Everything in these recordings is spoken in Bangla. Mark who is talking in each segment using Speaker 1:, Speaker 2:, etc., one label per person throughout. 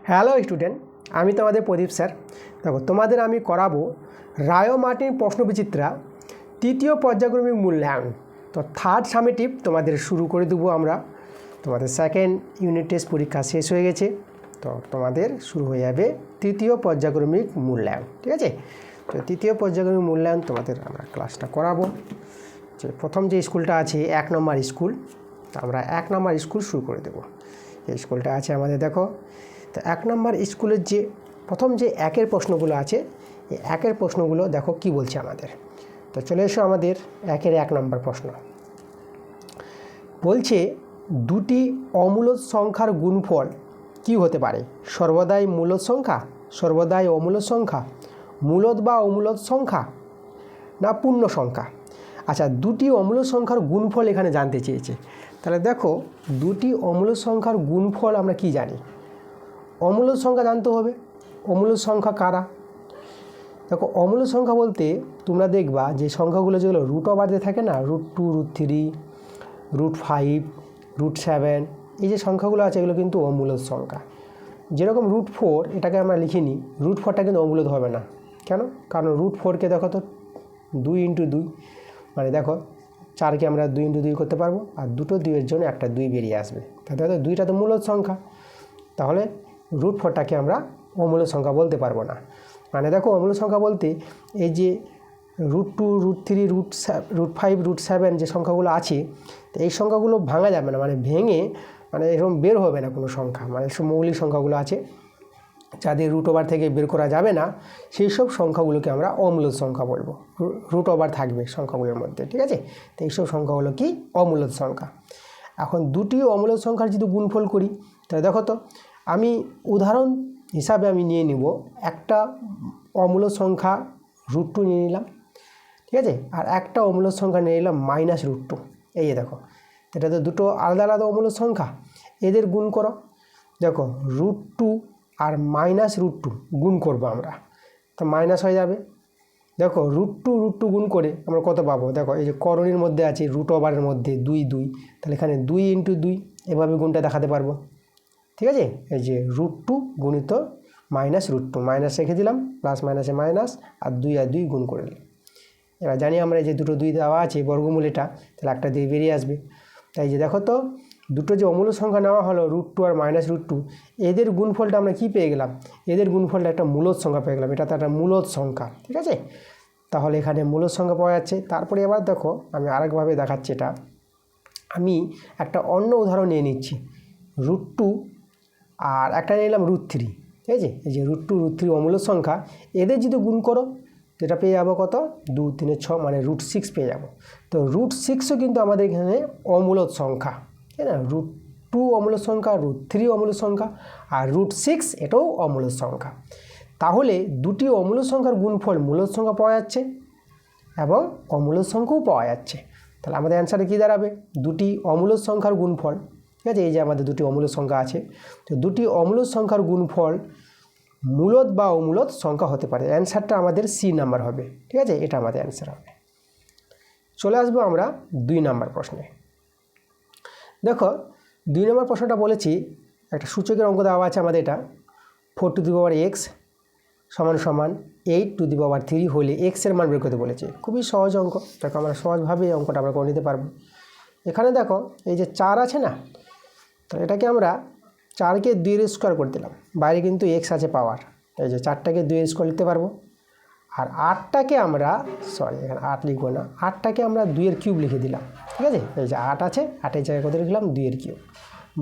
Speaker 1: হ্যালো স্টুডেন্ট, আমি তোমাদের প্রদীপ স্যার। দেখো, তোমাদের আমি করাবো রায় মার্টিন প্রশ্নবিচিত্রা তৃতীয় পর্যায়ক্রমিক মূল্যায়ন। তো থার্ড সামেটিভ তোমাদের শুরু করে দেবো আমরা। তোমাদের সেকেন্ড ইউনিট টেস্ট পরীক্ষা শেষ হয়ে গেছে, তো তোমাদের শুরু হয়ে যাবে তৃতীয় পর্যায়ক্রমিক মূল্যায়ন। ঠিক আছে, তো তৃতীয় পর্যায়ক্রমিক মূল্যায়ন তোমাদের আমরা ক্লাসটা করাবো। যে প্রথম যে স্কুলটা আছে 1 নম্বর স্কুল, আমরা 1 নম্বর স্কুল শুরু করে দেবো। এই স্কুলটা আছে আমাদের, দেখো। তো 1 নম্বর স্কুলের যে প্রথম যে একের প্রশ্নগুলো আছে, এই একের প্রশ্নগুলো দেখো কি বলছে আমাদের। তো চলে এসো আমাদের 1 নম্বর প্রশ্ন। বলছে দুটি অমূলদ সংখ্যার গুণফল কি হতে পারে? সর্বদাই মূলদ সংখ্যা, সর্বদাই অমূলদ সংখ্যা, মূলদ বা অমূলদ সংখ্যা, না পূর্ণ সংখ্যা? আচ্ছা, দুটি অমূলদ সংখ্যার গুণফল এখানে জানতে চেয়েছে। তাহলে দেখো, দুটি অমূলদ সংখ্যার গুণফল আমরা কি জানি? অমূলদ সংখ্যা জানতে হবে। অমূলদ সংখ্যা কারা? দেখো, অমূলদ সংখ্যা বলতে তোমরা দেখবা যে সংখ্যাগুলো যেগুলো রুট ওভার দিয়ে থাকে না, √2, √3, √5, √7, এই যে সংখ্যাগুলো আছে এগুলো কিন্তু অমূলদ সংখ্যা। যেরকম √4, এটাকে আমরা লিখিনি, √4টা কিন্তু অমূলদ হবে না। কেন? কারণ √4কে দেখো তো 2 × 2, মানে দেখো 4কে আমরা 2 × 2 করতে পারবো, আর দুটো 2-এর জন্য একটা 2 বেরিয়ে আসবে। তাহলে 2টা তো মূলদ সংখ্যা, তাহলে √4টাকে আমরা অমূলদ সংখ্যা বলতে পারবো না। মানে দেখো, অমূলদ সংখ্যা বলতে এই যে √2, √3, √5, √7 যে সংখ্যাগুলো আছে, তো এই সংখ্যাগুলো ভাঙা যাবে না, মানে ভেঙে মানে এরকম বের হবে না কোনো সংখ্যা। মানে সব মৌলিক সংখ্যাগুলো আছে যাদের রুট ওভার থেকে বের করা যাবে না, সেই সব সংখ্যাগুলোকে আমরা অমূলদ সংখ্যা বলবো। রুট ওভার থাকবে সংখ্যাগুলোর মধ্যে, ঠিক আছে? তো এইসব সংখ্যাগুলো কি? অমূলদ সংখ্যা। এখন দুটি অমূলদ সংখ্যার যদি গুণফল করি, তাহলে দেখো তো, আমি উদাহরণ হিসাবে আমি নিয়ে নিব একটা অমূলদ সংখ্যা √2 নিয়ে নিলাম, ঠিক আছে? আর একটা অমূলদ সংখ্যা নিয়ে নিলাম -√2। এই যে দেখো, এটা তো দুটো আলাদা আলাদা অমূলদ সংখ্যা, এদের গুণ করো। দেখো, √2 আর -√2 গুণ করবো আমরা, তো মাইনাস হয়ে যাবে। দেখো, √2 গুণ করে আমরা কত পাবো? দেখো, এই যে করণীর মধ্যে আছে রুট ওভারের মধ্যে 2, তাহলে এখানে 2 × 2 এভাবে গুণটা দেখাতে পারবো, ঠিক আছে? এই যে √2 গুণিত -√2, মাইনাস রেখে দিলাম, প্লাস মাইনাসে মাইনাস, আর 2 আর 2 গুণ করে দিলাম। এবার জানি আমরা এই যে দুটো 2 দেওয়া আছে বর্গমূল এটা, তাহলে একটা 2 বেরিয়ে আসবে। তাই যে দেখো তো, দুটো যে অমূলদ সংখ্যা নেওয়া হলো √2 আর -√2, এদের গুণফলটা আমরা কি পেয়ে গেলাম? এদের গুণফলটা একটা মূলদ সংখ্যা পেয়ে গেলাম। এটা তো একটা মূলদ সংখ্যা, ঠিক আছে? তাহলে এখানে মূলদ সংখ্যা পাওয়া যাচ্ছে। তারপরে এবার দেখো, আমি আরেকভাবে দেখাচ্ছি এটা। আমি একটা অন্য উদাহরণ নিয়ে নিচ্ছি, √2 আর একটা নিলাম √3, ঠিক আছে? এই যে √2, √3 অমূলদ সংখ্যা, এদের যদি গুণ করো, যেটা পেয়ে যাবো কত? 2, 3, 6, মানে √6 পেয়ে যাবো। তো √6ও কিন্তু আমাদের এখানে অমূলদ সংখ্যা, তাই না? √2 অমূলদ সংখ্যা, √3 অমূলদ সংখ্যা, আর √6 এটাও অমূলদ সংখ্যা। তাহলে দুটি অমূলদ সংখ্যার গুণফল মূলদ সংখ্যা পাওয়া যাচ্ছে এবং অমূলদ সংখ্যাও পাওয়া যাচ্ছে। তাহলে আমাদের অ্যান্সারে কী দাঁড়াবে? দুটি অমূলদ সংখ্যার গুণফল, ঠিক আছে? এই যে আমাদের দুটি অমূলদ সংখ্যা আছে, তো দুটি অমূলদ সংখ্যার গুণফল মূলদ বা অমূলদ সংখ্যা হতে পারে। অ্যান্সারটা আমাদের C নাম্বার হবে, ঠিক আছে? এটা আমাদের অ্যান্সার হবে। চলে আসবো আমরা 2 নম্বর প্রশ্নে। দেখো, 2 নম্বর প্রশ্নটা বলেছি, একটা সূচকের অঙ্ক দেওয়া আছে আমাদের, এটা 4⁴x = 8⁻³ হলে x এর মান বের করতে বলেছে। খুবই সহজ অঙ্ক, দেখো আমরা সহজভাবে এই অঙ্কটা আমরা করে নিতে পারবো। এখানে দেখো, এই যে 4 আছে না, তো এটাকে আমরা 4কে 2 এর স্কোয়ার করে দিলাম, বাইরে কিন্তু x আছে পাওয়ার, এই যে 4টাকে 2 এর স্কোয়ার লিখতে পারবো। আর 8টাকে আমরা, এখানে 8 লিখবো না, 8টাকে আমরা 2 এর কিউব লিখে দিলাম, ঠিক আছে? এই যে 8 আছে, 8এর জায়গায় কত লিখলাম? 2 এর কিউব।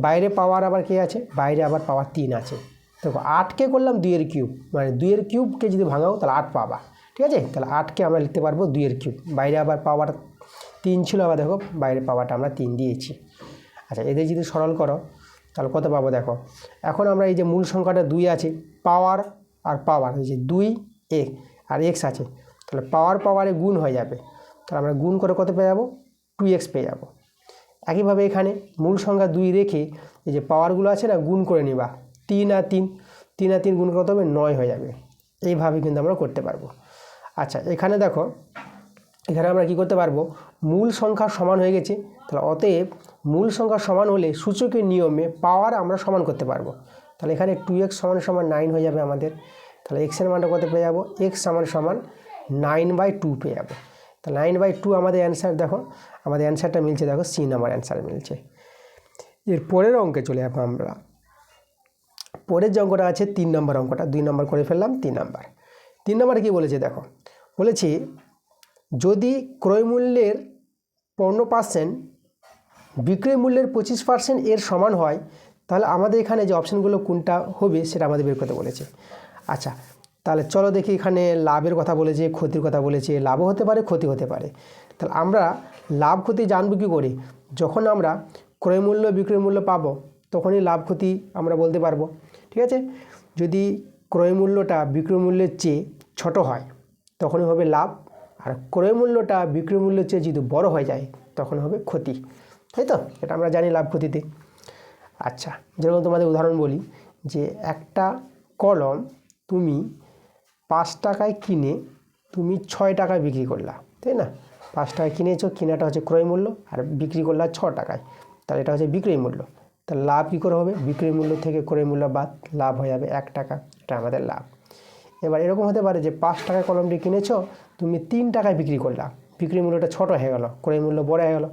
Speaker 1: বাইরে পাওয়ার আবার কে আছে? বাইরে আবার পাওয়ার 3 আছে। দেখো, 8কে করলাম 2 এর কিউব, মানে 2 এর কিউবকে যদি ভাঙাও তাহলে 8 পাবা, ঠিক আছে? তাহলে 8কে আমরা লিখতে পারবো 2 এর কিউব। বাইরে আবার পাওয়ার 3 ছিল, আবার দেখো বাইরে পাওয়ারটা আমরা 3 দিয়েছি। আচ্ছা, এদের যদি সরল করো তাহলে কত পাবো? দেখো, এখন আমরা এই যে মূল সংখ্যাটা 2 আছে, পাওয়ার আর পাওয়ার, এই যে 2 আর x আছে, তাহলে পাওয়ারে গুণ হয়ে যাবে। তাহলে আমরা গুণ করে কত পেয়ে যাবো? 2x পেয়ে যাবো। একইভাবে এখানে মূল সংখ্যা 2 রেখে এই যে পাওয়ারগুলো আছে না, গুণ করে নিবা। 3 আর 3 গুণ কত হবে? 9 হয়ে যাবে। এইভাবে কিন্তু আমরা করতে পারবো। আচ্ছা, এখানে দেখো, এখানে আমরা কি করতে পারবো? মূল সংখ্যা সমান হয়ে গেছে, তাহলে অতএব মূল সংখ্যা সমান হলে সূচকের নিয়মে পাওয়ার আমরা সমান করতে পারবো। তাহলে এখানে 2x সমান 9 হয়ে যাবে আমাদের। তাহলে এক্সের মানটা কত পেয়ে যাবো, এক্স সমান 9/2 পেয়ে যাবো। তাহলে 9/2 আমাদের অ্যান্সার। দেখো আমাদের অ্যান্সারটা মিলছে, দেখো সি নাম্বার অ্যান্সার মিলছে। এর পরের অঙ্কে চলে যাবো আমরা। পরের যে অঙ্কটা আছে 3 নম্বর অঙ্কটা, 2 নম্বর করে ফেললাম, 3 নম্বর। 3 নম্বরে কী বলেছে দেখো, বলেছি যদি ক্রয় মূল্যের 15% বিক্রয় মূল্যের 25% এর সমান হয়, তাহলে আমাদের এখানে যে অপশানগুলো কোনটা হবে সেটা আমাদের বের করতে বলেছে। আচ্ছা, তাহলে চলো দেখি, এখানে লাভের কথা বলেছে, ক্ষতির কথা বলেছে। লাভও হতে পারে, ক্ষতি হতে পারে। তাহলে আমরা লাভ ক্ষতি জানবো কী করে? যখন আমরা ক্রয় মূল্য বিক্রয় মূল্য পাবো তখনই লাভ ক্ষতি আমরা বলতে পারবো। ঠিক আছে, যদি ক্রয় মূল্যটা বিক্রয় মূল্যের চেয়ে ছোট হয় তখনই হবে লাভ, আর ক্রয় মূল্যটা বিক্রয় মূল্যের চেয়ে যদি বড় হয়ে যায় তখন হবে ক্ষতি। তাই তো, এটা আমরা জানি লাভ ক্ষতিতে। আচ্ছা, যেরকম তোমাদের উদাহরণ বলি, যে একটা কলম তুমি 5 টাকায় কিনে তুমি 6 টাকায় বিক্রি করলা, তাই না? 5 টাকায় কিনেছো, কেনাটা হচ্ছে ক্রয় মূল্য, আর বিক্রি করলা 6 টাকায়, তাহলে এটা হচ্ছে বিক্রয় মূল্য। তাহলে লাভ কী করে হবে? বিক্রয় মূল্য থেকে ক্রয় মূল্য বাদ, লাভ হয়ে যাবে 1 টাকা, এটা আমাদের লাভ। এবার এরকম হতে পারে যে 5 টাকায় কলমটি কিনেছো, তুমি 3 টাকায় বিক্রি করলা, বিক্রয় মূল্যটা ছোট হয়ে গেল, ক্রয় মূল্য বড় হয়ে গেল,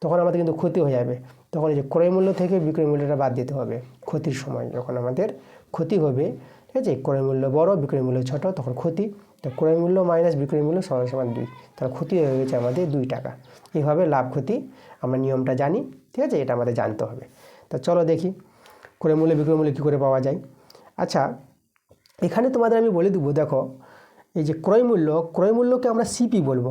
Speaker 1: তখন আমাদের কিন্তু ক্ষতি হয়ে যাবে। তখন এই যে ক্রয় মূল্য থেকে বিক্রয় মূল্যটা বাদ দিতে হবে ক্ষতির সময়, যখন আমাদের ক্ষতি হবে। ঠিক আছে, ক্রয় মূল্য বড় বিক্রয় মূল্য ছোট, তখন ক্ষতি। তো ক্রয় মূল্য মাইনাস বিক্রয় মূল্য সমান 2, তাহলে ক্ষতি হয়ে গেছে আমাদের 2 টাকা। এইভাবে লাভ ক্ষতি আমরা নিয়মটা জানি। ঠিক আছে, এটা আমাদের জানতে হবে। তো চলো দেখি ক্রয় মূল্য বিক্রয় মূল্য কী করে পাওয়া যায়। আচ্ছা, এখানে তোমাদের আমি বলে দেবো, দেখো এই যে ক্রয় মূল্যকে আমরা সিপি বলবো।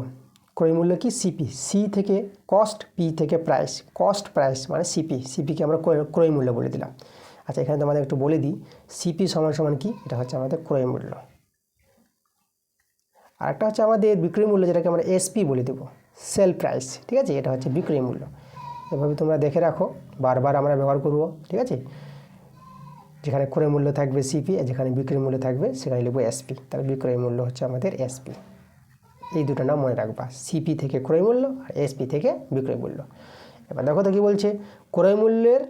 Speaker 1: ক্রয় মূল্য কি? সিপি। সি থেকে কস্ট, পি থেকে প্রাইস। কস্ট প্রাইস মানে সিপি, সিপিকে আমরা ক্রয় মূল্য বলে দিলাম। আচ্ছা, এখানে তোমাদের একটু বলে দিই, সিপি সমান কি? এটা হচ্ছে আমাদের ক্রয় মূল্য। আরেকটা হচ্ছে আমাদের বিক্রয় মূল্য, যেটাকে আমরা এসপি বলে দেবো, সেল প্রাইস। ঠিক আছে, এটা হচ্ছে বিক্রয় মূল্য। এভাবে তোমরা দেখে রাখো, বারবার আমরা ব্যবহার করব। ঠিক আছে, যেখানে ক্রয় মূল্য থাকবে সিপি, আর যেখানে বিক্রয় মূল্য থাকবে সেখানে লিখবো এসপি। তাহলে বিক্রয় মূল্য হচ্ছে আমাদের এসপি। এই দুটো নাম মনে রাখবা, সিপি থেকে ক্রয় মূল্য আর এসপি থেকে বিক্রয় মূল্য। এবার দেখো তো কী বলছে, ক্রয় মূল্যের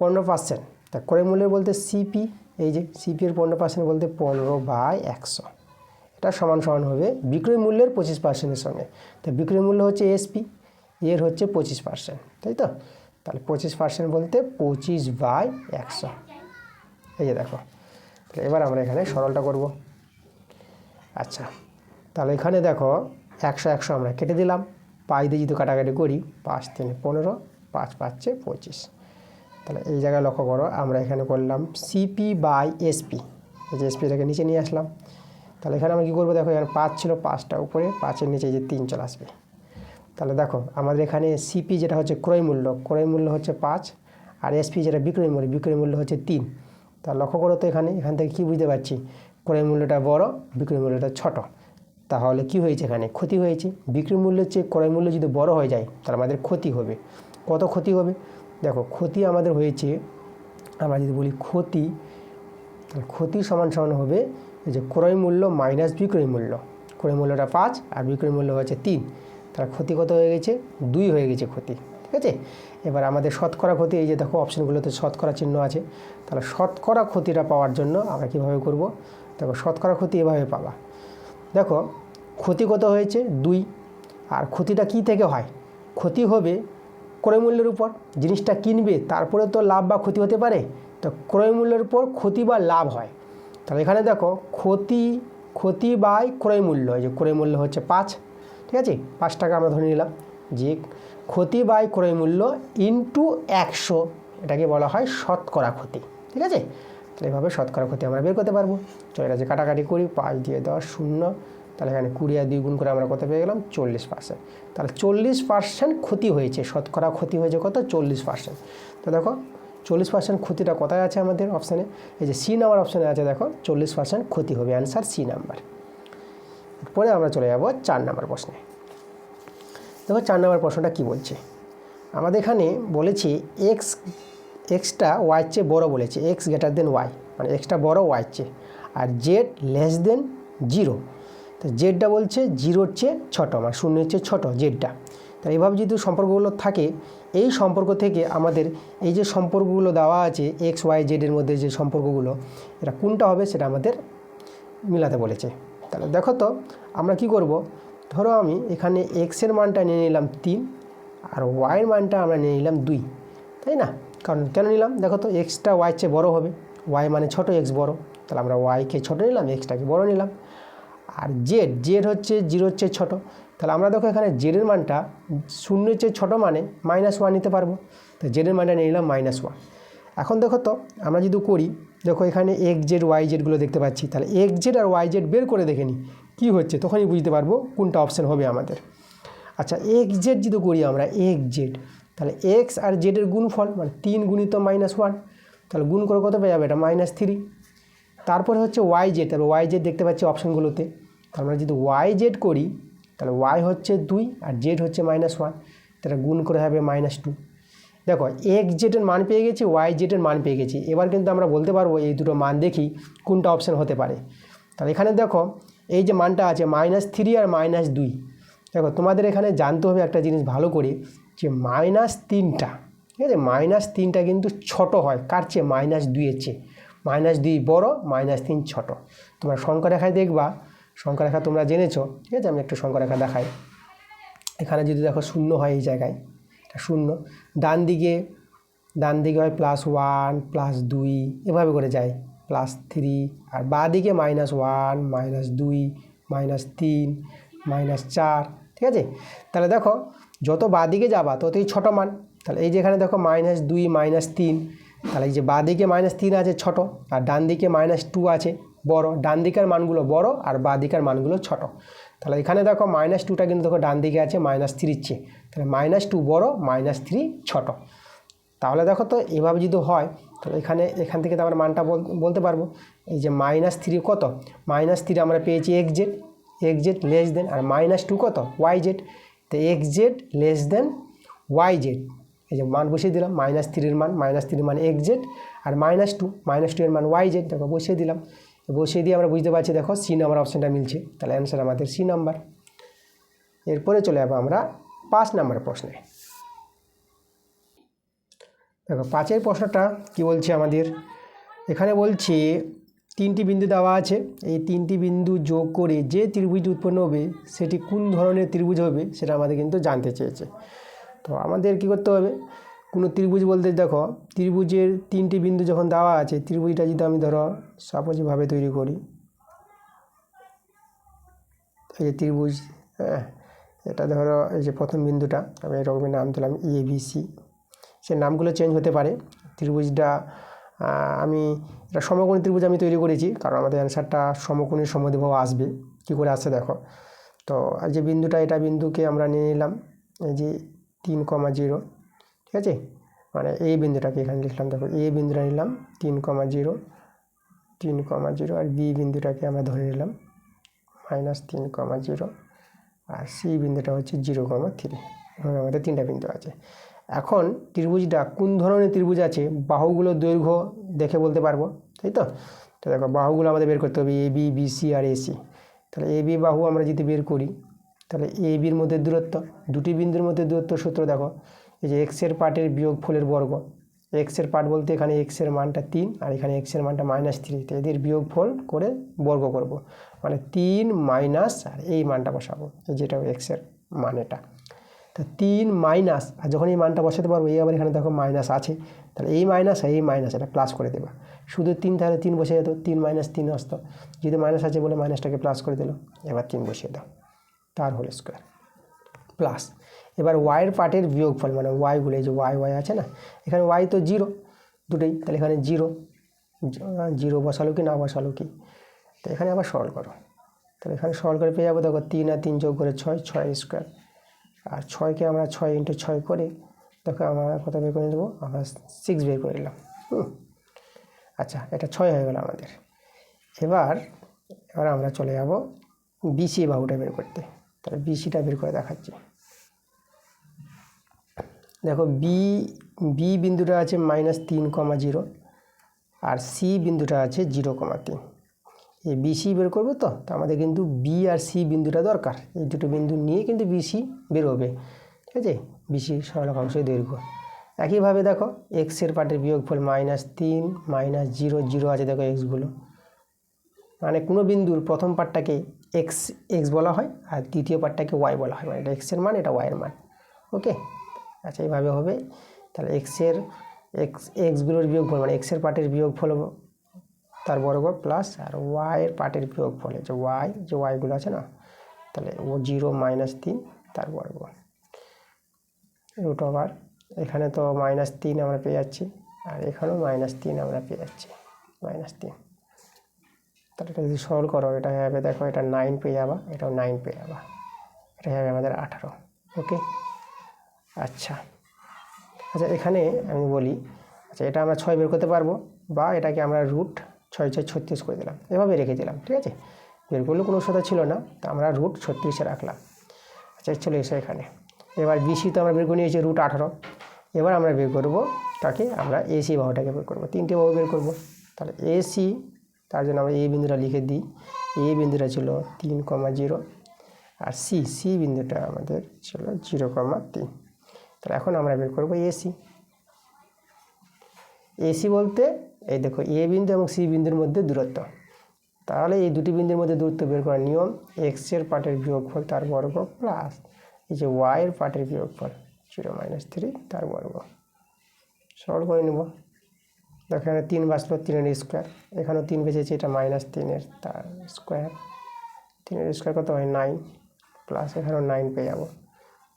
Speaker 1: 15%। তা ক্রয় মূল্যের বলতে সিপি, এই যে সিপি এর 15% বলতে 15/100, এটা সমান হবে বিক্রয় মূল্যের 25%-এর সঙ্গে। তো বিক্রয় মূল্য হচ্ছে এসপি, এর হচ্ছে 25%, তাই তো? তাহলে 25% বলতে 25/100। এই যে দেখো, তাহলে এবার আমরা এখানে সরলটা করব। আচ্ছা, তাহলে এখানে দেখো 100 আমরা কেটে দিলাম, পাই দিয়ে যদি কাটাকাটি করি, 5 3 15, 5 5 25। তাহলে এই জায়গায় লক্ষ্য করো, আমরা এখানে করলাম CP/SP, এই যে এসপিটাকে নিচে নিয়ে আসলাম। তাহলে এখানে আমরা কী করবো, দেখো এখানে 5 ছিল, 5টা উপরে, 5-এর নিচে যে 3 চলে আসবে। তাহলে দেখো আমাদের এখানে সিপি যেটা হচ্ছে ক্রয় মূল্য হচ্ছে 5, আর এসপি যেটা বিক্রয় মূল্য হচ্ছে 3। তাহলে লক্ষ্য করো তো এখান থেকে কী বুঝতে পারছি, ক্রয় মূল্যটা বড় বিক্রয় মূল্যটা ছোট। তাহলে কি হয়েছে, এখানে ক্ষতি হয়েছে। বিক্রয় মূল্যের চেয়ে ক্রয় মূল্য যদি বড় হয়ে যায় তাহলে আমাদের ক্ষতি হবে। কত ক্ষতি হবে? দেখো ক্ষতি আমাদের হয়েছে, আমরা যদি বলি ক্ষতি, তাহলে ক্ষতি সমান হবে এই যে ক্রয় মূল্য মাইনাস বিক্রয় মূল্য। ক্রয় মূল্যটা 5 আর বিক্রয় মূল্য হচ্ছে 3, তাহলে ক্ষতি কত হয়ে গেছে? 2 হয়ে গেছে ক্ষতি। ঠিক আছে, এবার আমাদের শতকরা ক্ষতি, এই যে দেখো অপশানগুলোতে শতকরা চিহ্ন আছে। তাহলে শতকরা ক্ষতিটা পাওয়ার জন্য আমরা কীভাবে করব, দেখো শতকরা ক্ষতি এভাবে পাবা। দেখো ক্ষতি কত হয়েছে? 2, আর ক্ষতিটা কি থেকে হয়? ক্ষতি হবে ক্রয় মূল্যের উপর, জিনিসটা কিনবে তারপরে তো লাভ বা ক্ষতি হতে পারে, তো ক্রয় মূল্যের উপর ক্ষতি বা লাভ হয়। তাহলে এখানে দেখো ক্ষতি বাই ক্রয় মূল্য, এই যে ক্রয় মূল্য হচ্ছে 5, ঠিক আছে, 5 টাকা আমরা ধরে নিলাম, যে ক্ষতি বাই ক্রয় মূল্য ইন্টু 100, এটাকে বলা হয় শতকরা ক্ষতি। ঠিক আছে, তাহলে এভাবে শতকরা ক্ষতি আমরা বের করতে পারবো। চলো এটা যে কাটাকাটি করি, 5 দিয়ে 10 0, তাহলে এখানে 20 আর 2 গুণ করে আমরা কত পেয়ে গেলাম? 40%। তাহলে 40% ক্ষতি হয়েছে, শতকরা ক্ষতি হয়েছে কত? 40%। তো দেখো 40% ক্ষতিটা কোথায় আছে আমাদের অপশানে? এই যে সি নাম্বার অপশানে আছে, দেখো 40% ক্ষতি হবে, অ্যান্সার সি নাম্বার। পরে আমরা চলে যাব 4 নাম্বার প্রশ্নে। দেখো 4 নাম্বার প্রশ্নটা কী বলছে, আমাদের এখানে বলেছি এক্সটা ওয়াইয়ের চেয়ে বড়ো বলেছে, এক্স গ্রেটার দেন ওয়াই, মানে এক্সটা বড়ো ওয়াইয়ের চেয়ে, আর জেড লেস দেন 0। তো জেডটা বলছে 0-র চেয়ে ছোটো, মানে 0-এর চেয়ে ছোটো জেডটা। তাই এইভাবে যদি সম্পর্কগুলো থাকে, এই সম্পর্ক থেকে আমাদের এই যে সম্পর্কগুলো দেওয়া আছে এক্স ওয়াই জেডের মধ্যে যে সম্পর্কগুলো, এটা কোনটা হবে সেটা আমাদের মিলাতে বলেছে। তাহলে দেখো তো আমরা কি করব, ধরো আমি এখানে এক্সের মানটা নিয়ে নিলাম 3 আর ওয়াইয়ের মানটা আমরা নিয়ে নিলাম 2, তাই না? কারণ কেন নিলাম দেখো তো, এক্সটা ওয়াইয়ের চেয়ে বড়ো হবে, ওয়াই মানে ছোটো, এক্স বড়ো, তাহলে আমরা ওয়াইকে ছোটো নিলাম, এক্সটাকে বড়ো নিলাম। আর জেড হচ্ছে 0-র চেয়ে ছোটো, তাহলে আমরা দেখো এখানে জেডের মানটা 0-র চেয়ে ছোটো মানে -1 নিতে পারবো, তো জেডের মানটা নিয়ে নিলাম -1। এখন দেখো তো আমরা যদি করি, দেখো এখানে এক্স জেড ওয়াই জেডগুলো দেখতে পাচ্ছি, তাহলে এক্স জেড আর ওয়াই জেড বের করে দেখে নিই কী হচ্ছে, তখনই বুঝতে পারবো কোনটা অপশান হবে আমাদের। আচ্ছা এক্স জেড যদি করি আমরা এক্স জেড, তাহলে এক্স আর জেডের গুণফল মানে 3 গুণিত -1, তাহলে গুণ করে কত পেয়ে যাবে, এটা -3। তারপরে হচ্ছে ওয়াই জেড, তাহলে ওয়াই জেড দেখতে পাচ্ছি অপশানগুলোতে, তাহলে আমরা যদি ওয়াই জেড করি তাহলে ওয়াই হচ্ছে 2 আর জেড হচ্ছে -1, তাহলে গুণ করে হবে -2। দেখো এক্স জেডের মান পেয়ে গেছি, ওয়াই জেডের মান পেয়ে গেছি, এবার কিন্তু আমরা বলতে পারবো এই দুটো মান দেখি কোনটা অপশান হতে পারে। তাহলে এখানে দেখো এই যে মানটা আছে -3 আর -2, দেখো তোমাদের এখানে জানতে হবে একটা জিনিস ভালো করে, যে -3টা, ঠিক আছে, -3টা কিন্তু ছোট হয় কার চেয়ে, -2-এর চেয়ে, -2 বড়, -3 ছোট। তোমরা সংখ্যা রেখায় দেখবা, সংখ্যা রেখা তোমরা জেনেছো, ঠিক আছে, আমি একটু সংখ্যা রেখা দেখাই। এখানে যদি দেখো 0 হয় এই জায়গায়, এটা 0, ডান দিকে হয় +1 +2 এভাবে করে যায় +3, আর বাঁ দিকে -1 -2 -3 -4, ঠিক আছে। তাহলে দেখো যত বাঁ দিকে যাবা ততই ছোটো মান, তাহলে এই যে এখানে দেখো -2 -3, তাহলে এই যে বাঁ দিকে -3 আছে ছোট, আর ডান দিকে -2 আছে বড়, ডান দিকের মানগুলো বড় আর বাঁ দিকের মানগুলো ছোট। তাহলে এখানে দেখো -2টা কিন্তু দেখো ডান দিকে আছে -3-র চেয়ে, তাহলে -2 বড়, -3 ছোট। তাহলে দেখো তো এভাবে যদি হয়, তাহলে এখান থেকে তো আমরা মানটা বলতে পারবো, এই যে -3 কত, -3 আমরা পেয়েছি এক্স জেড লেস দেন, আর -2 কত, ওয়াই জেড, তো x z less than y z, এই যে মান বসিয়ে দিলাম, -3-এর মান, -3 মান এক্স জেড, আর -2 এর মান ওয়াই জেড, দেখো বসিয়ে দিলাম। বসিয়ে দিয়ে আমরা বুঝতে পারছি দেখো সি নাম্বার অপশানটা মিলছে, তাহলে অ্যান্সার আমাদের সি নাম্বার। এরপরে চলে যাবো আমরা 5 নম্বর প্রশ্নে। দেখো 5-এর প্রশ্নটা কি বলছে আমাদের, এখানে বলছে 3টি বিন্দু দেওয়া আছে, এই 3টি বিন্দু যোগ করে যে ত্রিভুজটি উৎপন্ন হবে সেটি কোন ধরনের ত্রিভুজ হবে সেটা আমাদের কিন্তু জানতে চেয়েছে। তো আমাদের কি করতে হবে, কোনো ত্রিভুজ বলতে দেখো ত্রিভুজের 3টি বিন্দু যখন দেওয়া আছে, ত্রিভুজটা যদি আমি ধরো সাপোজভাবে তৈরি করি, এই যে ত্রিভুজ, হ্যাঁ, এটা ধরো এই যে প্রথম বিন্দুটা আমি এরকমই নাম দিলাম ABC, সে নামগুলো চেঞ্জ হতে পারে। ত্রিভুজটা আমি এটা সমকোণী ত্রিভুজ আমি তৈরি করেছি, কারণ আমাদের অ্যান্সারটা সমকোণী সমদ্বিবাহু আসবে। কী করে আসছে দেখো, তো আর যে বিন্দুটা, এটা বিন্দুকে আমরা নিয়ে নিলাম এই যে 3,0, ঠিক আছে, মানে এই বিন্দুটাকে এখানে লিখলাম, দেখো এই বিন্দুটা নিলাম 3,0 আর বি বিন্দুটাকে আমরা ধরে নিলাম -3,0 আর সি বিন্দুটা হচ্ছে 0,3, আমাদের 3টা বিন্দু আছে। এখন ত্রিভুজটা কোন ধরনের ত্রিভুজ আছে, বাহুগুলোর দৈর্ঘ্য দেখে বলতে পারবো, তাই তো। তো দেখো বাহুগুলো আমাদের বের করতে হবে, AB BC আর AC। তাহলে AB বাহু আমরা যদি বের করি, তাহলে ABর মধ্যে দূরত্ব, দুটি বিন্দুর মধ্যে দূরত্ব সূত্র দেখো, এই যে এক্সের পার্টের বিয়োগফলের বর্গ, এক্সের পার্ট বলতে এখানে এক্সের মানটা 3 আর এখানে এক্সের মানটা -3, তো এদের বিয়োগফল করে বর্গ করব, মানে 3 মাইনাস আর এই মানটা বসাবো, যেটা এক্সের মান এটা, তো 3 মাইনাস, আর যখন এই মানটা বসাতে পারবো, এই আবার এখানে দেখো মাইনাস আছে, তাহলে এই মাইনাস আর এই মাইনাস এটা প্লাস করে দেবা, শুধু 3 তাহলে 3 বসে যেত, 3 - 3 আসতো, যদি মাইনাস আছে বলে মাইনাসটাকে প্লাস করে দিল, এবার 3 বসিয়ে দাও, তার হোল স্কোয়ার প্লাস। এবার ওয়াইয়ের পার্টের বিয়োগফল, মানে ওয়াইগুলো, এই যে ওয়াই আছে না, এখানে ওয়াই তো 0 দুটোই, তাহলে এখানে 0 বসালো কি না বসালো কি, তো এখানে আবার সরল করো, তাহলে এখানে সরল করে পেয়ে যাবো, দেখো 3 আর 3 যোগ করে 6 স্কোয়ার, আর 6কে আমরা 6 × 6 করে দেখো আমরা কত বের করে দেবো, আমরা 6 বের করে নিলাম। আচ্ছা, এটা 6 হয়ে গেল আমাদের। এবার আমরা চলে যাব বিসি বাহুটা বের করতে, তাহলে বিসিটা বের করে দেখাচ্ছি। দেখো বি বিন্দুটা আছে -3,0 আর সি বিন্দুটা আছে 0,3, এই বিসি বের করবো, তো আমাদের কিন্তু বি আর সি বিন্দুটা দরকার, এই দুটো বিন্দু নিয়ে কিন্তু বিসি বের হবে, ঠিক আছে, বিসি সরলরেখাংশের দৈর্ঘ্য। একইভাবে দেখো এক্সের পার্টের বিয়োগফল -3 -0 0 আছে দেখো এক্সগুলো, মানে কোনো বিন্দুর প্রথম পার্টটাকে এক্স বলা হয় আর দ্বিতীয় পার্টটাকে ওয়াই বলা হয়, মানে এটা এক্সের মান এটা ওয়াইয়ের মান। ওকে, আচ্ছা এইভাবে হবে। তাহলে এক্সগুলোর বিয়োগফল মানে এক্সের পার্টের বিয়োগফল তার বর্গ প্লাস আর ওয়াইয়ের পার্টের বিয়োগফল যে ওয়াইগুলো আছে না, তাহলে ও 0 -3 তার বর্গ রুট ওভার, এখানে তো -3 আমরা পেয়ে যাচ্ছি আর এখানেও -3 আমরা পেয়ে যাচ্ছি, -3। তাহলে এটা যদি সরল করো এটা হবে দেখো এটা 9 পেয়ে যাবা, এটাও 9 পেয়ে যাবা, এটা হবে আমাদের 18। ওকে, আচ্ছা এখানে আমি বলি, আচ্ছা এটা আমরা 6 বের করতে পারবো, বা এটাকে আমরা রুট 6 6 36 করে দিলাম, এভাবে রেখে দিলাম। ঠিক আছে, বের করলে কোনো কথা ছিল না, তো আমরা রুট 36 রাখলাম। আচ্ছা চলে এসে এখানে এবার বিসি তো আমরা বের করে নিয়েছি রুট 18। এবার আমরা বের করবো তাকে, আমরা এসি বাহুটাকে বের করবো, 3টে বাহু বের করবো। তাহলে এসি, তার জন্য আমরা এই বিন্দুটা লিখে দিই, এই বিন্দুটা ছিল 3,0 আর সি বিন্দুটা আমাদের ছিল 0,3। তাহলে এখন আমরা বের করবো এসি বলতে এই দেখো এ বিন্দু এবং সি বিন্দুর মধ্যে দূরত্ব। তাহলে এই দুটি বিন্দুর মধ্যে দূরত্ব বের করার নিয়ম, এক্সের পার্টের বিয়োগফল তার বর্গ প্লাস এই যে ওয়াইয়ের পার্টের বিয়োগফল 0 -3 তার বর্গ। সরল করে নেব, দেখো এখানে 3 বাঁচলো, 3-এর স্কোয়ার, এখানেও 3 বেঁচেছে, এটা -3 তার স্কোয়ার, 3-এর স্কোয়ার কত হয় 9, প্লাস এখানেও 9 পেয়ে যাবো।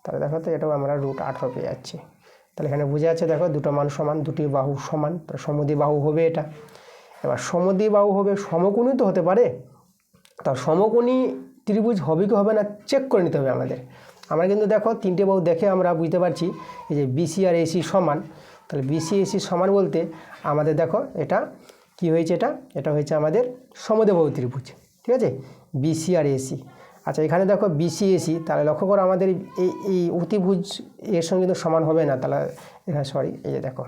Speaker 1: তাহলে দেখো তো এটাও আমরা রুট 18 পেয়ে যাচ্ছি। তাহলে এখানে বুঝে যাচ্ছে দেখো দুটো মান সমান, দুটি বাহু সমান, সমদ্বিবাহু হবে এটা। এবার সমদ্বিবাহু হবে, সমকোণী তো হতে পারে, তা সমকোণী ত্রিভুজ হবে কি হবে না চেক করে নিতে হবে আমাদের। আমরা কিন্তু দেখো 3টে বাহু দেখে আমরা বুঝতে পারছি এই যে বিসি আর এসি সমান। তাহলে বিসি এসি সমান বলতে আমাদের দেখো এটা কি হয়েছে, এটা হয়েছে আমাদের সমদ্বিবাহু ত্রিভুজ। ঠিক আছে, বিসি আর এসি। আচ্ছা এখানে দেখো বিসি এসি, তাহলে লক্ষ্য করো আমাদের এই অতিভুজ এর সঙ্গে কিন্তু সমান হবে না। তাহলে এখানে সরি, এই যে দেখো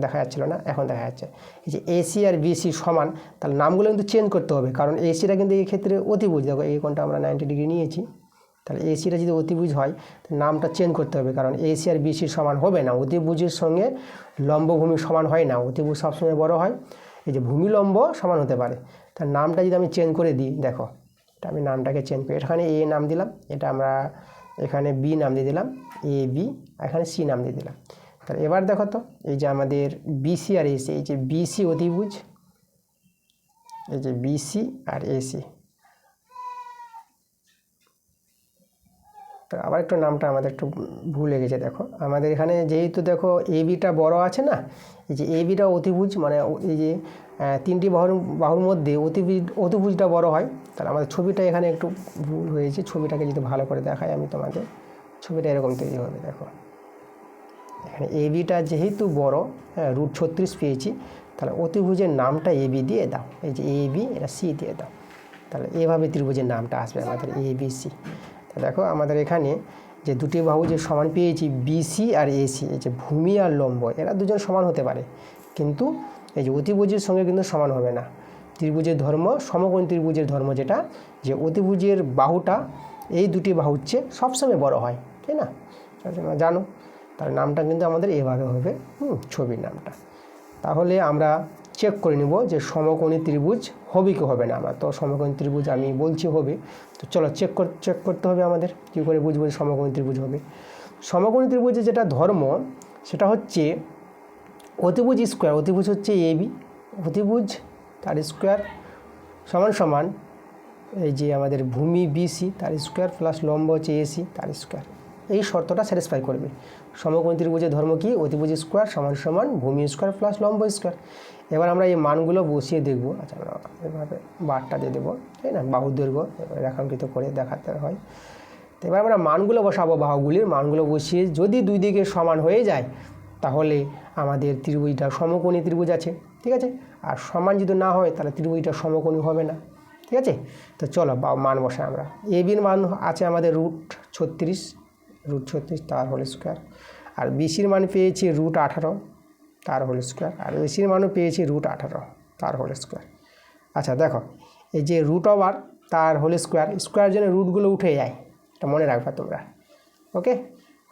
Speaker 1: দেখা যাচ্ছিল না, এখন দেখা যাচ্ছে এই যে এসি আর বিসি সমান, তাহলে নামগুলো কিন্তু চেঞ্জ করতে হবে, কারণ এসিটা কিন্তু এই ক্ষেত্রে অতিভুজ। দেখো এই কোণটা আমরা 90 ডিগ্রি নিয়েছি, তাহলে এসিটা যদি অতিভুজ হয় নামটা চেঞ্জ করতে হবে, কারণ এসি আর বিসি সমান হবে না। অতিভুজের সঙ্গে লম্বভূমি সমান হয় না, অতিভুজ সবসময় বড় হয়, এই যে ভূমি লম্ব সমান হতে পারে। তার নামটা যদি আমি চেঞ্জ করে দিই, দেখো এটা আমি নামটাকে চেঞ্জ করি, এখানে এ নাম দিলাম, এটা আমরা এখানে বি নাম দিয়ে দিলাম, এ বি, এখানে সি নাম দিয়ে দিলাম। তাহলে এবার দেখো তো এই যে আমাদের বিসি আর এসি, এই যে বিসি অতিভুজ, এই যে বিসি আর এসি, তো আবার একটু নামটা আমাদের একটু ভুলে গেছে। দেখো আমাদের এখানে যেহেতু দেখো এ বিটা বড় আছে না, এই যে এ বিটা অতিভুজ, মানে এই যে 3টি বাহুর মধ্যে অতিভুজটা বড় হয়। তাহলে আমাদের ছবিটা এখানে একটু ভুল হয়েছে, ছবিটাকে যদি ভালো করে দেখাই আমি তোমাদের, ছবিটা এরকম তৈরি হবে। দেখো এখানে এ বিটা যেহেতু বড়, হ্যাঁ রুট 36 পেয়েছি, তাহলে অতিভুজের নামটা এ বি দিয়ে দাও, এই যে এ বি এটা সি দিয়ে দাও, তাহলে এভাবে ত্রিভুজের নামটা আসবে আমাদের এ বি সি। দেখো আমাদের এখানে যে দুটি বাহু যে সমান পেয়েছি বিসি আর এসি, এই যে ভূমি আর লম্ব এরা দুজন সমান হতে পারে, কিন্তু এই যে অতিভুজের সঙ্গে কিন্তু সমান হবে না। ত্রিভুজের ধর্ম, সমকোণী ত্রিভুজের ধর্ম যেটা, যে অতিভুজের বাহুটা এই দুটি বাহুর চেয়ে সবসময় বড় হয়, তাই না, জানো। তার নামটা কিন্তু আমাদের এভাবে হবে, ছবির নামটা। তাহলে আমরা চেক করে নেব যে সমকোণী ত্রিভুজ হবে কি হবে না। আমরা তো সমকোণী ত্রিভুজ আমি বলছি হবে, তো চলো চেক করতে হবে আমাদের, কী করে বুঝবো যে সমকোণী ত্রিভুজ হবে। সমকোণী ত্রিভুজের যেটা ধর্ম সেটা হচ্ছে অতিভুজ স্কোয়ার, অতিভুজ হচ্ছে এ বি, অতিভুজ তার স্কোয়ার সমান সমান এই যে আমাদের ভূমি বিসি তার স্কোয়ার প্লাস লম্ব হচ্ছে এসি তার স্কোয়ার। এই শর্তটা স্যাটিসফাই করবে। সমকোণী ত্রিভুজের ধর্ম কি, অতিভুজ স্কোয়ার সমান সমান ভূমি স্কোয়ার প্লাস লম্ব স্কোয়ার। এবার আমরা এই মানগুলো বসিয়ে দেখব। আচ্ছা আমরা এভাবে বারটা দিয়ে দেবো, তাই না, বাহু দৈর্ঘ্য রেখাঙ্কিত করে দেখাতে হয়। তো এবার আমরা মানগুলো বসাবো, বাহুগুলির মানগুলো বসিয়ে যদি দুই দিকে সমান হয়ে যায় তাহলে আমাদের ত্রিভুজটা সমকোণী ত্রিভুজ আছে, ঠিক আছে। আর সমান যদি না হয় তাহলে ত্রিভুজটা সমকোণী হবে না, ঠিক আছে। তো চলো মান বসাই আমরা। এ বির মান আছে আমাদের রুট 36 তার হোল স্কোয়ার, আর বিসির মান পেয়েছি রুট 18 তার হোল স্কোয়ার, আর এসির মানও পেয়েছি রুট 18 তার হোল স্কোয়ার। আচ্ছা দেখো এই যে রুট ওভার তার হোল স্কোয়ার, স্কোয়ার জন্য রুটগুলো উঠে যায়, এটা মনে রাখবা তোমরা, ওকে।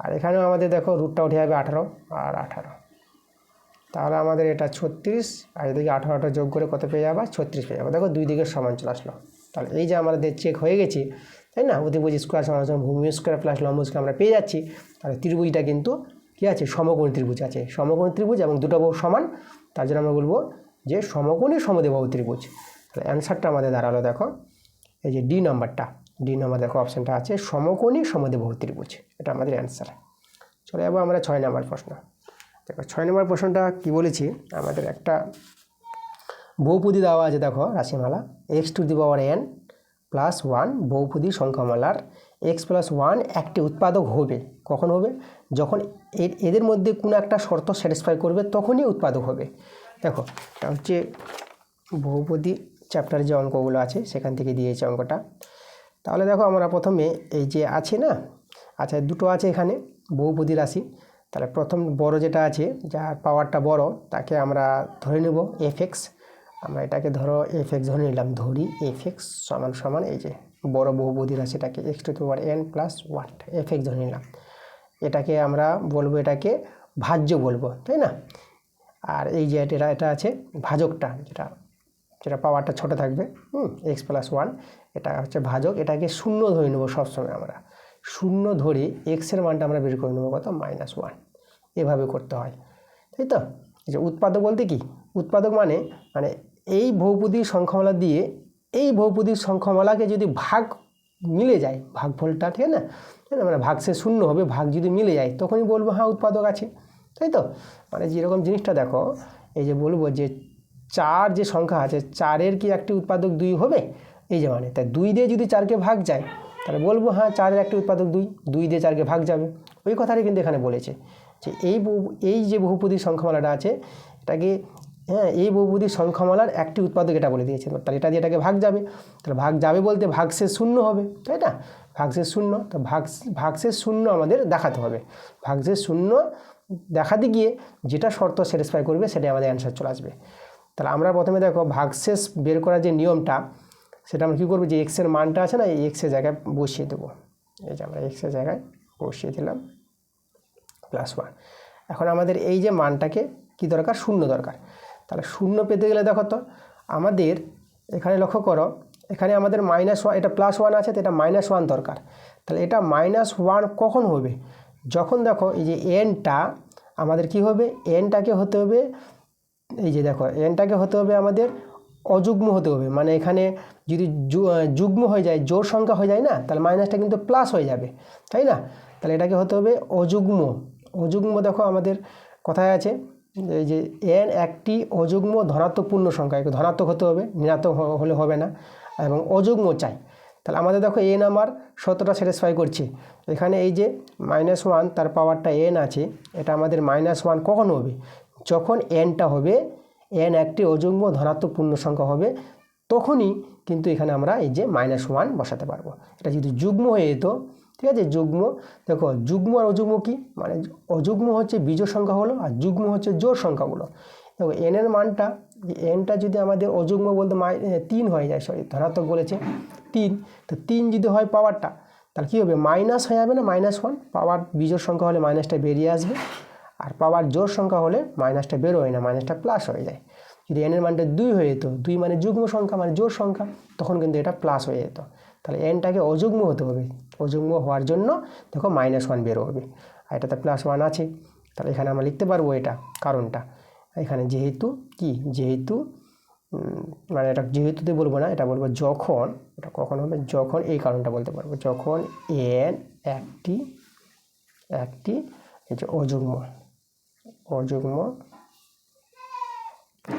Speaker 1: আর এখানেও আমাদের দেখো রুটটা উঠে যাবে 18 আর 18, তাহলে আমাদের এটা 36, আর এদিকে 18টা যোগ করে কত পেয়ে যাবে? 36 পেয়ে যাবো। দেখো দুই দিকের সমান চলে আসলো। তাহলে এই যে আমাদের চেক হয়ে গেছি, তাই না? অতিভুজ স্কোয়ার সমান ভূমি স্কোয়ার প্লাস লম্ব স্কোয়ার আমরা পেয়ে যাচ্ছি। তাহলে ত্রিভুজটা কিন্তু কী আছে? সমকোণী ত্রিভুজ আছে। সমকোণী ত্রিভুজ এবং দুটো বাহু সমান, তার জন্য আমরা বলবো যে সমকোণী সমদ্বিবাহু ত্রিভুজ। তাহলে অ্যান্সারটা আমাদের দাঁড়ালো দেখো এই যে ডি নাম্বারটা, ডি নাম্বার দেখো অপশানটা আছে সমকোণী সমদ্বিবাহু ত্রিভুজ, এটা আমাদের অ্যান্সার। চলে যাবো আমরা 6 নম্বর প্রশ্ন। দেখো 6 নম্বর প্রশ্নটা কী বলেছি, আমাদের একটা বহুপদী দেওয়া আছে, দেখো রাশিমালা x⁴n + 1 বহুপদী সংখ্যামালার x+1 একটি উৎপাদক হবে। কখন হবে? যখন এদের মধ্যে কোনো একটা শর্ত স্যাটিসফাই করবে তখনই উৎপাদক হবে। দেখো এটা হচ্ছে বহুপদী চ্যাপ্টার যে অঙ্কগুলো আছে সেখান থেকে দিয়েছে অঙ্কটা। তাহলে দেখো আমরা প্রথমে এই যে আছে না, আচ্ছা দুটো আছে এখানে বহুপদী রাশি। তাহলে প্রথম বড় যেটা আছে, যার পাওয়ারটা বড়, তাকে আমরা ধরে নেব f(x). আমরা এটাকে ধরো f(x) ধরে নিলাম, ধরি f(x) সমান এই যে বড় বহুপদী রাশিটাকে x⁴n + 1 f(x) ধরে নিলাম। এটাকে আমরা বলবো, এটাকে ভাজ্য বলবো, তাই না? আর এই যে এটা আছে ভাজকটা, যেটা পাওয়ারটা ছোট থাকবে, x+1, এটা হচ্ছে ভাজক। এটাকে শূন্য ধরে নেবো সবসময়, আমরা শূন্য ধরে এক্সের মানটা আমরা বের করে নেবো কত? -1। এভাবে করতে হয়, তাই তো? এই যে উৎপাদক বলতে কি? উৎপাদক মানে এই বহুপদী সংখ্যামালা দিয়ে এই বহুপদী সংখ্যামালাকে যদি ভাগ মিলে যায়, ভাগফলটা, ঠিক আছে না? মানে ভাগশেষ শূন্য হবে, ভাগ যদি মিলে যায় তখনই বলবো হ্যাঁ উৎপাদক আছে, তাই তো? মানে যেরকম জিনিসটা দেখো, এই যে বলবো যে 4 যে সংখ্যা আছে, 4-এর কি একটি উৎপাদক 2 হবে? এই যে মানে তাই 2 দিয়ে যদি 4কে ভাগ যায় তাহলে বলবো হ্যাঁ 4-এর একটি উৎপাদক 2, 2 দিয়ে 4কে ভাগ যাবে। ওই কথাটাই কিন্তু এখানে বলেছে যে এই যে বহুপদী সংখ্যামালাটা আছে, এটাকে এই বহুপদী সংখ্যামালার একটি উৎপাদক এটা বলে দিয়েছে। তাহলে এটা দিয়ে এটাকে ভাগ যাবে, তাহলে ভাগ যাবে বলতে ভাগশেষ শূন্য হবে, তাই না? ভাগশেষ শূন্য, তো ভাগশেষ শূন্য আমাদের দেখাতে হবে। ভাগশেষ শূন্য দেখাতে গিয়ে যেটা শর্ত স্যাটিসফাই করবে সেটাই আমাদের অ্যান্সার চলে আসবে। তাহলে আমরা প্রথমে দেখো ভাগশেষ বের করার যে নিয়মটা, সেটা আমরা কী করবো, যে এক্সের মানটা আছে না, এই এক্সের জায়গায় বসিয়ে দেবো। এই যে আমরা এক্সের জায়গায় বসিয়ে দিলাম +1। এখন আমাদের এই যে মানটাকে কি দরকার? শূন্য দরকার। তাহলে শূন্য পেতে গেলে দেখো তো আমাদের এখানে লক্ষ্য করো, এখানে আমাদের -1, এটা +1 আছে, তো এটা -1 দরকার। তাহলে এটা -1 কখন হবে? যখন দেখো এই যে এনটা আমাদের কি হবে, এনটাকে হতে হবে, এই যে দেখো এনটাকে হতে হবে আমাদের অযুগ্ম হতে হবে। মানে এখানে যদি যুগ্ম হয়ে যায়, জোড় সংখ্যা হয়ে যায় না, তাহলে মাইনাসটা কিন্তু প্লাস হয়ে যাবে, তাই না? তাহলে এটাকে হতে হবে অযুগ্ম। অযুগ্ম দেখো আমাদের কথায় আছে এই যে এন একটি অযুগ্ম ধনাত্মক পূর্ণ সংখ্যা, একটু ধনাত্মক হতে হবে, ঋণাত্মক হলে হবে না, এবং অযুগ্ম চাই। তাহলে আমাদের দেখো এন আমার শর্তটা স্যাটিসফাই করছে। এখানে এই যে -1 তার পাওয়ারটা n আছে, এটা আমাদের -1 কখন হবে? যখন এনটা হবে, এন একটি অযুগ্ম ধনাত্মক পূর্ণ সংখ্যা হবে, তখনই কিন্তু এখানে আমরা এই যে -1 বসাতে পারবো। এটা যদি যুগ্ম হয়ে যেত, ঠিক আছে, যুগ্ম, দেখো যুগ্ম আর অযুগ্ম কি? মানে অযুগ্ম হচ্ছে বিজোড় সংখ্যা হলো, আর যুগ্ম হচ্ছে জোড় সংখ্যাগুলো। দেখো এনের মানটা, এনটা যদি আমাদের অযুগ্ম বলতে 3 হয়ে যায়, সরি ধনাত্মক বলেছে 3, তো 3 যদি হয় পাওয়ারটা, তাহলে কী হবে? মাইনাস হয়ে যাবে না, -1। পাওয়ার বিজোড় সংখ্যা হলে মাইনাসটা বেরিয়ে আসবে, আর পাওয়ার জোড় সংখ্যা হলে মাইনাসটা বেরোয় না, মাইনাসটা প্লাস হয়ে যায়। যদি এনের মানটা 2 হয়ে যেত, 2 মানে যুগ্ম সংখ্যা, মানে জোড় সংখ্যা, তখন কিন্তু এটা প্লাস হয়ে যেত। তাহলে এনটাকে অযুগ্ম হতে হবে, অযুগ্ম হওয়ার জন্য দেখো -1 বেরো হবে, আর এটাতে +1 আছে। তাহলে এখানে আমরা লিখতে পারবো এটা কারণটা। এখানে যেহেতু কি, যেহেতু মানে এটা যেহেতুতে বলবো না, এটা বলবো যখন, এটা কখন হবে? যখন, এই কারণটা বলতে পারবো, যখন এন একটি এই যে অযুগ্ম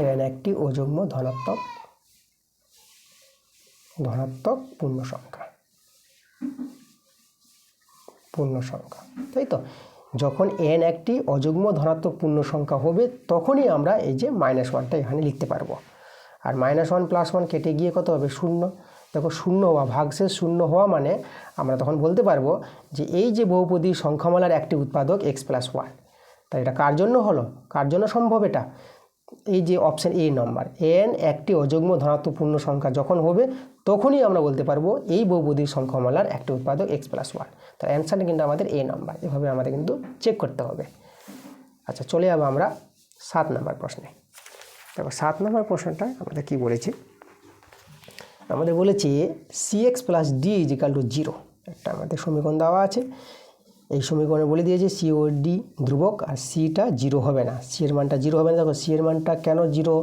Speaker 1: এন একটি অযুগ্ম ধনাত্মক পূর্ণ সংখ্যা, তাই তো? যখন এন একটি অযুগ্ম ধনাত্মক পূর্ণ সংখ্যা হবে, তখনই আমরা এই যে -1টা এখানে লিখতে পারবো। আর -1 +1 কেটে গিয়ে কত হবে? 0। দেখো শূন্য হওয়া, ভাগশেষ শূন্য হওয়া মানে আমরা তখন বলতে পারবো যে এই যে বহুপদী সংখ্যামালার একটি উৎপাদক x+1। তাই এটা কার জন্য হলো, কার জন্য সম্ভব? এটা এই যে অপশান এ নাম্বার, এন একটি অযুগ্ম ধনাত্মক পূর্ণ সংখ্যা যখন হবে তখনই আমরা বলতে পারবো এই বহুপদীর সংখ্যামালার একটি উৎপাদক x+1। তার অ্যান্সারটা কিন্তু আমাদের এ নাম্বার। এভাবে আমাদের কিন্তু চেক করতে হবে। আচ্ছা, চলে যাবো আমরা 7 নম্বর প্রশ্নে। দেখো 7 নম্বর প্রশ্নটা আমাদের কি বলেছে, আমাদের বলেছে cx + d = 0। একটা আমাদের সমীকরণ দেওয়া আছে, এই সমীকরণে বলে দিয়েছে সি ও ডি ধ্রুবক আর সিটা 0 হবে না, সি এর মানটা 0 হবে না। দেখো সি এর মানটা কেন 0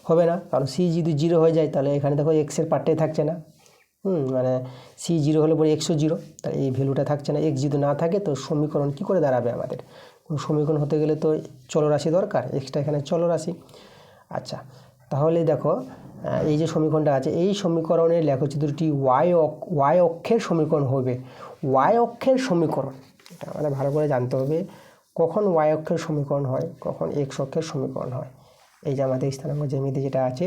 Speaker 1: হবে না, কারণ সি যদি 0 হয়ে যায় তাহলে এখানে দেখো এক্সের পার্টটাই থাকছে না। মানে সি 0 হলে পরে এক্সও 0, তাহলে এই ভ্যালুটা থাকছে না। এক্স যদি না থাকে তো সমীকরণ কি করে দাঁড়াবে আমাদের? সমীকরণ হতে গেলে তো চলরাশি দরকার, এক্সটা এখানে চলরাশি। আচ্ছা, তাহলে দেখো এই যে সমীকরণটা আছে, এই সমীকরণের লেখচিত্রটি ওয়াই অক্ষের সমীকরণ হবে। ওয়াই অক্ষের সমীকরণ, এটা আমাদের ভালো করে জানতে হবে, কখন ওয়াই অক্ষের সমীকরণ হয়, কখন এক্স অক্ষের সমীকরণ হয়। এই যে আমাদের স্থানাঙ্ক জ্যামিতি যেটা আছে,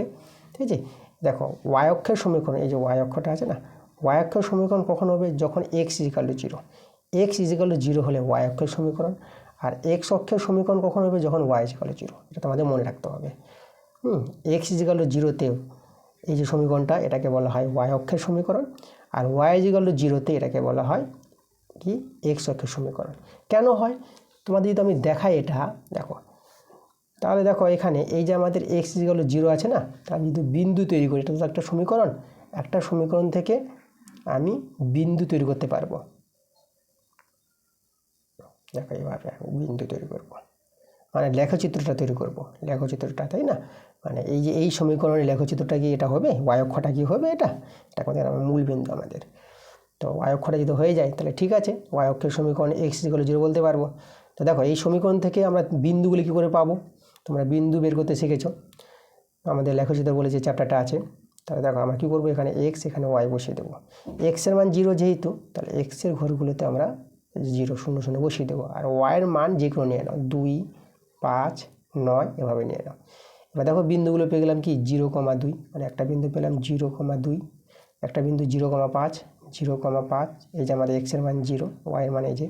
Speaker 1: ঠিক আছে, দেখো ওয়াই অক্ষের সমীকরণ, এই যে ওয়াই অক্ষটা আছে না, ওয়াই অক্ষের সমীকরণ কখন হবে? যখন x = 0। x = 0 হলে ওয়াই অক্ষের সমীকরণ। আর এক্স অক্ষের সমীকরণ কখন হবে? যখন y = 0। এটা তোমাদের মনে রাখতে হবে। x = 0-তে এই যে সমীকরণটা, এটাকে বলা হয় ওয়াই অক্ষের সমীকরণ। আর y = 0-তে এটাকে বলা হয় কি? এক্স অক্ষের সমীকরণ। কেন হয় তোমাদের যদি আমি দেখাই এটা, দেখো তাহলে দেখো এখানে এই যে আমাদের x = 0 আছে না, আমি যদি বিন্দু তৈরি করি, এটা তো একটা সমীকরণ, একটা সমীকরণ থেকে আমি বিন্দু তৈরি করতে পারবো। দেখো এইভাবে আমি বিন্দু তৈরি করব, মানে লেখচিত্রটা তৈরি করব, লেখচিত্রটা, তাই না? মানে এই যে এই সমীকরণের লেখচিত্রটা কি এটা হবে? ওয়াই অক্ষটা কি হবে? এটা আমাদের মূল বিন্দু আমাদের। তো ওয়াই অক্ষটা যদি হয়ে যায় তাহলে ঠিক আছে, ওয়াই অক্ষের সমীকরণ x = 0 বলতে পারবো। তো দেখো এই সমীকরণ থেকে আমরা বিন্দুগুলি কী করে পাবো? তোমরা বিন্দু বের করতে শিখেছো, আমাদের লেখচিত্র বলেছে চ্যাপ্টারটা আছে। তাহলে দেখো আমরা কী করবো, এখানে x, এখানে y বসিয়ে দেবো। এক্সের মান 0 যেহেতু, তাহলে এক্সের ঘরগুলোতে আমরা 0 0 0 বসিয়ে দেবো। আর ওয়াইয়ের মান যে কোনো নিয়ে নাও, 2, 5, 9 এভাবে নিয়ে নাও। এবার দেখো বিন্দুগুলো পেয়ে গেলাম কি 0,2, মানে একটা বিন্দু পেলাম 0,2, একটা বিন্দু 0,5, 0,5, এই যে আমাদের এক্সের মান 0, ওয়াইয়ের মান এই যে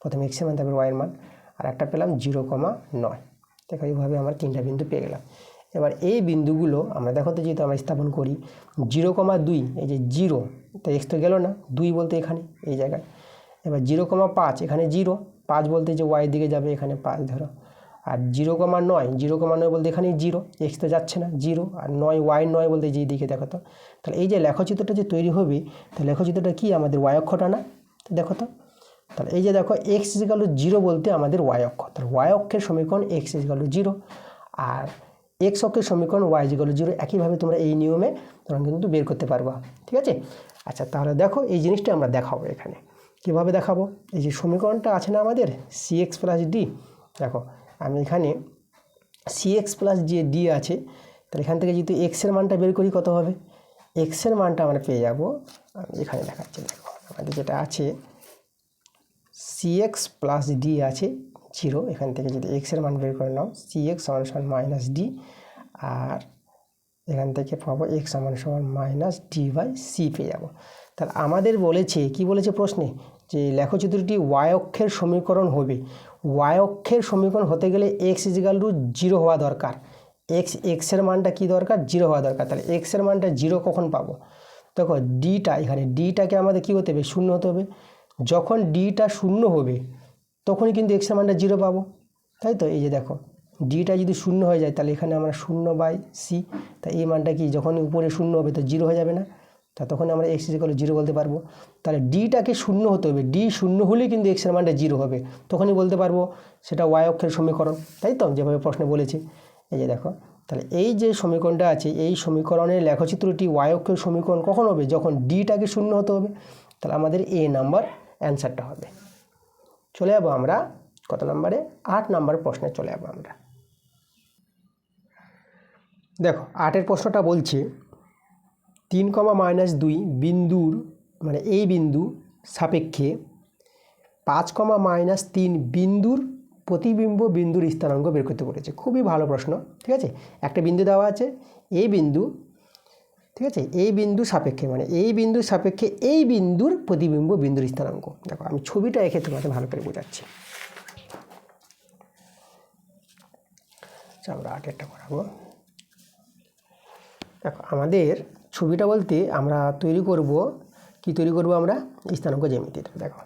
Speaker 1: প্রথমে এক্সের মান তারপর ওয়াইয়ের মান, আর একটা পেলাম 0,9। দেখো এইভাবে আমরা 3টা বিন্দু পেয়ে গেলাম। এবার এই বিন্দুগুলো আমরা দেখো তো যেহেতু আমরা স্থাপন করি 0,2, এই যে 0, তো এক্স তো গেল না, 2 বলতে এখানে এই জায়গায়। এবার 0,5, এখানে 0, 5 বলতে যে ওয়াই দিকে যাবে, এখানে 5 ধরো। আর 0,9 বলতে এখানে 0, এক্স তো যাচ্ছে না 0, আর 9 ওয়াই 9 বলতে যে দিকে দেখো তো। তাহলে এই যে লেখচিত্রটা যে তৈরি হবে, তো লেখচিত্রটা কি আমাদের ওয়াই অক্ষটা না? তো দেখো তো, তাহলে এই যে দেখো x = 0 বলতে আমাদের ওয়াই অক্ষ, তাহলে ওয়াই অক্ষের সমীকরণ x = 0, আর এক্স অক্ষের সমীকরণ y = 0। একইভাবে তোমরা এই নিয়মে তোমরা কিন্তু বের করতে পারবা, ঠিক আছে? আচ্ছা, তাহলে দেখো এই জিনিসটা আমরা দেখাবো এখানে। কীভাবে দেখাবো? এই যে সমীকরণটা আছে না আমাদের cx + d, দেখো আমি এখানে cx + যে d আছে, তাহলে এখান থেকে যেহেতু এক্সের মানটা বের করি কত হবে, এক্সের মানটা আমরা পেয়ে যাব, আমি এখানে দেখাচ্ছি। দেখো আমাদের যেটা আছে cx + d আছে 0, এখান থেকে যদি এক্সের মান বের করে নাও, cx = -d, আর এখান থেকে পাবো x -d/c পেয়ে যাবো। তাহলে আমাদের বলেছে, কি বলেছে প্রশ্নে, যে লেখচিত্রটি ওয়াই অক্ষের সমীকরণ হবে। ওয়াই অক্ষের সমীকরণ হতে গেলে x = 0 হওয়া দরকার। এক্সের মানটা কি দরকার? 0 হওয়া দরকার। তাহলে এক্সের মানটা 0 কখন পাবো? দেখো ডিটা, এখানে ডিটাকে আমাদের কী হতে হবে? 0 হতে হবে। যখন ডিটা 0 হবে তখনই কিন্তু এক্সের মানটা 0 পাবো, তাই তো? এই যে দেখো ডিটা যদি 0 হয়ে যায় তাহলে এখানে আমরা 0/c, তা এই মানটা কি যখন উপরে 0 হবে তো 0 হয়ে যাবে না, তা তখন আমরা x = 0 বলতে পারবো। তাহলে ডিটাকে 0 হতে হবে, ডি 0 হলেই কিন্তু এক্সের মানটা 0 হবে, তখনই বলতে পারবো সেটা ওয়াই অক্ষের সমীকরণ, তাই তো? যেভাবে প্রশ্নে বলেছে। এই যে দেখো, তাহলে এই যে সমীকরণটা আছে, এই সমীকরণের লেখচিত্রটি ওয়াই অক্ষের সমীকরণ কখন হবে? যখন ডিটাকে 0 হতে হবে। তাহলে আমাদের এ নাম্বার অ্যান্সারটা হবে। চলে যাবো আমরা কত নম্বরে? 8 নম্বর প্রশ্নে চলে যাবো আমরা। দেখো 8-এর প্রশ্নটা বলছে 3, বিন্দুর, মানে এই বিন্দু সাপেক্ষে 5, বিন্দুর প্রতিবিম্ব বিন্দুর স্থানাঙ্ক বের করতে বলেছে। খুবই ভালো প্রশ্ন, ঠিক আছে? একটা বিন্দু দেওয়া আছে, এই বিন্দু, ঠিক আছে, এই বিন্দু সাপেক্ষে, মানে এই বিন্দু সাপেক্ষে এই বিন্দুর প্রতিবিম্ব বিন্দুর স্থানাঙ্ক। দেখো আমি ছবিটা এঁকে তোমাকে ভালো করে বোঝাচ্ছি। আমরা 8-এরটা করাবো। দেখো আমাদের ছবিটা বলতে আমরা তৈরি করব আমরা স্থানাঙ্ক জ্যামিতিটা। দেখো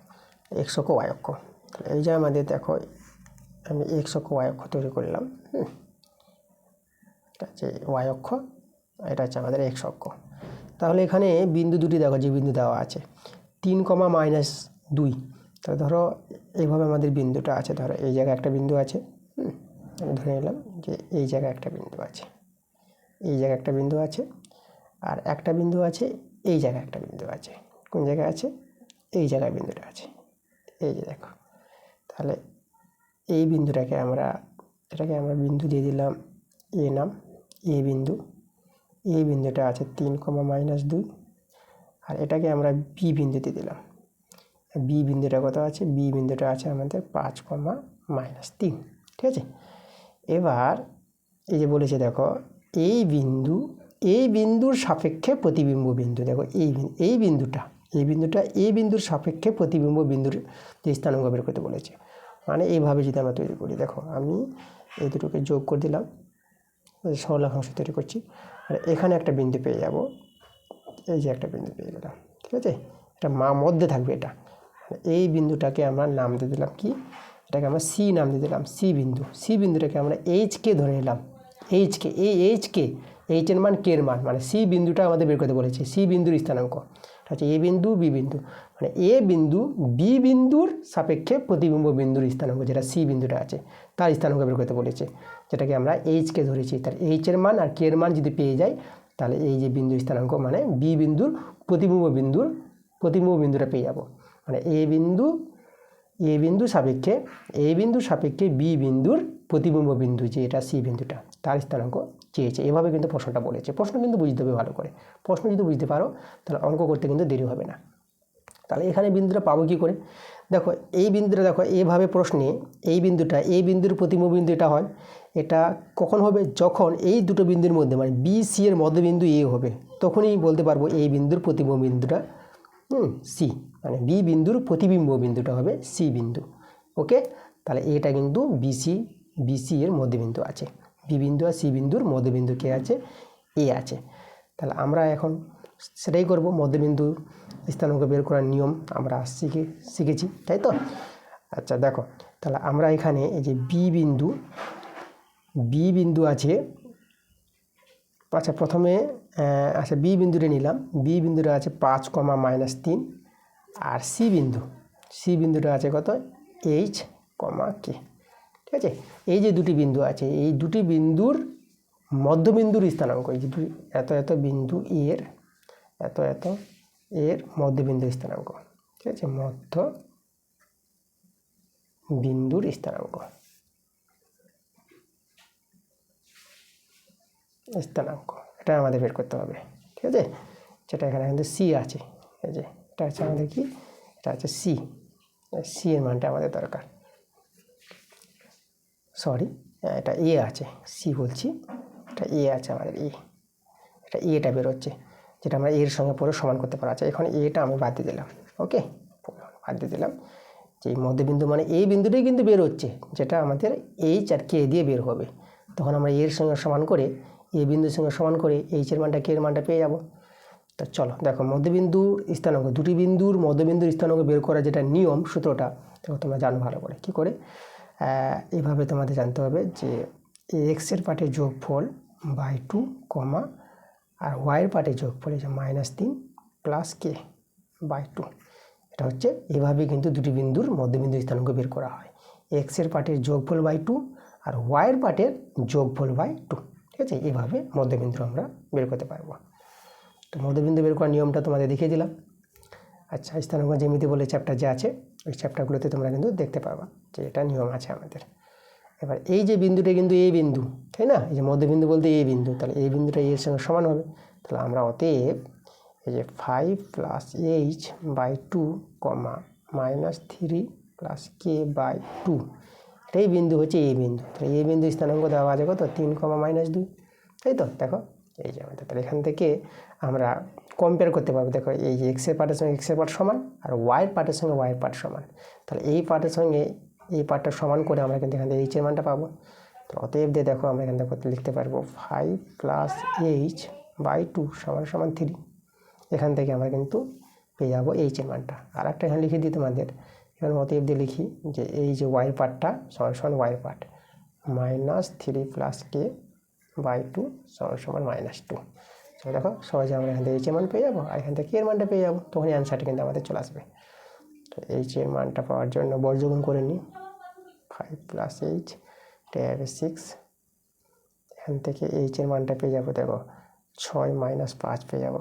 Speaker 1: x অক্ষ y অক্ষ, তাহলে এই যে আমাদের দেখো আমি x অক্ষ y অক্ষ তৈরি করলাম। এটা হচ্ছে y অক্ষ, এটা হচ্ছে আমাদের x অক্ষ। তাহলে এখানে বিন্দু দুটি দেখো, যে বিন্দু দেওয়া আছে 3,-2। তাহলে ধরো এইভাবে আমাদের বিন্দুটা আছে, ধরো এই জায়গায় একটা বিন্দু আছে, আমি ধরে নিলাম যে এই জায়গায় একটা বিন্দু আছে, এই জায়গায় একটা বিন্দু আছে, আর একটা বিন্দু আছে এই জায়গায় একটা বিন্দু আছে। কোন জায়গায় আছে? এই জায়গায় বিন্দুটা আছে, এই যে দেখো। তাহলে এই বিন্দুটাকে এটাকে আমরা বিন্দু দিয়ে দিলাম এ নাম, এ বিন্দু। এই বিন্দুটা আছে 3,-2, আর এটাকে আমরা বি বিন্দু দিয়ে দিলাম। বি বিন্দুটা কত আছে? বি বিন্দুটা আছে আমাদের 5,-3, ঠিক আছে। এবার এই যে বলেছে দেখো এই বিন্দুর সাপেক্ষে প্রতিবিম্ব বিন্দু। দেখো এই বিন্দুটা এই বিন্দুর সাপেক্ষে প্রতিবিম্ব বিন্দুর যে স্থানাঙ্ক বের করতে বলেছে, মানে এইভাবে যদি আমরা তৈরি করি, দেখো আমি এই দুটোকে যোগ করে দিলাম, সরলরেখাংশ তৈরি করছি, আর এখানে একটা বিন্দু পেয়ে যাব, এই যে একটা বিন্দু পেয়ে গেলাম, ঠিক আছে। এটা মধ্যে থাকবে এটা। এই বিন্দুটাকে আমরা নাম দিয়ে দিলাম কি? এটাকে আমরা সি নাম দিয়ে দিলাম, সি বিন্দু। সি বিন্দুটাকে আমরা এইচকে ধরে নিলাম, এইচকে। এই এইচের মান কের মান, মানে সি বিন্দুটা আমাদের বের করতে বলেছে। সি বিন্দুর স্থানাঙ্ক হচ্ছে এ বিন্দু বি বিন্দু, মানে এ বিন্দু বি বিন্দুর সাপেক্ষে প্রতিবিম্ব বিন্দুর স্থানাঙ্ক, যেটা সি বিন্দুটা আছে তার স্থানাঙ্ক বের করতে বলেছে, যেটাকে আমরা এইচকে ধরেছি। তার এইচের মান আর কের মান যদি পেয়ে যাই, তাহলে এই যে বিন্দু স্থানাঙ্ক মানে বি বিন্দুর প্রতিবিম্ব বিন্দুটা পেয়ে যাব। মানে এ বিন্দু সাপেক্ষে বি বিন্দুর প্রতিবিম্ব বিন্দু, যে এটা সি বিন্দুটা, তার স্থানাঙ্ক চেয়েছে। এভাবে কিন্তু প্রশ্নটা বলেছে। প্রশ্ন কিন্তু বুঝতে হবে ভালো করে। প্রশ্ন যদি বুঝতে পারো তাহলে অঙ্ক করতে কিন্তু দেরি হবে না। তাহলে এখানে বিন্দুটা পাবো কী করে? দেখো এই বিন্দুটা, দেখো এইভাবে প্রশ্নে এই বিন্দুর প্রতিবিম্ব বিন্দু এটা হয়। এটা কখন হবে? যখন এই দুটো বিন্দুর মধ্যে মানে বি সি এর মধ্যবিন্দু এ হবে, তখনই বলতে পারবো এই বিন্দুর প্রতিবিম্ব বিন্দুটা সি, মানে বি বিন্দুর প্রতিবিম্ব বিন্দুটা হবে সি বিন্দু। ওকে, তাহলে এটা কিন্তু বিসি এর মধ্যবিন্দু আছে। বি বিন্দু আর সি বিন্দুর মধ্যবিন্দু কে আছে? এ আছে। তাহলে আমরা এখন সেটাই করব। মধ্যবিন্দুর স্থানাঙ্ক বের করার নিয়ম আমরা শিখেছি, তাই তো? আচ্ছা দেখো, তাহলে আমরা এখানে এই যে বি বিন্দু আছে। আচ্ছা প্রথমে বি বিন্দুটা নিলাম। বি বিন্দুটা আছে 5,-3, আর সি বিন্দুটা আছে কত? এইচ, কে, ঠিক আছে। এই যে দুটি বিন্দু আছে, এই দুটি বিন্দুর মধ্যবিন্দুর স্থানাঙ্ক, এই যে এত বিন্দু এর মধ্যবিন্দুর স্থানাঙ্ক, ঠিক আছে। মধ্য বিন্দুর স্থানাঙ্ক এটা আমাদের বের করতে হবে, ঠিক আছে। যেটা এখানে কিন্তু সি আছে, এই যে এটা হচ্ছে আমাদের কি? এটা হচ্ছে সি এর মানটা আমাদের দরকার। সরি, এটা এ আছে, সি বলছি, এটা এ আছে আমাদের এটা এটা বেরোচ্ছে, যেটা আমরা এর সঙ্গে পুরো সমান করতে পারা যায়। এখন এটা আমি বাদ দিয়ে দিলাম, ওকে, বাদ দিয়ে দিলাম। যে মধ্যবিন্দু মানে এই বিন্দুটাই কিন্তু বের হচ্ছে, যেটা আমাদের এইচ আর কে দিয়ে বের হবে। তখন আমরা এর সঙ্গে সমান করে, এই বিন্দুর সঙ্গে সমান করে এইচের মানটা কে এর মানটা পেয়ে যাব। তো চলো দেখো মধ্যবিন্দুর স্থানাঙ্ক, দুটি বিন্দুর মধ্যবিন্দুর স্থানাঙ্ক বের করা যেটা নিয়ম, সূত্রটা দেখো তোমরা জানো ভালো করে। কী করে? এইভাবে তোমাদের জানতে হবে যে এক্সের পার্টের যোগফল /2, আর ওয়াইয়ের পার্টের যোগফল এই যে -3 + k/2। এটা হচ্ছে এভাবে কিন্তু দুটি বিন্দুর মধ্যবিন্দু স্থানাঙ্ক বের করা হয়। এক্সের পার্টের যোগফল /2 আর ওয়াইয়ের পার্টের যোগফল /2, ঠিক আছে। এভাবে মধ্যবিন্দু আমরা বের করতে পারবো। তো মধ্যবিন্দু বের করার নিয়মটা তোমাদের দেখিয়ে দিলাম। আচ্ছা, স্থানাঙ্ক জ্যামিতি বলে চ্যাপ্টার যে আছে, ওই চ্যাপ্টারগুলোতে তোমরা কিন্তু দেখতে পারবা যে এটা নিয়ম আছে আমাদের। এবার এই যে বিন্দুটা কিন্তু এ বিন্দু, তাই না? এই যে মধ্যবিন্দু বলতে এ বিন্দু, তাহলে এই বিন্দুটা এর সঙ্গে সমান হবে। তাহলে আমরা অতএব এই যে 5 + h/2, -3 + k/2, এটাই বিন্দু হচ্ছে এ বিন্দু। তাহলে এই বিন্দু স্থানাঙ্ক দেওয়া আছে কত? 3, তাই তো? দেখো এই যে আমাদের, তাহলে এখান থেকে আমরা কম্পেয়ার করতে পারবো। দেখো এই যে এক্সের পার্টের সঙ্গে এক্সের পার্ট সমান, আর ওয়াইয়ের পার্টের সঙ্গে ওয়াইয়ের পার্ট সমান। তাহলে এই পার্টের সঙ্গে এই পার্টটা সমান করে আমরা কিন্তু এখান থেকে এইচের মানটা পাবো। তো অতএব দিয়ে দেখো আমরা এখান থেকে লিখতে পারবো 5 প্লাস এইচ বাই 2 সমান সমান 3। এখান থেকে আমরা কিন্তু পেয়ে যাবো এইচের মানটা। আর একটা এখানে লিখে দিই তোমাদের, এখানে অতএব দিয়ে লিখি যে এই যে ওয়াই পার্টটা সমান সমান y part -3 plus k by 2 সমান সমান -2। তো দেখো সহজে আমরা এখান থেকে এইচের মান পেয়ে যাবো, আর এখান থেকে এর মানটা পেয়ে যাবো, তখনই অ্যান্সারটা কিন্তু আমাদের চলে আসবে। তো এইচের মানটা পাওয়ার জন্য বর্গমূল করে নিই, 5 প্লাস এইচ এটা হবে 6। এখান থেকে এইচের মানটা পেয়ে যাবো, দেখো 6 মাইনাস 5 পেয়ে যাবো।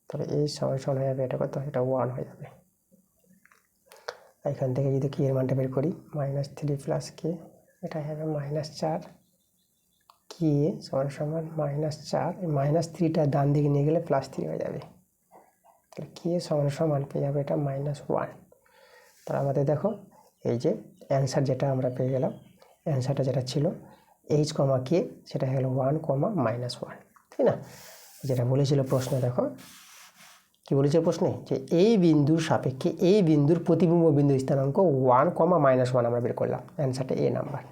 Speaker 1: তাহলে এই সমান সমান হয়ে যাবে, এটা কত, এটা 1 হয়ে যাবে। এখান থেকে যদি কি এর মানটা বের করি, -3 প্লাস কে এটা হবে -4 কে সমান সমান -4, এই -3টা ডান দিকে নিয়ে গেলে +3 হয়ে যাবে। তাহলে কে সমান সমান পেয়ে যাবে এটা -1। তাহলে আমাদের দেখো এই যে অ্যান্সার যেটা আমরা পেয়ে গেলাম, অ্যান্সারটা যেটা ছিল এইচ কমা কে সেটা হলো 1, -1, ঠিক না? যেটা বলেছিল প্রশ্ন, দেখো কি বলেছে প্রশ্নে, যে এই বিন্দুর সাপেক্ষে এই বিন্দুর প্রতিবিম্ব বিন্দু স্থানাঙ্ক 1, -1 আমরা বের করলাম, অ্যান্সারটা এ নাম্বার।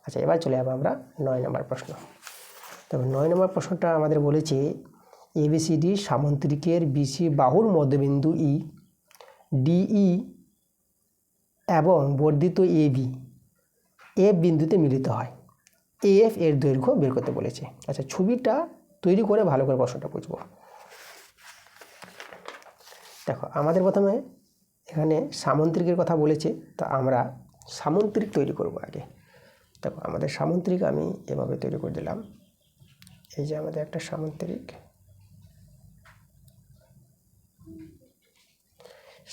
Speaker 1: আচ্ছা, এবার চলে যাবো আমরা 9 নম্বর প্রশ্ন। তবে 9 নম্বর প্রশ্নটা আমাদের বলেছে এবিসিডি সামন্ত্রিকের বিসি বাহুর মধ্যবিন্দু ই ডিই এবং বর্ধিত এবি এফ বিন্দুতে মিলিত হয়, এফ এর দৈর্ঘ্য বের করতে বলেছে। আচ্ছা, ছবিটা তৈরি করে ভালো করে প্রশ্নটা বুঝবো। দেখো আমাদের প্রথমে এখানে সামন্ত্রিকের কথা বলেছে, তো আমরা সামন্ত্রিক তৈরি করব আগে। দেখো আমাদের সামন্ত্রিক আমি এভাবে তৈরি করে দিলাম, এই যে আমাদের একটা সামন্ত্রিক,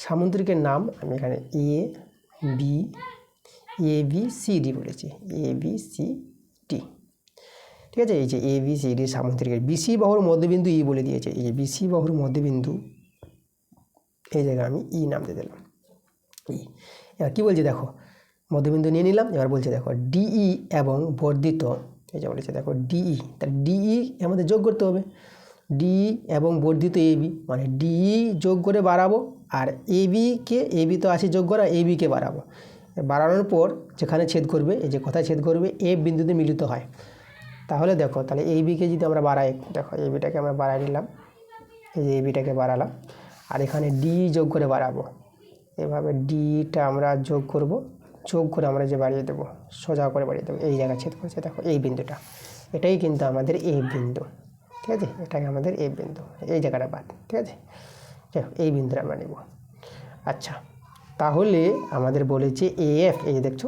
Speaker 1: সামন্ত্রিকের নাম আমি এখানে এ বি সি ডি বলেছি, এ বি সি ডি, ঠিক আছে। এই যে A B C D সামন্ত্রিকের BC বাহুর মধ্যবিন্দু ই বলে দিয়েছে, এই যে বিসি বাহুর মধ্যবিন্দু, এই জায়গায় আমি ই নাম দিয়ে দিলাম, ই। এবার কী বলছে দেখো, মধ্যবিন্দু নিয়ে নিলাম, এবার বলছে দেখো ডিই এবং বর্ধিত, এই যে বলেছে দেখো ডিই, তার ডিই আমাদের যোগ করতে হবে, ডিই এবং বর্ধিত এবি, মানে ডিই যোগ করে বাড়াবো, আর এবি তো আছে যোগ করা, এবিকে বাড়াবো, বাড়ানোর পর যেখানে ছেদ করবে, এই যে কোথায় ছেদ করবে, এফ বিন্দুতে মিলিত হয়। তাহলে দেখো, তাহলে এবিকে যদি আমরা বাড়াই, দেখো এবিটাকে আমরা বাড়াই নিলাম, এই যে এবিটাকে বাড়ালাম, আর এখানে ডি যোগ করে বাড়াবো, এভাবে ডিটা আমরা যোগ করব, যোগ করে আমরা যে বাড়িয়ে দেবো, সোজা করে বাড়িয়ে দেবো, এই জায়গায় ছেদ করেছে দেখো এই বিন্দুটা, এটাই কিন্তু আমাদের এ বিন্দু, ঠিক আছে, এটাকে আমাদের এ বিন্দু, এই জায়গাটা বাদ, ঠিক আছে, এই বিন্দুটা আমরা নেব। আচ্ছা, তাহলে আমাদের বলেছে এএফ, এই যে দেখছো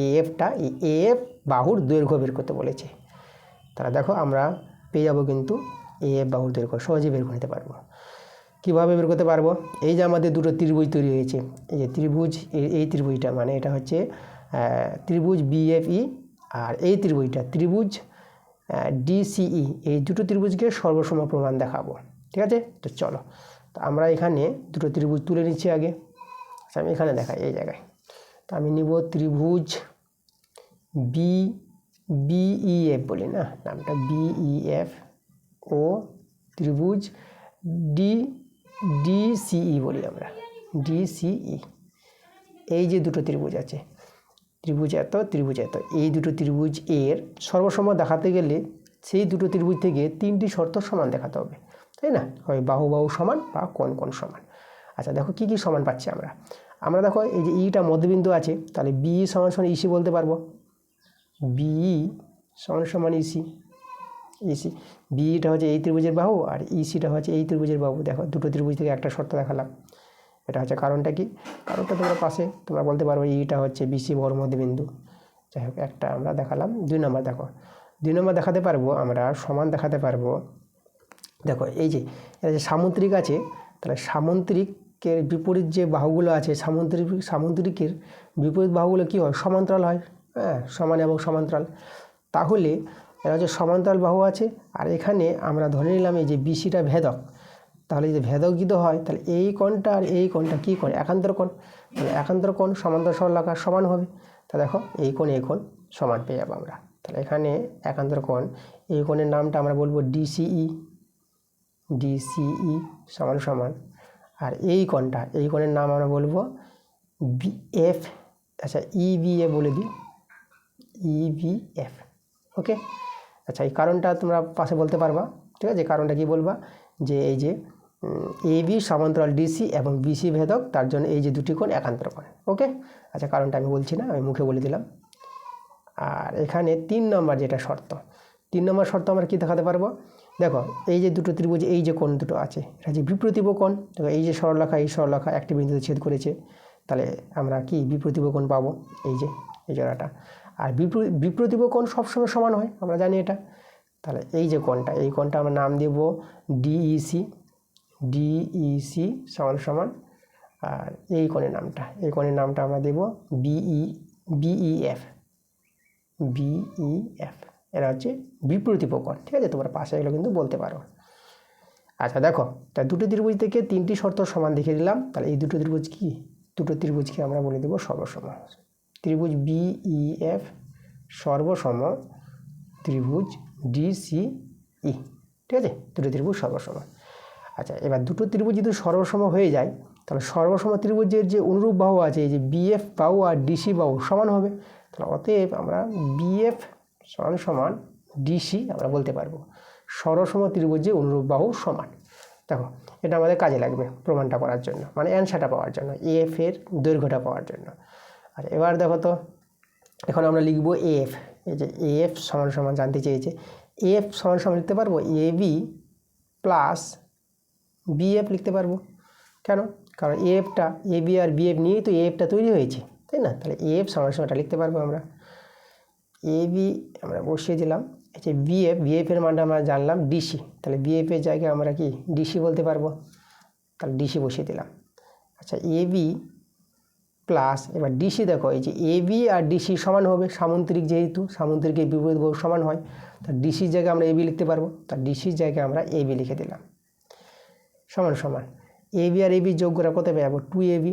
Speaker 1: এএফটা, এই এএফ বাহুর দৈর্ঘ্য বের করতে বলেছে। তাহলে দেখো আমরা পেয়ে যাবো কিন্তু এএফ বাহুর দৈর্ঘ্য, সহজে বের করে নিতে পারবো। কীভাবে বের করতে পারবো, এই যে আমাদের দুটো ত্রিভুজ তৈরি হয়েছে, এই যে ত্রিভুজ, এই ত্রিভুজটা মানে এটা হচ্ছে ত্রিভুজ বিএফই, আর এই ত্রিভুজটা ত্রিভুজ ডিসিই, এই দুটো ত্রিভুজকে সর্বসম প্রমাণ দেখাবো, ঠিক আছে। তো চলো, তো আমরা এখানে দুটো ত্রিভুজ তুলে নিচ্ছি আগে। আচ্ছা, আমি এখানে দেখাই এই জায়গায়, তো আমি নিব ত্রিভুজ বিইএফ বলি না, নামটা বিইএফ, ও ত্রিভুজ ডিসিই বলি আমরা, ডিসিই। এই যে দুটো ত্রিভুজ আছে, ত্রিভুজ এত, ত্রিভুজ এত, এই দুটো ত্রিভুজ এর সর্বসম দেখাতে গেলে সেই দুটো ত্রিভুজ থেকে 3টি শর্ত সমান দেখাতে হবে, তাই না, হয় বাহু বাহু সমান বা কোণ কোণ সমান। আচ্ছা, দেখো কী কী সমান পাচ্ছি আমরা দেখো এই যে ইটা মধ্যবিন্দু আছে, তাহলে বি সমান সমান ইসি বলতে পারবো, বিই সমান সমান ইসি, বিটা হচ্ছে এই ত্রিভুজের বাহু, আর ইসিটা হচ্ছে এই ত্রিভুজের বাহু। দেখো দুটো ত্রিভুজ থেকে একটা শর্ত দেখালাম, এটা হচ্ছে কারণটা কি, কারণটা তোমরা পাশে তোমরা বলতে পারবো ইটা হচ্ছে বিসি বাহুর মধ্যবিন্দু। যাই হোক, একটা আমরা দেখালাম। 2 নম্বর দেখো, 2 নম্বর দেখাতে পারবো আমরা, সমান দেখাতে পারবো, দেখো এই যে এটা যে সামুদ্রিক আছে, তাহলে সামুদ্রিকের বিপরীত যে বাহুগুলো আছে, সামুদ্রিকের বিপরীত বাহুগুলো কী হয়, সমান্তরাল হয়, হ্যাঁ, সমান এবং সমান্তরাল। তাহলে এটা হচ্ছে সমান্তরাল বাহু আছে, আর এখানে আমরা ধরে নিলাম এই যে বিসিটা ভেদক, তাহলে যদি ভেদক যদি হয়, তাহলে এই কোণটা আর এই কোণটা কী কোণ, একান্তর কোণ, তাহলে একান্তর কোণ সমান্তরাল সরলরেখা সমান হবে। তা দেখো এই কোণ সমান পেয়ে যাবো আমরা। তাহলে এখানে একান্তর কোণ, এই কোণের নামটা আমরা বলবো ডিসিই সমান সমান, আর এই কোণের নাম আমরা বলবো বিএফ, আচ্ছা ইবিএ বলে দিই, EBF। ওকে, আচ্ছা এই কারণটা তোমরা পাশে বলতে পারবা, ঠিক আছে? কারণটা কি বলবা, যে এই যে AB সমান্তরাল DC এবং BC ভেদক, তার জন্য এই যে দুটি কোণ একান্তর কোণ। ওকে, আচ্ছা কারণটা আমি বলছি না, আমি মুখে বলে দিলাম। আর এখানে 3 নম্বর যেটা শর্ত, 3 নম্বর শর্ত আমরা কি দেখাতে পারবো, দেখো এই যে দুটো ত্রিভুজ, এই যে কোণ দুটো আছে, এটা যে বিপ্রতীপ কোণ। দেখো এই যে সরলরেখা, এই সরলরেখা একটি বিন্দুতে ছেদ করেছে, তাহলে আমরা কি বিপ্রতীপ কোণ পাবো, এই যে এই জায়গাটা। আর বিপ্রতীপ কোণ সবসময় সমান হয়, আমরা জানি এটা। তাহলে এই যে কোণটা, এই কোণটা আমরা নাম দেব ডিইসি সমান সমান, আর এই কোণের নামটা আমরা দেব বিইএফ। এরা হচ্ছে বিপ্রতীপ কোণ, ঠিক আছে? তোমরা পাশে এগুলো কিন্তু বলতে পারো। আচ্ছা দেখো, তা দুটো ত্রিভুজ থেকে 3টি শর্ত সমান দেখিয়ে দিলাম। তাহলে এই দুটো ত্রিভুজকে আমরা বলে দেবো সর্বসম। ত্রিভুজ বিইএফ সর্বসম ত্রিভুজ ডিসিই, ঠিক আছে? দুটো ত্রিভুজ সর্বসম। আচ্ছা এবার দুটো ত্রিভুজ যদি সর্বসম হয়ে যায়, তাহলে সর্বসম ত্রিভুজের যে অনুরূপ বাহু আছে, এই যে BF বাহু আর DC বাহু সমান হবে। তাহলে অতএব আমরা BF সমান DC আমরা বলতে পারবো, সর্বসম ত্রিভুজের অনুরূপ বাহু সমান। দেখো এটা আমাদের কাজে লাগবে প্রমাণটা করার জন্য, মানে অ্যান্সারটা পাওয়ার জন্য, AF এর দৈর্ঘ্যটা পাওয়ার জন্য। আর এবার দেখো তো, এখন আমরা লিখব AF। এই যে AF সমান জানতে চেয়েছে, AF সমান লিখতে পারবো AB প্লাস BF লিখতে পারবো। কেন? কারণ AFটা AB আর BF নিয়েই তো AFটা তৈরি হয়েছে, তাই না? তাহলে AF সমানটা লিখতে পারবো আমরা। AB আমরা বসিয়ে দিলাম, এই যে BF এর মানটা আমরা জানলাম DC, তাহলে BF এর জায়গায় আমরা কি DC বলতে পারবো, তাহলে DC বসিয়ে দিলাম। আচ্ছা AB প্লাস, এবার DC দেখো এই যে AB আর DC সমান হবে, সামুদ্রিক যেহেতু, সামুদ্রিকের বিপরীত বাহু সমান হয়, তা DCর জায়গায় আমরা AB লিখতে পারবো। তা DCর জায়গায় আমরা AB লিখে দিলাম, সমান AB আর AB যোগ করে কত পেয়ে যাবো, 2AB।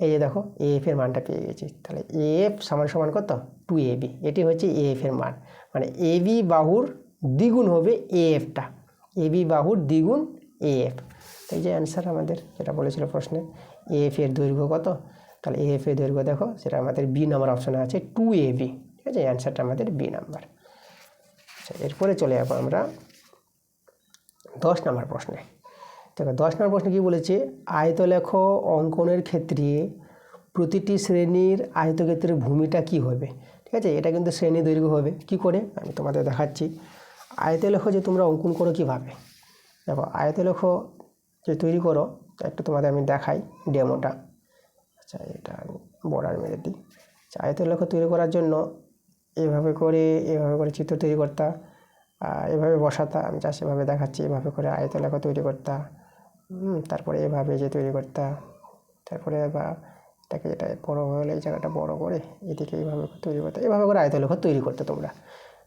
Speaker 1: এই যে দেখো AF এর মানটা পেয়ে গেছি। তাহলে AF সমান কত, 2AB। এটি হচ্ছে AF এর মান, মানে AB বাহুর দ্বিগুণ হবে AFটা, AB বাহুর দ্বিগুণ AF। এই যে অ্যান্সার আমাদের যেটা বলেছিল প্রশ্নে, AF এর দৈর্ঘ্য কত, তাহলে AF এর দৈর্ঘ্য দেখো সেটা আমাদের B নাম্বার অপশনে আছে 2AB, ঠিক আছে? অ্যান্সারটা আমাদের B নাম্বার। আচ্ছা এরপরে চলে যাবো আমরা 10 নম্বর প্রশ্নে। দেখো 10 নম্বর প্রশ্নে কী বলেছে, আয়তলেখ অঙ্কনের ক্ষেত্রে প্রতিটি শ্রেণীর আয়তক্ষেত্রের ভূমিটা কি হবে, ঠিক আছে? এটা কিন্তু শ্রেণী দৈর্ঘ্য হবে। কি করে আমি তোমাদের দেখাচ্ছি। আয়তলেখ যে তোমরা অঙ্কন করো কীভাবে, দেখো আয়তলেখ যে তৈরি করো, একটু তোমাদের আমি দেখাই ডেমোটা। আচ্ছা এটা আমি বর্ডার মেরে দিই। আচ্ছা আয়তলেখ তৈরি করার জন্য এভাবে করে চিত্র তৈরি করতা, এভাবে বসাতা, আমি যা সেভাবে দেখাচ্ছি, এভাবে করে আয়তলেখ তৈরি করতা, তারপরে এভাবে যে তৈরি করতা, তারপরে বা এটাকে যেটা বড় হলে এই জায়গাটা বড় করে এদিকে এইভাবে তৈরি করতে, এভাবে করে আয়তলেখ তৈরি করতে তোমরা।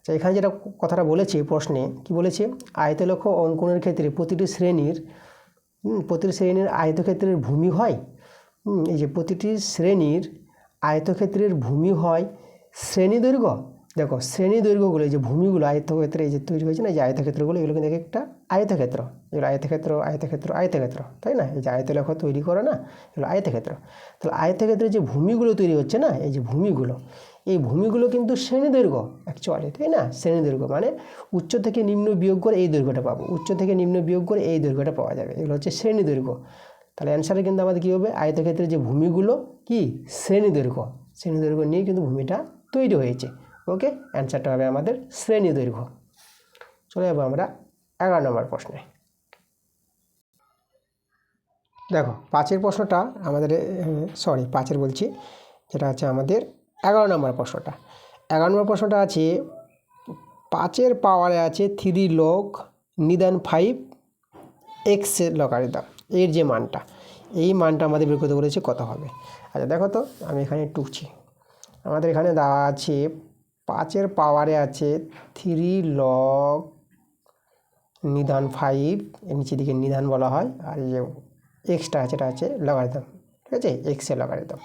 Speaker 1: তো এখানে যেটা কথাটা বলেছে প্রশ্নে, কি বলেছে, আয়তলেখ অঙ্কনের ক্ষেত্রে প্রতিটি শ্রেণীর আয়তক্ষেত্রের ভূমি হয়, এই যে প্রতিটি শ্রেণীর আয়তক্ষেত্রের ভূমি হয় শ্রেণী দৈর্ঘ্য। দেখো শ্রেণী দৈর্ঘ্যগুলো, এই যে ভূমিগুলো আয়তক্ষেত্রে এই যে তৈরি হয়েছে না, এই যে আয়তক্ষেত্রগুলো, এগুলো কিন্তু একটা আয়তক্ষেত্র, এগুলো আয়তক্ষেত্র, তাই না? এই যে আয়তলেখ তৈরি করে না, এগুলো আয়তক্ষেত্র। তাহলে আয়তক্ষেত্রের যে ভূমিগুলো তৈরি হচ্ছে না, এই যে ভূমিগুলো, এই ভূমিগুলো কিন্তু শ্রেণী দৈর্ঘ্য অ্যাকচুয়ালি, তাই না? শ্রেণী দৈর্ঘ্য মানে উচ্চ থেকে নিম্ন বিয়োগ করে এই দৈর্ঘ্যটা পাবো, উচ্চ থেকে নিম্ন বিয়োগ করে এই দৈর্ঘ্যটা পাওয়া যাবে, এগুলো হচ্ছে শ্রেণী দৈর্ঘ্য। তাহলে অ্যান্সারে কিন্তু আমাদের কী হবে, আয়তক্ষেত্রের যে ভূমিগুলো কি শ্রেণী দৈর্ঘ্য নিয়ে কিন্তু ভূমিটা তৈরি হয়েছে। ওকে, অ্যান্সারটা হবে আমাদের শ্রেণী দৈর্ঘ্য। চলে যাবো আমরা 11 নম্বর প্রশ্নে। দেখো 5-এর প্রশ্নটা আমাদের, যেটা আছে আমাদের 11 নম্বর প্রশ্নটা। 11 নম্বর প্রশ্নটা আছে 5-এর পাওয়ারে আছে 3 log নিদান 5 x এর লগারিদম, এর যে মানটা, এই মানটা আমাদের বের করতে বলেছে কত হবে। আচ্ছা দেখো তো, আমি এখানে টুকছি, আমাদের এখানে দেওয়া আছে 5-এর পাওয়ারে আছে 3 log নিদান 5, এর নিচের দিকে নিদান বলা হয়, আর এই যে এক্সটা আছে এটা আছে লগারিদম, ঠিক আছে? এক্স এর লগারিদম,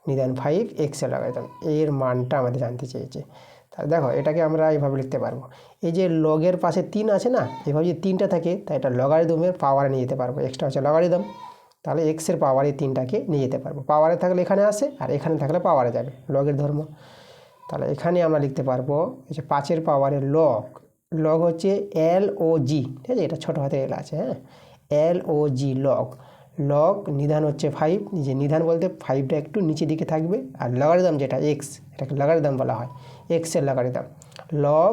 Speaker 1: নিদান 5 এক্স এর লগারিদম, এর মানটা আমাদের জানতে চেয়েছে। তাহলে দেখো এটাকে আমরা এইভাবে লিখতে পারবো, এই যে লগের পাশে 3 আছে না, এভাবে যদি 3টা থাকে তাই এটা লগারিদমের পাওয়ারে নিয়ে যেতে পারবো, এক্সটা হচ্ছে লগারিদম, তাহলে এক্সের পাওয়ারে 3টাকে নিয়ে যেতে পারবো। পাওয়ারে থাকলে এখানে আসে, আর এখানে থাকলে পাওয়ারে যাবে, লগের ধর্ম। তাহলে এখানে আমরা লিখতে পারবো এই যে 5 এর পাওয়ারের লগ, লগ হচ্ছে LOG, ঠিক আছে, এটা ছোটো হাতে এল আছে, হ্যাঁ, LOG লগ, লগ নিধান হচ্ছে 5, যে নিধান বলতে 5টা একটু নিচের দিকে থাকবে, আর লগারিদম যেটা x, এটাকে লগারিদম বলা হয়, x এর লগারিদম, লগ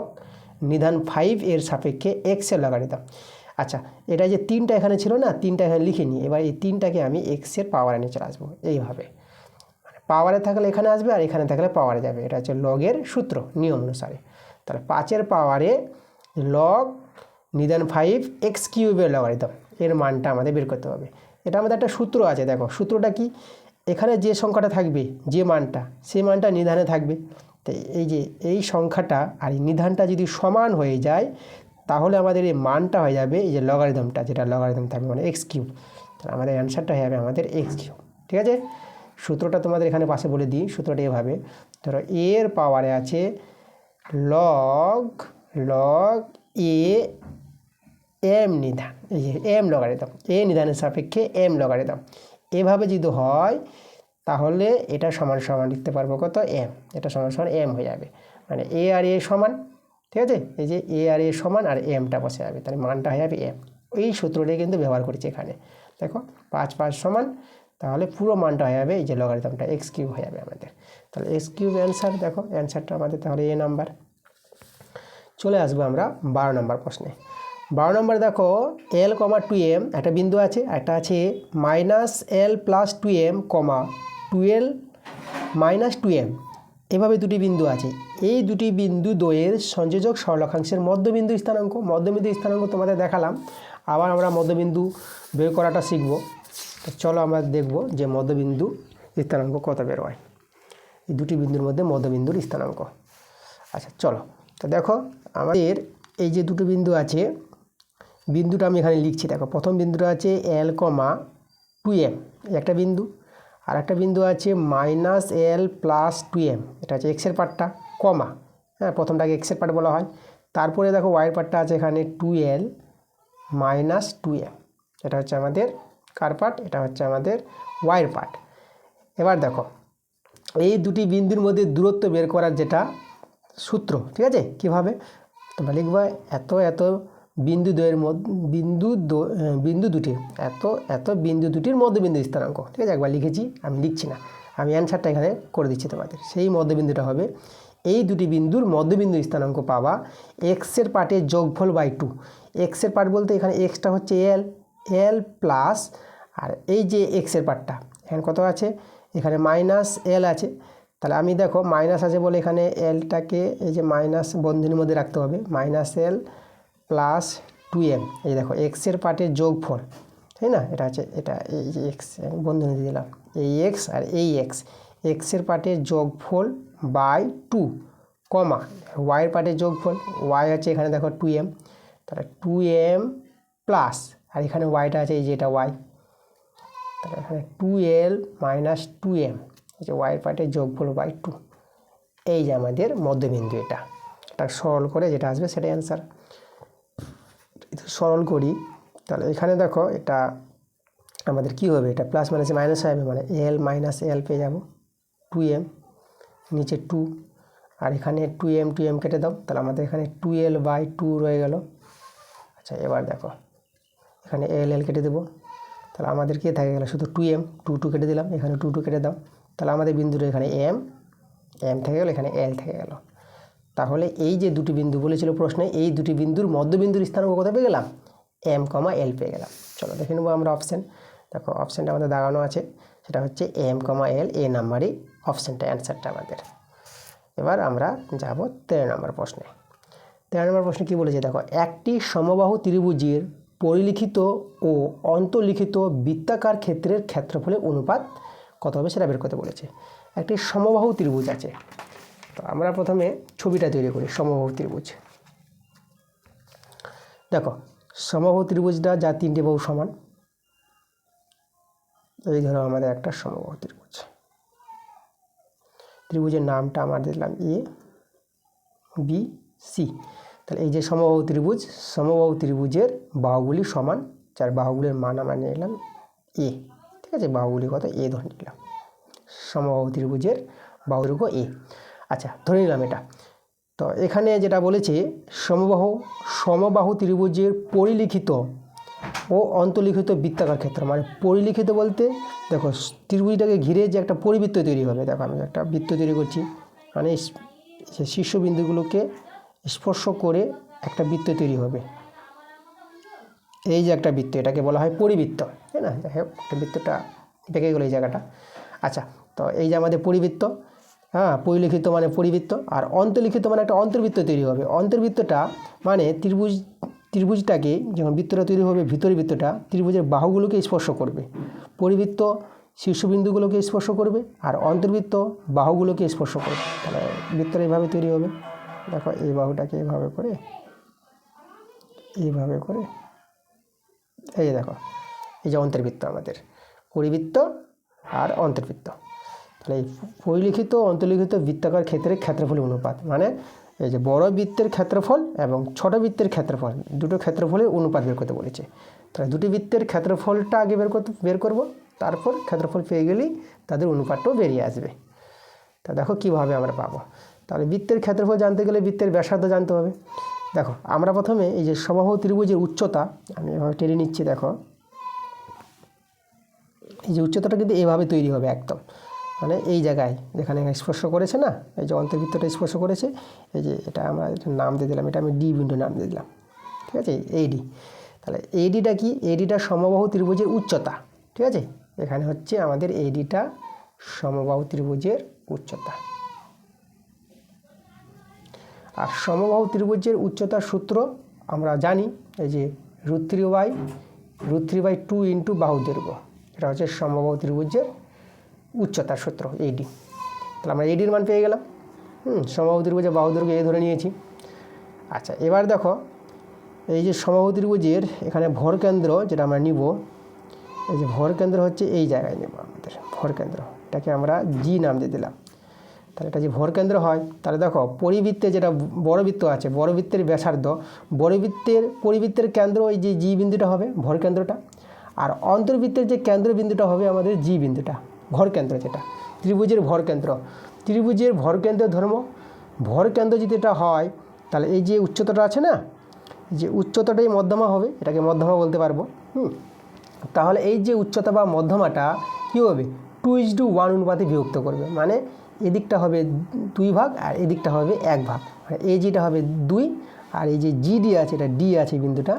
Speaker 1: নিধান 5 এর সাপেক্ষে x এর লগারিদম। আচ্ছা, এটা যে 3টা এখানে ছিল না, 3টা এখানে লিখে নিই, এবার এই 3টাকে আমি x এর পাওয়ারে নিয়ে চলে আসবো এইভাবে, পাওয়ারে থাকলে এখানে আসবে আর এখানে থাকলে পাওয়ারে যাবে, এটা হচ্ছে লগের সূত্র নিয়ম অনুসারে। তাহলে 5 এর পাওয়ারে লগ নিধান 5 এক্স কিউবের লগারিদম, এর মানটা আমাদের বের করতে হবে। এটা আমাদের একটা সূত্র আছে, দেখো সূত্রটা কি, এখানে যে সংখ্যাটা থাকবে, যে মানটা, সেই মানটা নিধানে থাকবে। তো এই যে এই সংখ্যাটা আর এই নিধানটা যদি সমান হয়ে যায়, তাহলে আমাদের এই মানটা হয়ে যাবে এই যে লগারিদমটা, যেটা লগারিদম থাকবে মানে এক্স কিউব। তাহলে আমাদের অ্যান্সারটা হয়ে যাবে আমাদের এক্স কিউব, ঠিক আছে। সূত্রটা তোমাদের এখানে পাশে বলে দিই, সূত্রটা এভাবে, ধরো এর পাওয়ারে আছে লগ লগ এ এম নিধান, এই যে এম লগারিদম, এ নিধানের সাপেক্ষে এম লগারিদম, এভাবে যদি হয় তাহলে এটা সমান সমান লিখতে পারবো কত, এম, এটা সমান সমান এম হয়ে যাবে, মানে এ আর এ সমান, ঠিক আছে, এই যে এ আর এ সমান আর এমটা বসে যাবে, তাহলে মানটা হয়ে যাবে এম। এই সূত্রটাই কিন্তু ব্যবহার করেছি এখানে, দেখো 5 5 সমান, তাহলে পুরো মানটা হয়ে যাবে এই যে লগারিদমটা এক্স কিউব হয়ে যাবে আমাদের। তাহলে এক্স কিউব অ্যান্সার, দেখো অ্যান্সারটা আমাদের তাহলে এ নাম্বার। চলে আসবো আমরা 12 নম্বর প্রশ্নে। 12 নম্বর দেখো L, 2m একটা বিন্দু আছে, একটা আছে -L + 2m, 12 - 2m, এভাবে দুটি বিন্দু আছে। এই দুটি বিন্দু দ্বয়ের সংযোজক সরলরেখাংশের মধ্যবিন্দু স্থানাঙ্ক, মধ্যবিন্দু স্থানাঙ্ক তোমাদের দেখালাম, আবার আমরা মধ্যবিন্দু বের করাটা শিখব। তো চলো আমরা দেখব যে মধ্যবিন্দু স্থানাঙ্ক কত বের হয়, এই দুটি বিন্দুর মধ্যে মধ্যবিন্দুর স্থানাঙ্ক। আচ্ছা চলো, তো দেখো আমাদের এই যে দুটো বিন্দু আছে, বিন্দুটা আমি এখানে লিখছি, দেখো প্রথম বিন্দুটা আছে L, 2m, একটা বিন্দু, আর একটা বিন্দু আছে -L + 2m, এটা হচ্ছে এক্সের পার্টটা, কমা, হ্যাঁ প্রথমটাকে এক্সের পার্ট বলা হয়। তারপরে দেখো ওয়াইয়ের পার্টটা আছে এখানে 2L - 2m, এটা হচ্ছে আমাদের কার পার্ট, এটা হচ্ছে আমাদের ওয়াইয়ের পার্ট। এবার দেখো এই দুটি বিন্দুর মধ্যে দূরত্ব বের করার যেটা সূত্র, ঠিক আছে, কীভাবে তোমরা লিখবা, এত এত বিন্দু দ্বয়ের মধ্যে বিন্দু দুটি, এত বিন্দু দুটির মধ্যবিন্দু স্থানাঙ্ক, ঠিক আছে, একবার লিখেছি, আমি লিখছি না, আমি অ্যান্সারটা এখানে করে দিচ্ছি তোমাদের। সেই মধ্যবিন্দুটা হবে, এই দুটি বিন্দুর মধ্যবিন্দু স্থানাঙ্ক পাবা এক্সের পার্টের যোগফল বাই 2, এক্সের পার্ট বলতে এখানে এক্সটা হচ্ছে এল প্লাস, আর এই যে এক্সের পার্টটা এখানে কত আছে, এখানে -L আছে, তাহলে আমি দেখো মাইনাস আছে বলে এখানে এলটাকে এই যে মাইনাস বন্ধনীর মধ্যে রাখতে হবে, -L + 2m, এই দেখো এক্সের পার্টের যোগফল, তাই না, এটা আছে, এটা এই যে এক্স বন্ধনী দিয়ে দিলাম, এই এক্স আর এই এক্সের পার্টের যোগফল বাই 2, কমা ওয়াইয়ের পার্টের যোগফল, ওয়াই আছে এখানে দেখো 2m, তাহলে 2m প্লাস, আর এখানে ওয়াইটা আছে এই যে এটা ওয়াই, তাহলে এখানে 2L - 2m, এই যে ওয়াইয়ের পার্টের যোগফল বাই 2, এই যে আমাদের মধ্যবিন্দু, এটা সরল করে যেটা আসবে সেটাই অ্যান্সার। সরল করি, তাহলে এখানে দেখো এটা আমাদের কি হবে, এটা প্লাস মাইনাসে মাইনাস হবে, মানে L - L পেয়ে যাব, 2m নিচে 2, আর এখানে 2m কেটে দাও, তাহলে আমাদের এখানে 2L/2 রয়ে গেল। আচ্ছা এবার দেখো এখানে L কেটে দেবো, তাহলে আমাদের কি থাকে গেল, শুধু 2m, 2 কেটে দিলাম, এখানে 2 কেটে দাও, তাহলে আমাদের বিন্দুটা এখানে m থেকে গেল, এখানে L থেকে গেল। তাহলে এই যে দুটি বিন্দু বলেছিল প্রশ্নে, এই দুটি বিন্দুর মধ্যবিন্দুর স্থানাঙ্ক কোথায় পেয়ে গেলাম, m, L পেয়ে গেলাম। চলো দেখে নেবো আমরা অপশান, দেখো অপশানটা আমাদের দাগানো আছে, সেটা হচ্ছে m, L, এ নাম্বারই অপশানটা, অ্যান্সারটা আমাদের। এবার আমরা যাব 13 নম্বর প্রশ্নে। 13 নম্বর প্রশ্নে কী বলেছে দেখো, একটি সমবাহু ত্রিভুজের পরিলিখিত ও অন্তর্লিখিত বৃত্তাকার ক্ষেত্রের ক্ষেত্রফলের অনুপাত কত হবে সেটা বের করতে বলেছে। একটি সমবাহু ত্রিভুজ আছে, তো আমরা প্রথমে ছবিটা তৈরি করি সমবাহু ত্রিভুজ। দেখো সমবাহু ত্রিভুজটা যা 3টে বাহু সমান, এই ধরো আমাদের একটা সমবাহু ত্রিভুজ, ত্রিভুজের নামটা আমরা দিলাম ABC, তাহলে এই যে সমবাহু ত্রিভুজ, সমবাহু ত্রিভুজের বাহুগুলি সমান, যার বাহুগুলির মান আমরা নিয়ে নিলাম A, ঠিক আছে, বাহুগুলি কত A ধরে নিলাম, সমবাহু ত্রিভুজের বাহু দৈর্ঘ্য A। আচ্ছা ধরে নিলাম এটা। তো এখানে যেটা বলেছে সমবাহু ত্রিভুজের পরিলিখিত ও অন্তর্লিখিত বৃত্তাকার ক্ষেত্র, মানে পরিলিখিত বলতে দেখো ত্রিভুজটাকে ঘিরে যে একটা পরিবৃত্ত তৈরি হবে। দেখো আমি একটা বৃত্ত তৈরি করছি, মানে শীর্ষবিন্দুগুলোকে স্পর্শ করে একটা বৃত্ত তৈরি হবে। এই যে একটা বৃত্ত, এটাকে বলা হয় পরিবৃত্ত, তাই না? যাই হোক, একটা বৃত্তটা বেঁকে গেলো এই জায়গাটা। আচ্ছা, তো এই যে আমাদের পরিবৃত্ত, হ্যাঁ, পরিলিখিত মানে পরিবৃত্ত, আর অন্তর্লিখিত মানে একটা অন্তর্বৃত্ত তৈরি হবে। অন্তর্বৃত্তটা মানে ত্রিভুজটাকে যখন বৃত্তটা তৈরি হবে, ভিতরের বৃত্তটা ত্রিভুজের বাহুগুলোকে স্পর্শ করবে। পরিবৃত্ত শীর্ষবিন্দুগুলোকে স্পর্শ করবে, আর অন্তর্বৃত্ত বাহুগুলোকে স্পর্শ করবে। তাহলে বৃত্তটা এইভাবে তৈরি হবে। দেখো এই বাহুটাকে এইভাবে করে এই যে দেখো, এই যে অন্তর্বৃত্ত, আমাদের পরিবৃত্ত আর অন্তর্বৃত্ত। তাহলে এই পরিলিখিত অন্তর্লিখিত বৃত্তাকার ক্ষেত্রের ক্ষেত্রফলের অনুপাত, মানে এই যে বড় বৃত্তের ক্ষেত্রফল এবং ছোট বৃত্তের ক্ষেত্রফল, দুটো ক্ষেত্রফলের অনুপাত বের করতে বলেছে। তাহলে দুটি বৃত্তের ক্ষেত্রফলটা আগে বের করব, তারপর ক্ষেত্রফল পেয়ে গেলেই তাদের অনুপাতটাও বেরিয়ে আসবে। তা দেখো কীভাবে আমরা পাবো। তাহলে বৃত্তের ক্ষেত্রফল জানতে গেলে বৃত্তের ব্যাসার্ধ জানতে হবে। দেখো আমরা প্রথমে এই যে সমবাহু ত্রিভুজের উচ্চতা আমি এভাবে টেনে নিচ্ছি। দেখো এই যে উচ্চতাটা কিন্তু এভাবে তৈরি হবে একদম, মানে এই জায়গায় যেখানে স্পর্শ করেছে না, এই যে অন্তর্বৃত্তটা স্পর্শ করেছে, এই যে এটা আমরা নাম দিয়ে দিলাম, এটা আমি ডি বিন্দু নাম দিয়ে দিলাম, ঠিক আছে, এইডি। তাহলে এইডিটা কি? এইডিটা সমবাহু ত্রিভুজের উচ্চতা, ঠিক আছে। এখানে হচ্ছে আমাদের এইডিটা সমবাহু ত্রিভুজের উচ্চতা। আর সমবাহু ত্রিভুজের উচ্চতার সূত্র আমরা জানি, এই যে √3/2 ইন্টু বাহু দৈর্ঘ্য, এটা হচ্ছে সমবাহু ত্রিভুজের উচ্চতার সূত্র, এইডি। তাহলে আমরা এইডির মান পেয়ে গেলাম। সমবাহু ত্রিভুজের বাহু দৈর্ঘ্য এই ধরে নিয়েছি। আচ্ছা, এবার দেখো এই যে সমবাহু ত্রিভুজের এখানে ভর কেন্দ্র যেটা আমরা নিব, এই যে ভর কেন্দ্র হচ্ছে এই জায়গায় নেব আমাদের ভর কেন্দ্র, এটাকে আমরা জি নাম দিয়ে দিলাম। তাহলে এটা যে ভর কেন্দ্র হয়, তাহলে দেখো পরিবৃত্তে যেটা বড় বৃত্ত আছে, বড় বৃত্তের ব্যাসার্ধ, পরিবৃত্তের কেন্দ্র এই যে জি বিন্দুটা হবে ভর কেন্দ্রটা, আর অন্তর্বৃত্তের যে কেন্দ্র বিন্দুটা হবে আমাদের জি বিন্দুটা, ভর কেন্দ্র যেটা ত্রিভুজের ভর কেন্দ্র। ত্রিভুজের ভর কেন্দ্রের ধর্ম, ভর কেন্দ্র যদি এটা হয়, তাহলে এই যে উচ্চতাটা আছে না, যে উচ্চতাটাই মধ্যমা হবে, এটাকে মধ্যমা বলতে পারবো। তাহলে এই যে উচ্চতা বা মধ্যমাটা কী হবে, 2:1 অনুপাতে বিভক্ত করবে, মানে এদিকটা হবে 2 ভাগ আর এদিকটা হবে 1 ভাগ, মানে এই জিটা হবে 2 আর এই যে জিডি আছে, এটা ডি আছে বিন্দুটা,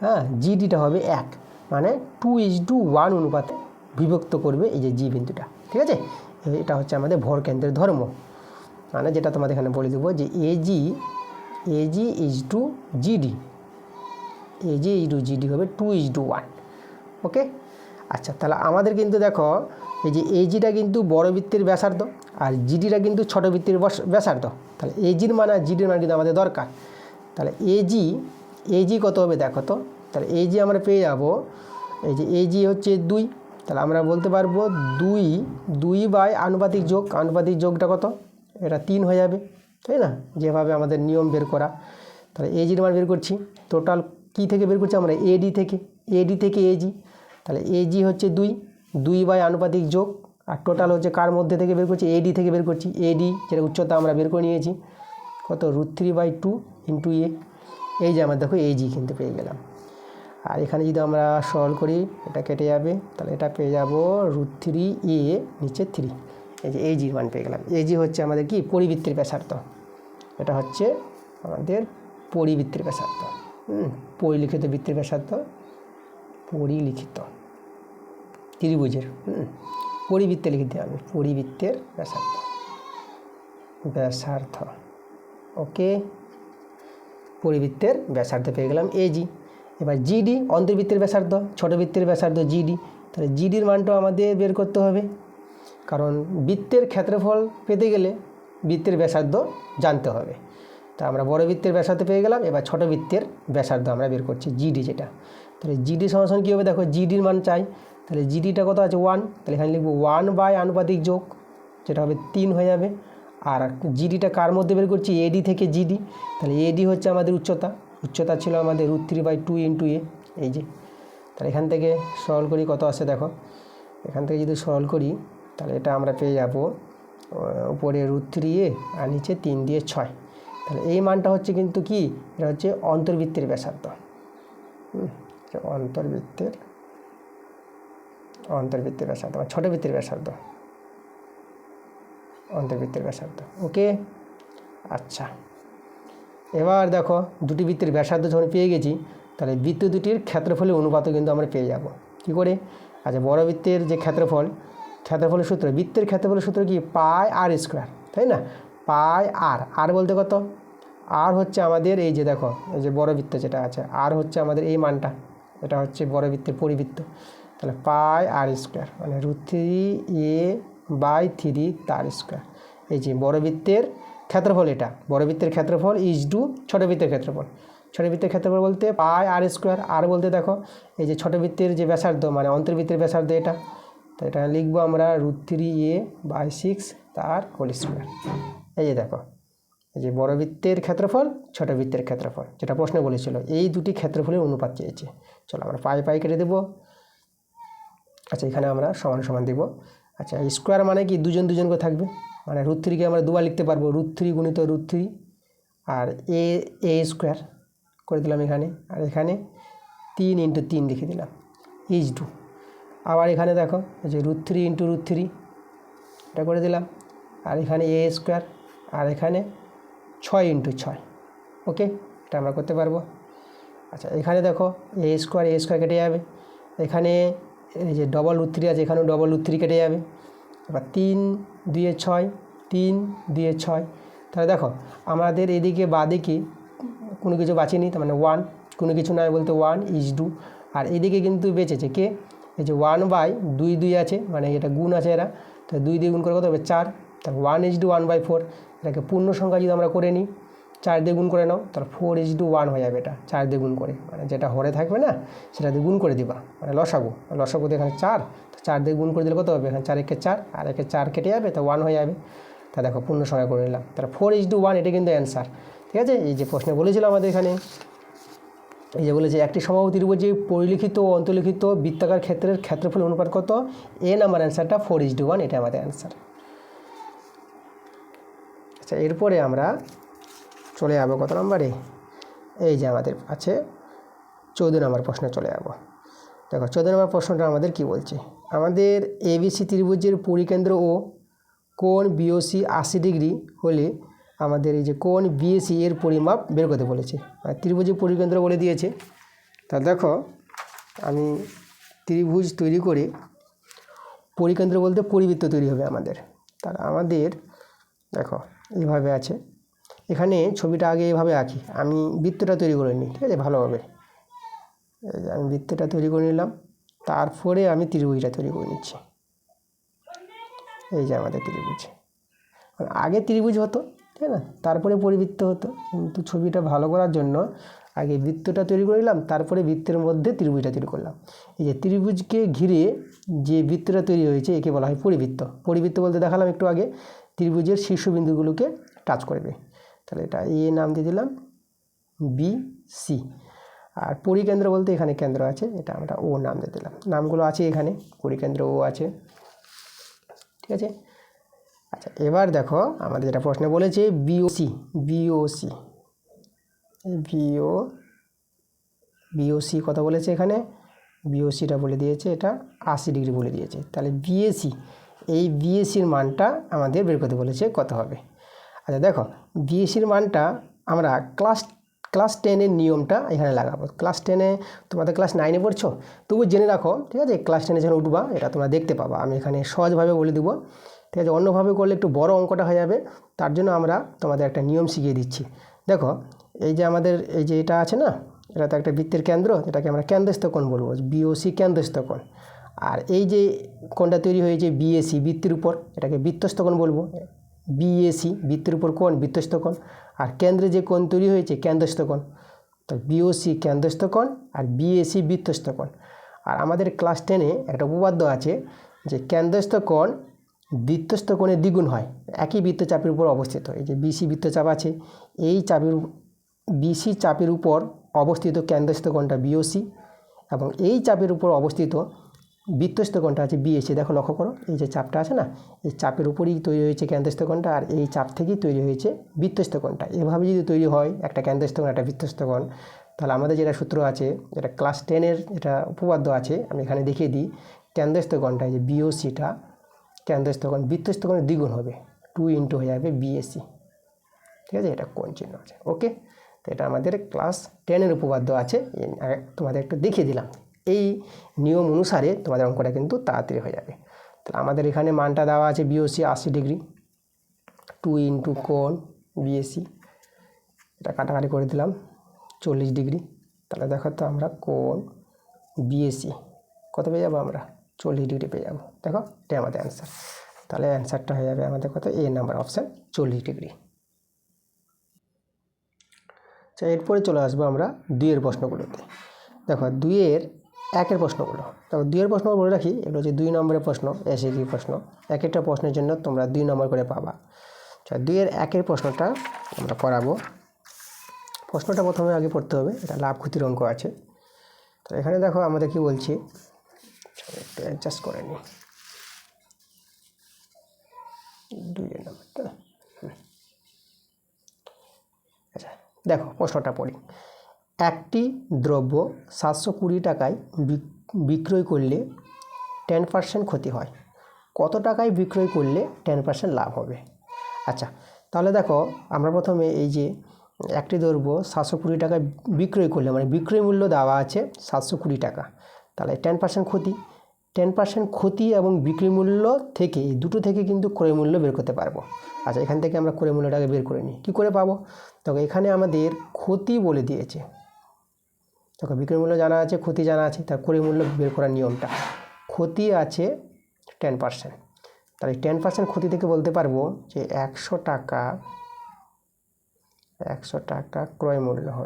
Speaker 1: হ্যাঁ, জিডিটা হবে 1, মানে 2:1 অনুপাতে বিভক্ত করবে এই যে জি বিন্দুটা, ঠিক আছে। এটা হচ্ছে আমাদের ভর কেন্দ্রের ধর্ম, মানে যেটা তোমাদের এখানে বলে দেবো যে AG is to GD, AG is to GD হবে 2:1, ওকে। আচ্ছা, তাহলে আমাদের কিন্তু দেখো এই যে এজিটা কিন্তু বড় বৃত্তের ব্যাসার্ধ আর জিডিটা কিন্তু ছোট বৃত্তের ব্যাসার্ধ। তাহলে এজির মান আর জিডির মান কিন্তু আমাদের দরকার। তাহলে এজি কত হবে দেখো তো। তাহলে এজি আমরা পেয়ে যাব, এই যে এজি হচ্ছে 2, তাহলে আমরা বলতে পারবো 2 বাই আনুপাতিক যোগটা কত, এটা 3 হয়ে যাবে, তাই না, যেভাবে আমাদের নিয়ম বের করা। তাহলে এজির মান বের করছি, টোটাল কী থেকে বের করছি আমরা, এডি থেকে এজি। তাহলে এজি হচ্ছে 2 বাই আনুপাতিক যোগ, আর টোটাল হচ্ছে কার মধ্যে থেকে বের করছি, এডি থেকে বের করছি। এডি যেটা উচ্চতা আমরা বের করে নিয়েছি কত, √3/2 ইন্টু এ, এই যে আমরা দেখো এজি কিন্তু পেয়ে গেলাম। আর এখানে যদি আমরা সরল করি এটা কেটে যাবে, তাহলে এটা পেয়ে যাব √3a নিচে 3, এই যে এজির মান পেয়ে গেলাম। এজি হচ্ছে আমাদের কি, পরিবৃত্তের ব্যাসার্ধ, এটা হচ্ছে আমাদের পরিবৃত্তের ব্যাসার্ধ, পরিলিখিত বৃত্তের ব্যাসার্ধ, পরিলিখিত ত্রিভুজের পরিবৃত্তে লিখতে হবে, পরিবৃত্তের ব্যাসার্ধ, ওকে। পরিবৃত্তের ব্যাসার্ধ পেয়ে গেলাম এজি। এবার জিডি অন্তর্বৃত্তের ব্যাসার্ধ, ছোট বৃত্তের ব্যাসার্ধ জিডি। তাহলে জিডির মানটাও আমাদের বের করতে হবে, কারণ বৃত্তের ক্ষেত্রফল পেতে গেলে বৃত্তের ব্যাসার্ধ জানতে হবে। তা আমরা বড় বৃত্তের ব্যাসার্ধ পেয়ে গেলাম, এবার ছোট বৃত্তের ব্যাসার্ধ আমরা বের করছি জিডি যেটা। তাহলে জিডি সমান কী হবে দেখো, জিডির মান চাই, তাহলে জিডিটা কত আছে 1, তাহলে এখানে লিখবো 1 বাই আনুপাতিক যোগ, যেটা হবে 3 হয়ে যাবে। আর জিডিটা কার মধ্যে বের করছি, এডি থেকে জিডি। তাহলে এডি হচ্ছে আমাদের উচ্চতা ছিল আমাদের √3/2 ইন্টু এ, এই যে। তাহলে এখান থেকে সরল করি কত আসে দেখো, এখান থেকে যদি সরল করি তাহলে এটা আমরা পেয়ে যাব উপরে √3a আর নিচে 3 দিয়ে 6। তাহলে এই মানটা হচ্ছে কিন্তু কি, এটা হচ্ছে অন্তর্বৃত্তের ব্যাসার্ধ। অন্তর্বৃত্তের ব্যাসার্ধ মানে ছোট বৃত্তের ব্যাসার্ধ, অন্তর্বৃত্তের ব্যাসার্ধ। ওকে, আচ্ছা এবার দেখো দুটি বৃত্তের ব্যাসার্ধ যখন পেয়ে গেছি, তাহলে বৃত্ত দুটির ক্ষেত্রফলের অনুপাতও কিন্তু আমরা পেয়ে যাব। কি করে? আচ্ছা, বড় বৃত্তের যে ক্ষেত্রফলের সূত্র, বৃত্তের ক্ষেত্রফলের সূত্র কি, পাই আর স্কোয়ার, তাই না? পাই আর বলতে কত, আর হচ্ছে আমাদের এই যে দেখো এই যে বড় বৃত্ত যেটা আছে, আর হচ্ছে আমাদের এই মানটা, এটা হচ্ছে বড় বৃত্তের পরিবৃত্ত। তাহলে পাই আর স্কোয়ার মানে √3a/3 তার স্কোয়ার। এই যে বড় বৃত্তের ক্ষেত্রফল, এটা বড় বৃত্তের ক্ষেত্রফল ইজটু ছোট বৃত্তের ক্ষেত্রফল। ছোট বৃত্তের ক্ষেত্রফল বলতে পাই আর স্কোয়ার, আর বলতে দেখো এই যে ছোট বৃত্তের যে ব্যাসার্ধ মানে অন্তর্বৃত্তের ব্যাসার্ধ এটা, তো এটা লিখবো আমরা √3a/6 তার হোল স্কোয়ার। এই যে দেখো এই যে বড় বৃত্তের ক্ষেত্রফল, ছোট বৃত্তের ক্ষেত্রফল, যেটা প্রশ্ন বলেছিল, এই দুটি ক্ষেত্রফলের অনুপাত চেয়েছে। চলো আমরা পাই কেটে দেবো। আচ্ছা, এখানে আমরা সমান সমান দেব। আচ্ছা, স্কোয়ার মানে কি দুজন করে থাকবে, মানে √3কে আমরা দুবার লিখতে পারবো, √3 গুণিত √3 আর এ স্কোয়ার করে দিলাম এখানে, আর এখানে 3 × 3 লিখে দিলাম ইজটু। আবার এখানে দেখো এই যে √3 × √3 এটা করে দিলাম, আর এখানে এ স্কোয়ার, আর এখানে 6 × 6। ওকে, এটা আমরা করতে পারবো। আচ্ছা, এখানে দেখো এ স্কোয়ার কেটে যাবে, এখানে এই যে ডবল √3 আছে, এখানেও ডবল √3 কেটে যাবে। এবার 3 দিয়ে 6, 3 দিয়ে 6। তাহলে দেখো আমাদের এদিকে বাদিকে কোনো কিছু বাঁচেনি, তার মানে 1, কোনো কিছু নয় বলতে 1 ইজটু। আর এদিকে কিন্তু বেঁচেছে কে, এই যে 1/2 আছে, মানে এটা গুণ আছে এরা, তো 2 দিয়ে গুণ করে কত হবে 4। তাহলে 1:1/4। এটাকে পূর্ণ সংখ্যা যদি আমরা করে নিই, 4 দিয়ে গুণ করে নাও, তাহলে 4:1 হয়ে যাবে। এটা 4 দিয়ে গুণ করে, মানে যেটা হরে থাকবে না সেটা দিয়ে গুণ করে দিবা, মানে লসাগু দিয়ে এখানে 4, 4 দিয়ে গুণ করে দিলে কত হবে, এখানে 4 × 4 আর 1 × 4 কেটে যাবে, তো 1 হয়ে যাবে। তা দেখো পূর্ণ সংখ্যা করে নিলাম, তাহলে 4:1 এটা কিন্তু অ্যান্সার। ঠিক আছে, এই যে প্রশ্নে বলেছিল আমাদের এখানে, এই যে বলেছে একটি সমবাহু ত্রিভুজে পরিলিখিত ও অন্তর্লিখিত বৃত্তাকার ক্ষেত্রের ক্ষেত্রফল অনুপাত কত, আমার অ্যান্সারটা 4:1, এটা আমাদের অ্যান্সার। আচ্ছা, এরপরে আমরা চলে যাবো কত নম্বরে, এই যে আমাদের আছে 14 নম্বর প্রশ্নে চলে যাবো। দেখো 14 নম্বর প্রশ্নটা আমাদের কি বলছে, আমাদের ABC ত্রিভুজের পরিকেন্দ্র ও কোণ BOC 80 ডিগ্রি হলে আমাদের এই যে কোণ BAC এর পরিমাপ বের করতে বলেছে। আর ত্রিভুজের পরিকেন্দ্র বলে দিয়েছে। তা দেখো আমি ত্রিভুজ তৈরি করে, পরিকেন্দ্র বলতে পরিবৃত্ত তৈরি হবে আমাদের। তার আমাদের দেখো এইভাবে আছে, এখানে ছবিটা আগে এভাবে আঁকি, আমি বৃত্তটা তৈরি করে নিই। ঠিক আছে, ভালোভাবে আমি বৃত্তটা তৈরি করে নিলাম, তারপরে আমি ত্রিভুজটা তৈরি করে নিচ্ছি। এই যে আমাদের ত্রিভুজ, আগে ত্রিভুজ হতো, তাই না, তারপরে পরিবৃত্ত হতো, কিন্তু ছবিটা ভালো করার জন্য আগে বৃত্তটা তৈরি করে নিলাম, তারপরে বৃত্তের মধ্যে ত্রিভুজটা তৈরি করলাম। এই যে ত্রিভুজকে ঘিরে যে বৃত্তটা তৈরি হয়েছে একে বলা হয় পরিবৃত্ত। পরিবৃত্ত বলতে দেখালাম একটু আগে, ত্রিভুজের শীর্ষবিন্দুগুলোকে টাচ করবে। তাহলে এটা এ নাম দিয়ে দিলাম, BC। আর পরিকেন্দ্র বলতে এখানে কেন্দ্র আছে, এটা আমরা ও নাম দিয়ে দিলাম। নামগুলো আছে এখানে, পরিকেন্দ্র ও আছে। ঠিক আছে, আচ্ছা এবার দেখো আমাদের যেটা প্রশ্নে বলেছে BOC কথা বলেছে এখানে, BOCটা বলে দিয়েছে এটা 80 ডিগ্রি বলে দিয়েছে। তাহলে এই BACর মানটা আমাদের বের করতে বলেছে কত হবে। আচ্ছা দেখো BACর মানটা আমরা ক্লাস 10-এর নিয়মটা এখানে লাগাবো। ক্লাস 10-এ তোমাদের ক্লাস 9-এ পড়ছো, তবু জেনে রাখো। ঠিক আছে, ক্লাস 10-এ যখন উঠবা এটা তোমরা দেখতে পাবা, আমি এখানে সহজভাবে বলে দেবো। ঠিক আছে, অন্যভাবে করলে একটু বড় অঙ্কটা হয়ে যাবে, তার জন্য আমরা তোমাদের একটা নিয়ম শিখিয়ে দিচ্ছি। দেখো এই যে আমাদের এই যে এটা আছে না, এটা তো একটা বৃত্তের কেন্দ্র, এটাকে আমরা কেন্দ্রস্থ কোণ বলবো, BOC কেন্দ্রস্থ কোণ। আর এই যে কোণটা তৈরি হয়েছে BAC বৃত্তের উপর, এটাকে বৃত্তস্থ কোণ বলবো। BAC বৃত্তের উপর কোণ, বৃত্তস্থ কোণ। আর কেন্দ্রে যে কোণ তৈরি হয়েছে কেন্দ্রস্থ কোণ, তো BOC কেন্দ্রস্থ কোণ আর BAC বৃত্তস্থ কোণ। আর আমাদের ক্লাস 10-এ একটা উপপাদ্য আছে যে কেন্দ্রস্থ কোণ বৃত্তস্থ কোণের দ্বিগুণ হয় একই বৃত্তচাপের উপর অবস্থিত। এই যে BC বৃত্তচাপ আছে, এই BC চাপের উপর অবস্থিত কেন্দ্রস্থ কোণটা BOC, এবং এই চাপের উপর অবস্থিত বৃত্তস্থ কোণটা আছে বিএসি। দেখো লক্ষ্য করো, এই যে চাপটা আছে না, এই চাপের উপরেই তৈরি হয়েছে কেন্দ্রস্থ কোণটা, আর এই চাপ থেকেই তৈরি হয়েছে বৃত্তস্থ কোণটা। এভাবে যদি তৈরি হয় একটা কেন্দ্রস্থ কোণ একটা বৃত্তস্থ কোণ, তাহলে আমাদের যেটা সূত্র আছে, যেটা ক্লাস 10-এর যেটা উপপাদ্য আছে, আমি এখানে দেখিয়ে দিই। কেন্দ্রস্থ কোণটা যে বিওসিটা কেন্দ্রস্থ কোণ বৃত্তস্থ কোণের দ্বিগুণ হবে, 2 ইন্টু হয়ে যাবে বিএসি। ঠিক আছে, এটা কোণ চিহ্ন আছে। ওকে, তো এটা আমাদের ক্লাস 10-এর উপপাদ্য আছে, তোমাদের একটু দেখিয়ে দিলাম। এই নিয়ম অনুসারে তোমাদের অঙ্কটা কিন্তু তাড়াতাড়ি হয়ে যাবে। তাহলে আমাদের এখানে মানটা দেওয়া আছে বিওসি 80 ডিগ্রি, 2 ইন্টু কোণ বিএসি, এটা কাটাকাটি করে দিলাম 40 ডিগ্রি। তাহলে দেখো তো আমরা কোণ বিএসি কত পেয়ে যাবো, আমরা 40 ডিগ্রি পেয়ে যাবো। দেখো এটা আমাদের অ্যান্সার। তাহলে অ্যান্সারটা হয়ে যাবে আমাদের কত, এ নাম্বার অপশান 40 ডিগ্রি। আচ্ছা, এরপরে চলে আসবো আমরা 2-এর প্রশ্নগুলোতে। দেখো 2-এর 1-এর প্রশ্নগুলো, দেখো 2-এর প্রশ্ন বলে রাখি, এগুলো হচ্ছে 2 নম্বরের প্রশ্ন, এসে কি প্রশ্ন, এক একটা প্রশ্নের জন্য তোমরা 2 নম্বর করে পাবা। আচ্ছা, 2-এর 1-এর প্রশ্নটা আমরা করাবো। প্রশ্নটা প্রথমে আগে পড়তে হবে, এটা লাভ ক্ষতির অঙ্ক আছে। তো এখানে দেখো আমাদের কি বলছি, একটু অ্যাডজাস্ট করে নিই 2-এর নম্বরটা। আচ্ছা দেখো প্রশ্নটা পড়ি। একটি দ্রব্য 720 টাকায় বিক্রয় করলে 10% ক্ষতি হয়, কত টাকায় বিক্রয় করলে 10% লাভ হবে? আচ্ছা, তাহলে দেখো আমরা প্রথমে এই যে একটি দ্রব্য 720 টাকায় বিক্রয় করলে, মানে বিক্রয় মূল্য দেওয়া আছে 720 টাকা, তাহলে 10% ক্ষতি। 10% ক্ষতি এবং বিক্রয় মূল্য থেকে, এই দুটো থেকে কিন্তু ক্রয় মূল্য বের করতে পারবো। আচ্ছা, এখান থেকে আমরা ক্রয় মূল্যটাকে বের করে নিই, কী করে পাবো? তবে এখানে আমাদের ক্ষতি বলে দিয়েছে, দেখো বিক্রয় মূল্য জানা আছে, ক্ষতি জানা আছে, তার ক্রয় মূল্য বের করার নিয়মটা, ক্ষতি আছে 10%, তাহলে 10% ক্ষতি থেকে বলতে পারবো যে 100 টাকা ক্রয় মূল্য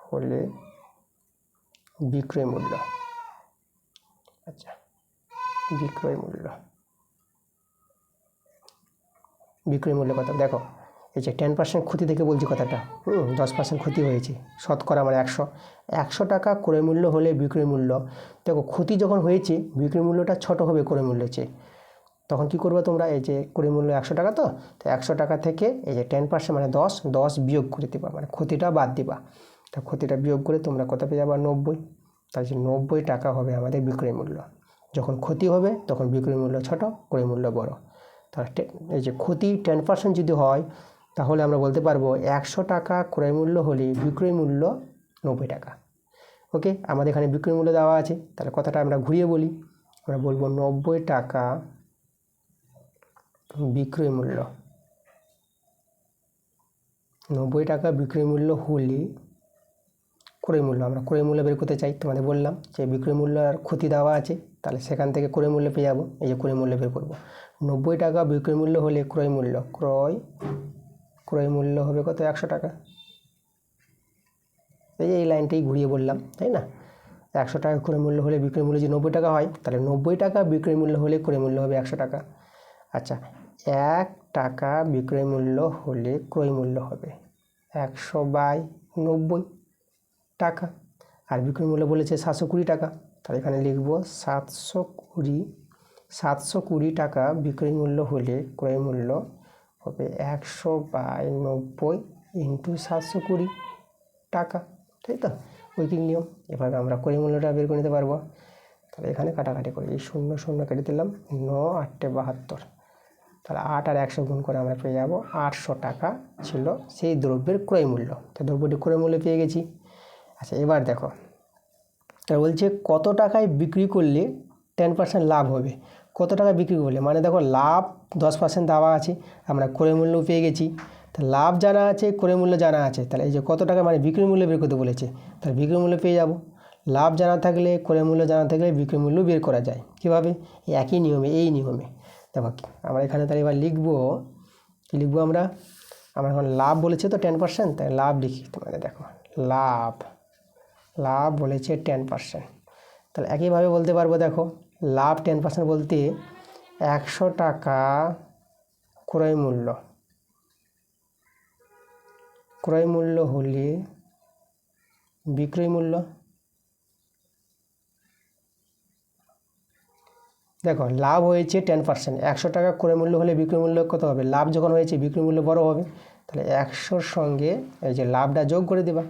Speaker 1: হলে বিক্রয় মূল্য। আচ্ছা, বিক্রয় মূল্য কত? দেখো এই যে 10% ক্ষতি থেকে বলছি কথাটা, 10% ক্ষতি হয়েছে, শতকরা আমার 100 টাকা ক্রয় মূল্য হলে বিক্রয় মূল্য। দেখো ক্ষতি যখন হয়েছে বিক্রয় মূল্যটা ছোট হবে ক্রয় মূল্যের চেয়ে, তখন কী করবে তোমরা, এই যে ক্রয় মূল্য 100 টাকা, তো 100 টাকা থেকে এই যে 10% মানে 10 বিয়োগ করে দিবা, মানে ক্ষতিটা বাদ দিবা। তা ক্ষতিটা বিয়োগ করে তোমরা কত পেয়ে যাবা, 90। তাই 90 টাকা হবে আমাদের বিক্রয় মূল্য। যখন ক্ষতি হবে তখন বিক্রয় মূল্য ছোট, ক্রয় মূল্য বড়। তাহলে এই যে ক্ষতি 10% যদি হয়, তাহলে আমরা বলতে পারবো 100 টাকা ক্রয় মূল্য হলে বিক্রয় মূল্য 90 টাকা। ওকে, আমাদের এখানে বিক্রয় মূল্য দেওয়া আছে, তাহলে কথাটা আমরা ঘুরিয়ে বলি, আমরা বলবো 90 টাকা বিক্রয় মূল্য, 90 টাকা বিক্রয় মূল্য হলে ক্রয় মূল্য, আমরা ক্রয় মূল্য বের করতে চাই, তোমাদের বললাম যে বিক্রয় মূল্য আর ক্ষতি দেওয়া আছে, তাহলে সেখান থেকে ক্রয় মূল্য পেয়ে যাবো, এই যে ক্রয় মূল্য বের করবো। 90 টাকা বিক্রয় মূল্য হলে ক্রয় মূল্য হবে কত, 100 টাকা। এই লাইনটাই ঘুরিয়ে বললাম, তাই না? 100 টাকা ক্রয় মূল্য হলে বিক্রয় মূল্য যে 90 টাকা হয়, তাহলে 90 টাকা বিক্রয় মূল্য হলে ক্রয় মূল্য হবে 100 টাকা। আচ্ছা, 1 টাকা বিক্রয় মূল্য হলে ক্রয় মূল্য হবে 100/90 টাকা, আর বিক্রয় মূল্য বলেছে 720 টাকা, তাহলে এখানে লিখবো 720 টাকা বিক্রয় মূল্য হলে ক্রয় মূল্য হবে 100/90 ইন্টু 720 টাকা, তাই তো? ঐকিক নিয়ম, এভাবে আমরা ক্রয় মূল্যটা বের করে নিতে পারবো। তাহলে এখানে কাটাকাটি করি, এই 0 0 কেটে দিলাম, 9 8 72, তাহলে 8 আর 100 গুণ করে আমরা পেয়ে যাবো 800 টাকা ছিল সেই দ্রব্যের ক্রয় মূল্য। তো দ্রব্যটি ক্রয় মূল্য পেয়ে গেছি। আচ্ছা, এবার দেখো তারা বলছে কত টাকায় বিক্রি করলে 10% লাভ হবে, কত টাকা বিক্রি করলে, মানে দেখো লাভ 10% দেওয়া আছে, আমরা ক্রয় মূল্য পেয়ে গেছি, তা লাভ জানা আছে, ক্রয় মূল্য জানা আছে, তাহলে এই যে কত টাকা মানে বিক্রি মূল্য বের করতে বলেছে, তাহলে বিক্রি মূল্য পেয়ে যাব। লাভ জানা থাকলে, ক্রয় মূল্য জানা থাকলে বিক্রি মূল্য বের করা যায় কীভাবে, একই নিয়মে, এই নিয়মে। দেখো আমরা এখানে তাহলে এবার লিখবো, কী লিখবো আমরা এখন লাভ বলেছে তো 10%, তাই লাভ লিখি, তোমাদের দেখো লাভ বলেছে 10%, তাহলে একইভাবে বলতে পারবো, দেখো লাভ 10% বলতে 100 টাকা ক্রয় মূল্য হলে বিক্রয় মূল্য, দেখো লাভ হয়েছে 10%, 100 টাকা ক্রয় মূল্য হলে বিক্রয় মূল্য কত হবে? লাভ যখন হয়েছে বিক্রয় মূল্য বড় হবে, তাহলে 100-র সঙ্গে এই যে লাভটা যোগ করে দেবা,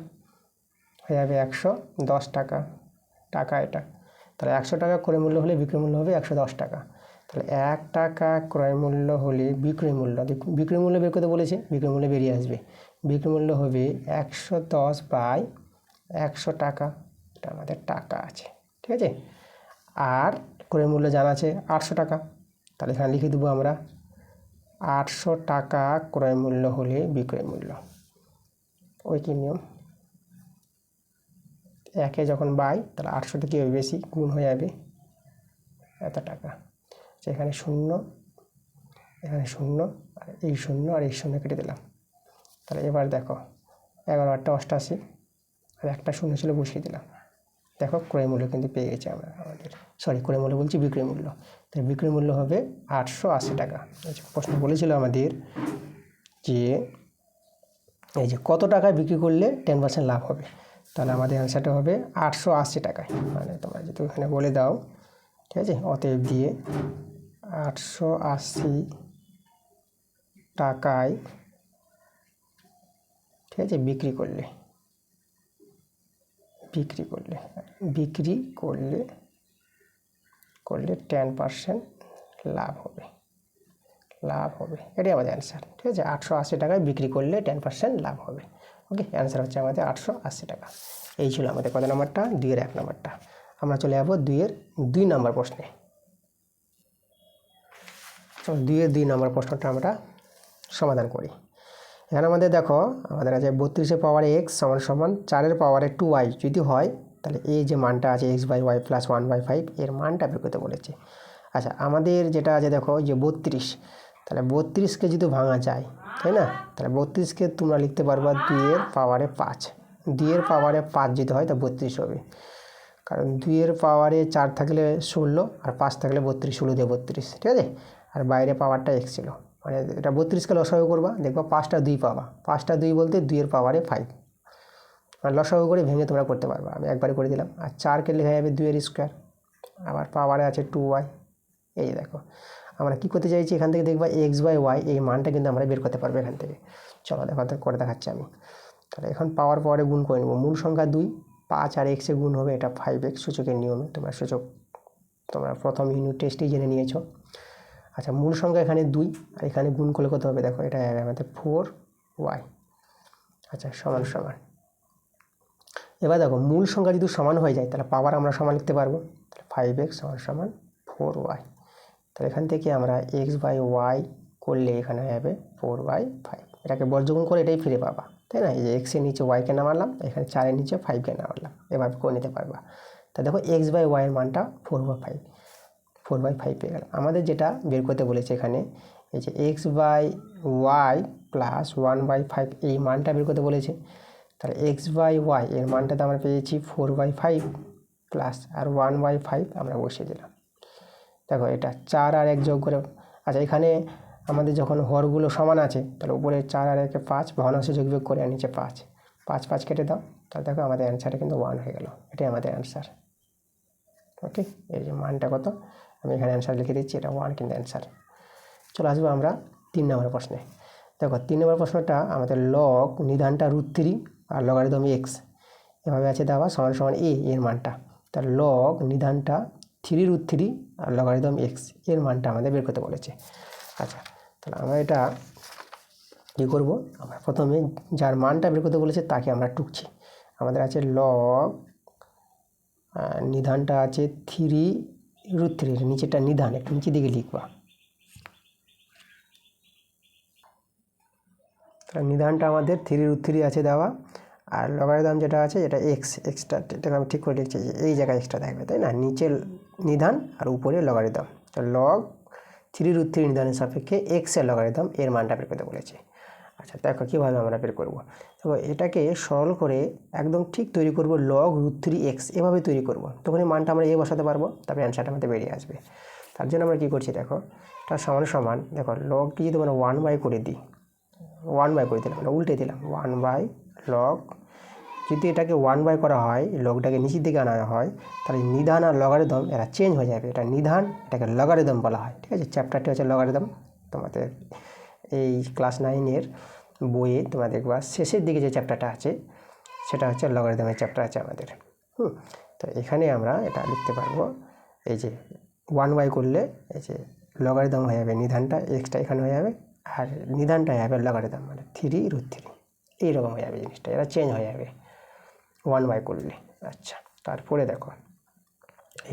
Speaker 1: হয়ে যাবে 110 টাকা। এটা তাহলে 100 টাকা ক্রয় মূল্য হলে বিক্রয় মূল্য হবে 110 টাকা। তাহলে 1 টাকা ক্রয় মূল্য হলে বিক্রয় মূল্য বের করতে বলেছে, বিক্রয় মূল্য বেরিয়ে আসবে। বিক্রয় মূল্য হবে 110/100 টাকা, এটা আমাদের টাকা আছে, ঠিক আছে। আর ক্রয় মূল্য জানা আছে 800 টাকা, তাহলে এখানে লিখে দেবো আমরা 800 টাকা ক্রয় মূল্য হলে বিক্রয় মূল্য। ওই কি নিয়ম, একে যখন বাই তাহলে 800টা কী হবে? বেশি, গুণ হয়ে যাবে এত টাকা। এখানে 0, এখানে 0, আর এই 0 আর এই 0 কেটে দিলাম। তাহলে এবার দেখো 11/8 88, আর একটা 0 ছিল বসিয়ে দিলাম। দেখো ক্রয় মূল্য কিন্তু পেয়ে গেছি আমরা, ক্রয় মূল্য বলছি বিক্রয় মূল্য। তাই বিক্রয় মূল্য হবে 880 টাকা। প্রশ্ন বলেছিল আমাদের যে এই যে কত টাকায় বিক্রি করলে 10% লাভ হবে, তাহলে আমাদের অ্যান্সারটা হবে 880 টাকায়। মানে তোমরা যদি এখানে বলে দাও, ঠিক আছে, অতএব দিয়ে 880 টাকায়, ঠিক আছে, বিক্রি করলে 10% লাভ হবে। এটাই আমাদের অ্যান্সার, ঠিক আছে। 880 টাকায় বিক্রি করলে 10% লাভ হবে। ওকে, অ্যান্সার হচ্ছে আমাদের 880 টাকা। এই ছিল আমাদের কত নাম্বারটা? 2-এর 1 নাম্বারটা। আমরা চলে যাবো 2-এর 2 নাম্বার প্রশ্নে। 2-এর 2 নাম্বার প্রশ্নটা আমরা সমাধান করি। এখানে আমাদের দেখো, আমাদের আছে 32-এর পাওয়ারে x সমান 4-এর পাওয়ারে 2y যদি হয়, তাহলে এই যে মানটা আছে x/y + 1/5, এর মানটা বের করতে বলেছে। আচ্ছা, আমাদের যেটা আছে দেখো যে 32, তাহলে 32কে যদি ভাঙা যায়, তাই না, তাহলে 32কে তোমরা লিখতে পারবা 2-এর পাওয়ারে 5। 2-এর পাওয়ারে 5 যদি হয় তা 32 হবে, কারণ 2-এর পাওয়ারে 4 থাকলে 16, আর 5 থাকলে 32, 16 দিয়ে 32, ঠিক আছে। আর বাইরে পাওয়ারটা x ছিল, মানে এটা 32কে লসাগু করবা, দেখবা 5টা 2 পাবা। 5টা 2 বলতে 2-এর পাওয়ারে 5, মানে লসাগু করে ভেঙে তোমরা করতে পারবা। আমি একবারে করে দিলাম। আর 4কে লেখা যাবে 2-এর স্কোয়ার, আবার পাওয়ারে আছে 2y। এই দেখো আমরা কি করতে চাইছি, এখান থেকে দেখবা x/y এই মানটা কিন্তু আমরা বের করতে পারবো এখান থেকে। চলো দেখো করে দেখাচ্ছি আমি। তাহলে এখন পাওয়ারে গুণ করে নেবো। মূল সংখ্যা 2, 5 আর x এ গুণ হবে, এটা 5x সূচকের নিয়মে। তোমরা প্রথম ইউনিট টেস্টেই জেনে নিয়েছো। আচ্ছা, মূল সংখ্যা এখানে 2, আর এখানে গুণ করলে কত হবে? দেখো এটা হবে আমাদের 4y। আচ্ছা, সমান। এবার দেখো মূল সংখ্যা যদি সমান হয়ে যায়, তাহলে পাওয়ার আমরা সমান লিখতে পারবো। তাহলে 5x সমান 4y। তাহলে এখান থেকে আমরা x/y করলে এখানে হবে 4/5। এটাকে বর্গমূল করে এটাই ফিরে পাবা, তাই না। এই যে x-এর নিচে y-কে নামালাম, এখানে 4-এর নিচে 5-কে নামালাম, এভাবে করে নিতে পারবা। তা দেখো x/y এর মানটা 4/5 পেয়ে গেল। আমাদের যেটা বের করতে বলেছে এখানে, এই যে x/y + 1/5 এই মানটা বের করতে বলেছে। তাহলে x/y এর মানটা তো আমরা পেয়েছি 4/5 প্লাস আর 1/5 আমরা বসিয়ে দিলাম। দেখো এটা 4 আর 1 যোগ করে, আচ্ছা এখানে আমাদের যখন হরগুলো সমান আছে, তাহলে উপরে 4 আর 1 5, ভগ্নাংশ যোগ বিয়োগ করে, আর নিচে 5 কেটে দাও, তাহলে দেখো আমাদের অ্যান্সারটা কিন্তু 1 হয়ে গেল। এটাই আমাদের অ্যান্সার। ওকে, এই যে মানটা কত আমি এখানে অ্যান্সার লিখে দিচ্ছি, এটা 1 কিন্তু অ্যান্সার। চলো আসবো আমরা 3 নম্বর প্রশ্নে। দেখো 3 নম্বর প্রশ্নটা আমাদের লগ নিধানটা √3 আর লগারিদম x এভাবে আছে দেওয়া, সমান a এর মানটা। তার লগ নিধানটা 3√3 আর লগারিদম x এর মানটা আমাদের বের করতে বলেছে। আচ্ছা, তাহলে আমরা এটা কী করবো, আমরা প্রথমে যার মানটা বের করতে বলেছে তাকে আমরা টুকছি। আমাদের আছে লগ নিধানটা আছে 3√3, নিচেটা নিধান, একটু নিচের দিকে লিখবা। তাহলে নিধানটা আমাদের 3√3 আছে দেওয়া, আর লগারিদম যেটা আছে এটা এক্সটা, এটাকে আমি ঠিক করে লিখছি, এই জায়গায় এক্সট্রা থাকবে, তাই না। নিচে নিধান আর উপরে লগারিদম। তো লগ 3√3 নিধানের সাপেক্ষে এক্সের লগারিদম এর মানটা বের করতে বলেছে। আচ্ছা দেখো কীভাবে আমরা বের করবো। তো এটাকে সরল করে একদম ঠিক তৈরি করব, লগ √3x এভাবে তৈরি করব, তখন এই মানটা আমরা বসাতে পারবো, তারপরে অ্যান্সারটা আমাদের বেরিয়ে আসবে। তার জন্য আমরা কী করছি, দেখো এটা সমান দেখো লগটি যদি আমরা 1/, করে দিই, 1/, করে দিলাম, উল্টে দিলাম, 1/log যদি এটাকে 1 বাই করা হয়, লগটাকে নিচের দিকে আনা হয়, তাহলে নিধান আর লগারিদম এরা চেঞ্জ হয়ে যাবে। এটা নিধান, এটাকে লগারিদম বলা হয়। ঠিক আছে, চ্যাপ্টারটি হচ্ছে লগারিদম। তোমাদের এই ক্লাস 9-এর বইয়ে তোমাদের দেখবা শেষের দিকে যে চ্যাপ্টারটা আছে সেটা হচ্ছে লগারিদমের চ্যাপ্টার আছে আমাদের। তো এখানে আমরা এটা লিখতে পারবো, এই যে 1 বাই করলে এই যে লগারিদম হয়ে যাবে, নিধানটা এক্সটা এখানে হয়ে যাবে, আর নিধানটা হয়ে যাবে লগারিদম, মানে 3√3 এইরকম হয়ে যাবে জিনিসটা, এরা চেঞ্জ হয়ে যাবে 1 বাই করলে। আচ্ছা, তারপরে দেখো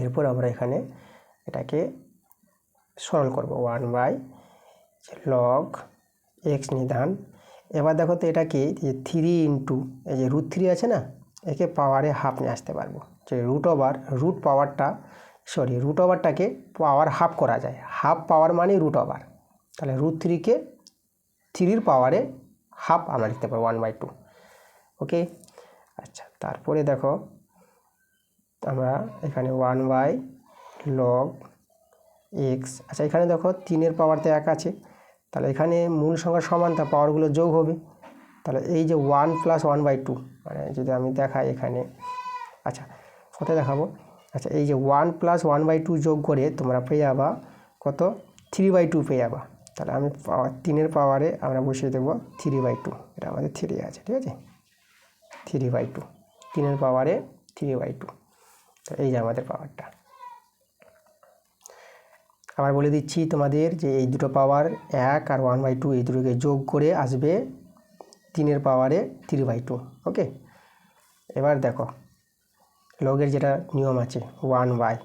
Speaker 1: এরপর আমরা এখানে এটাকে সরল করব, 1 বাই লগ এক্স নিধান। এবার দেখো তো এটা কি, যে 3 এই যে √3 আছে না, একে পাওয়ারে হাফ নিয়ে আসতে পারবো। যে রুট ওভারটাকে পাওয়ার হাফ করা যায়, হাফ পাওয়ার মানে রুট ওভার, তাহলে √3কে 3-র পাওয়ারে হাফ আমরা লিখতে পারবো 1/2। ওকে, আচ্ছা, তারপরে দেখো আমরা এখানে 1 বাই লগ এক্স। আচ্ছা, এখানে দেখো 3-এর পাওয়ারতে 1 আছে, তাহলে এখানে মূল সংখ্যার সমান, তার পাওয়ারগুলো যোগ হবে। তাহলে এই যে 1 + 1/2, মানে যদি আমি দেখাই এখানে, আচ্ছা কোথায় দেখাবো, আচ্ছা এই যে 1 + 1/2 যোগ করে তোমরা পেয়ে যাবা কত, 3/2 পেয়ে যাবা। তাহলে আমি 3-এর পাওয়ারে আমরা বসিয়ে দেবো 3/2, এটা আমাদের 3 আছে, ঠিক আছে, 3/2, 3-এর পাওয়ারে 3/2। তো এই যে আমাদের পাওয়ারটা। আবার বলে দিচ্ছি তোমাদের যে এই দুটো পাওয়ার 1 আর 1/2 এই দুটোকে যোগ করে আসবে 3-এর পাওয়ারে 3/2। ওকে, এবার দেখো লগের যেটা নিয়ম আছে 1/,